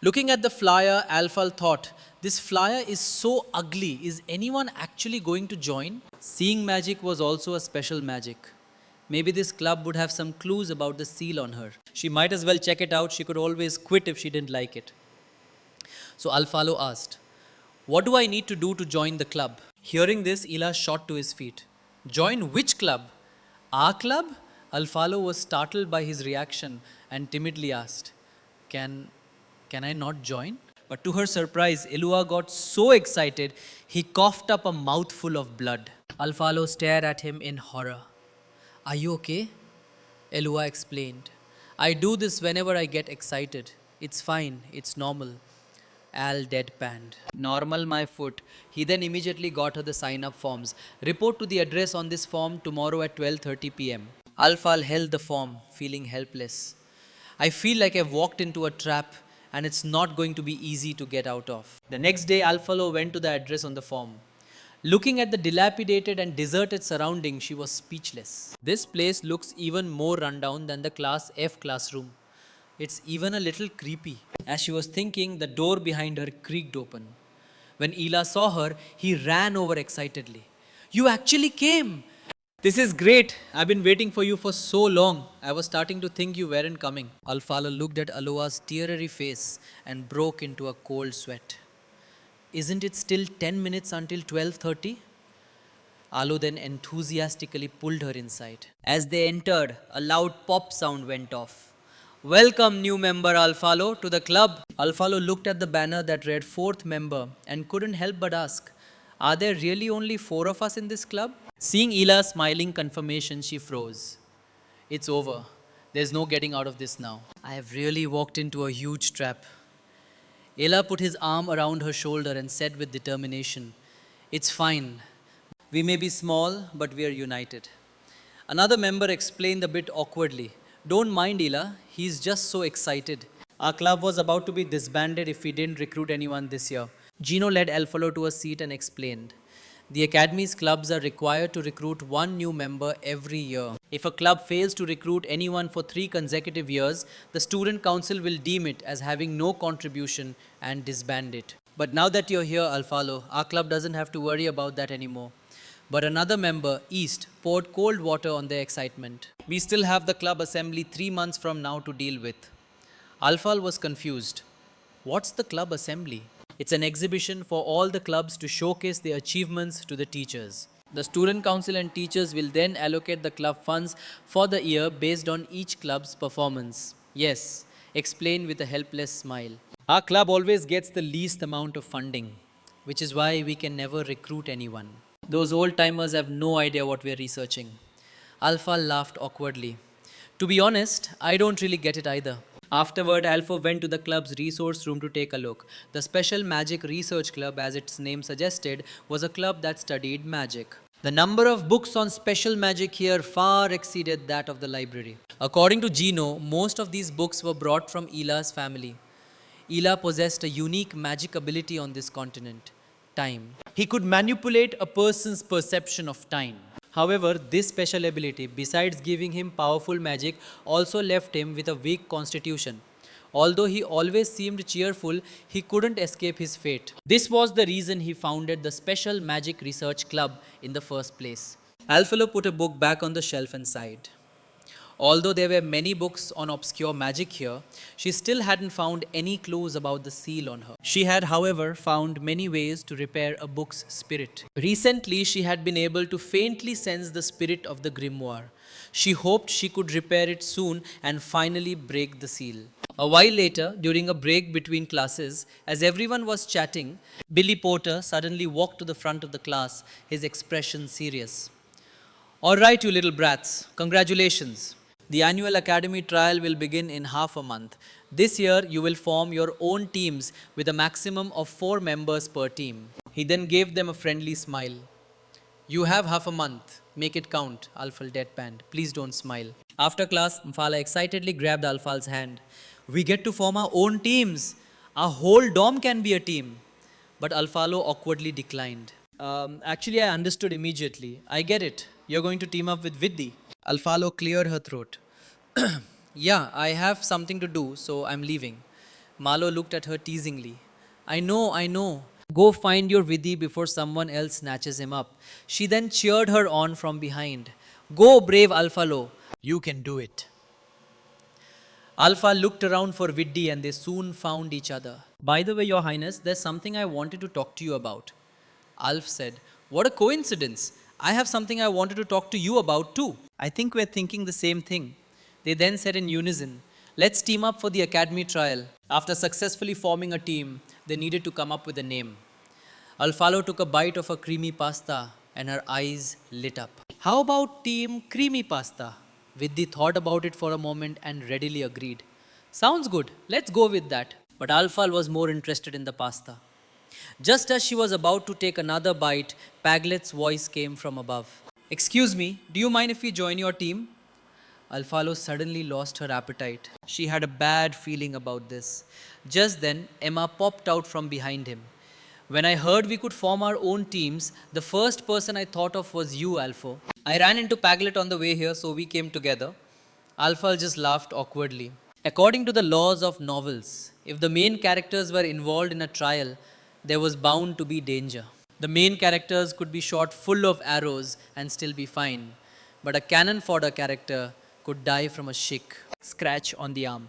Looking at the flyer, Alphal thought, this flyer is so ugly. Is anyone actually going to join? Seeing magic was also a special magic. Maybe this club would have some clues about the seal on her. She might as well check it out. She could always quit if she didn't like it. So Alphalo asked, what do I need to do to join the club? Hearing this, Ila shot to his feet. Join which club? Our club? Alphalo was startled by his reaction and timidly asked, Can I not join? But to her surprise, Elua got so excited, he coughed up a mouthful of blood. Alphalo stared at him in horror. Are you okay? Elua explained. I do this whenever I get excited. It's fine, it's normal. Al deadpanned. Normal, my foot. He then immediately got her the sign up forms. Report to the address on this form tomorrow at 12:30 p.m. Alfal held the form, feeling helpless. I feel like I've walked into a trap and it's not going to be easy to get out of. The next day, Alfalo went to the address on the form. Looking at the dilapidated and deserted surroundings, she was speechless. This place looks even more rundown than the Class F classroom. It's even a little creepy. As she was thinking, the door behind her creaked open. When Ela saw her, he ran over excitedly. You actually came! This is great. I've been waiting for you for so long. I was starting to think you weren't coming. Alfala looked at Aloa's teary face and broke into a cold sweat. Isn't it still 10 minutes until 12:30? Alo then enthusiastically pulled her inside. As they entered, a loud pop sound went off. Welcome, new member Alfalo, to the club. Alfalo looked at the banner that read 4th member and couldn't help but ask, are there really only 4 of us in this club? Seeing Ela's smiling confirmation, she froze. It's over. There's no getting out of this now. I have really walked into a huge trap. Ela put his arm around her shoulder and said with determination, it's fine. We may be small, but we are united. Another member explained a bit awkwardly. Don't mind Ela, he's just so excited. Our club was about to be disbanded if we didn't recruit anyone this year. Gino led Alfalo to a seat and explained. The Academy's clubs are required to recruit one new member every year. If a club fails to recruit anyone for 3 consecutive years, the student council will deem it as having no contribution and disband it. But now that you're here, Alfalo, our club doesn't have to worry about that anymore. But another member, East, poured cold water on their excitement. We still have the club assembly 3 months from now to deal with. Alfal was confused. What's the club assembly? It's an exhibition for all the clubs to showcase their achievements to the teachers. The student council and teachers will then allocate the club funds for the year based on each club's performance. Yes, explained with a helpless smile. Our club always gets the least amount of funding, which is why we can never recruit anyone. Those old timers have no idea what we're researching. Alpha laughed awkwardly. To be honest, I don't really get it either. Afterward, Alpha went to the club's resource room to take a look. The Special Magic Research Club, as its name suggested, was a club that studied magic. The number of books on special magic here far exceeded that of the library. According to Gino, most of these books were brought from Ela's family. Ela possessed a unique magic ability on this continent, time. He could manipulate a person's perception of time. However, this special ability, besides giving him powerful magic, also left him with a weak constitution. Although he always seemed cheerful, he couldn't escape his fate. This was the reason he founded the Special Magic Research Club in the first place. Alfalo put a book back on the shelf and sighed. Although there were many books on obscure magic here, she still hadn't found any clues about the seal on her. She had, however, found many ways to repair a book's spirit. Recently, she had been able to faintly sense the spirit of the grimoire. She hoped she could repair it soon and finally break the seal. A while later, during a break between classes, as everyone was chatting, Billy Porter suddenly walked to the front of the class, his expression serious. All right, you little brats, congratulations. The annual academy trial will begin in half a month. This year, you will form your own teams with a maximum of 4 members per team. He then gave them a friendly smile. You have half a month. Make it count, Alfal deadpanned. Please don't smile. After class, Mfala excitedly grabbed Alfal's hand. We get to form our own teams. Our whole dorm can be a team. But Alfalo awkwardly declined. Actually, I understood immediately. I get it. You're going to team up with Vidhi. Alfalo cleared her throat. Yeah, I have something to do, so I'm leaving. Malo looked at her teasingly. I know. Go find your Vidhi before someone else snatches him up. She then cheered her on from behind. Go, brave Alfalo. You can do it. Alpha looked around for Vidhi and they soon found each other. By the way, Your Highness, there's something I wanted to talk to you about. Alf said, what a coincidence. I have something I wanted to talk to you about too. I think we're thinking the same thing. They then said in unison, let's team up for the academy trial. After successfully forming a team, they needed to come up with a name. Alfalo took a bite of her creamy pasta and her eyes lit up. How about Team Creamy Pasta? Vidhi thought about it for a moment and readily agreed. Sounds good. Let's go with that. but Alpha was more interested in the pasta. Just as she was about to take another bite, Paglet's voice came from above. Excuse me, do you mind if we join your team? Alphalo suddenly lost her appetite. She had a bad feeling about this. Just then, Emma popped out from behind him. When I heard we could form our own teams, the first person I thought of was you, Alpha. I ran into Paglet on the way here, so we came together. Alpha just laughed awkwardly. According to the laws of novels, if the main characters were involved in a trial, there was bound to be danger. The main characters could be shot full of arrows and still be fine, but a cannon fodder character could die from a scratch on the arm.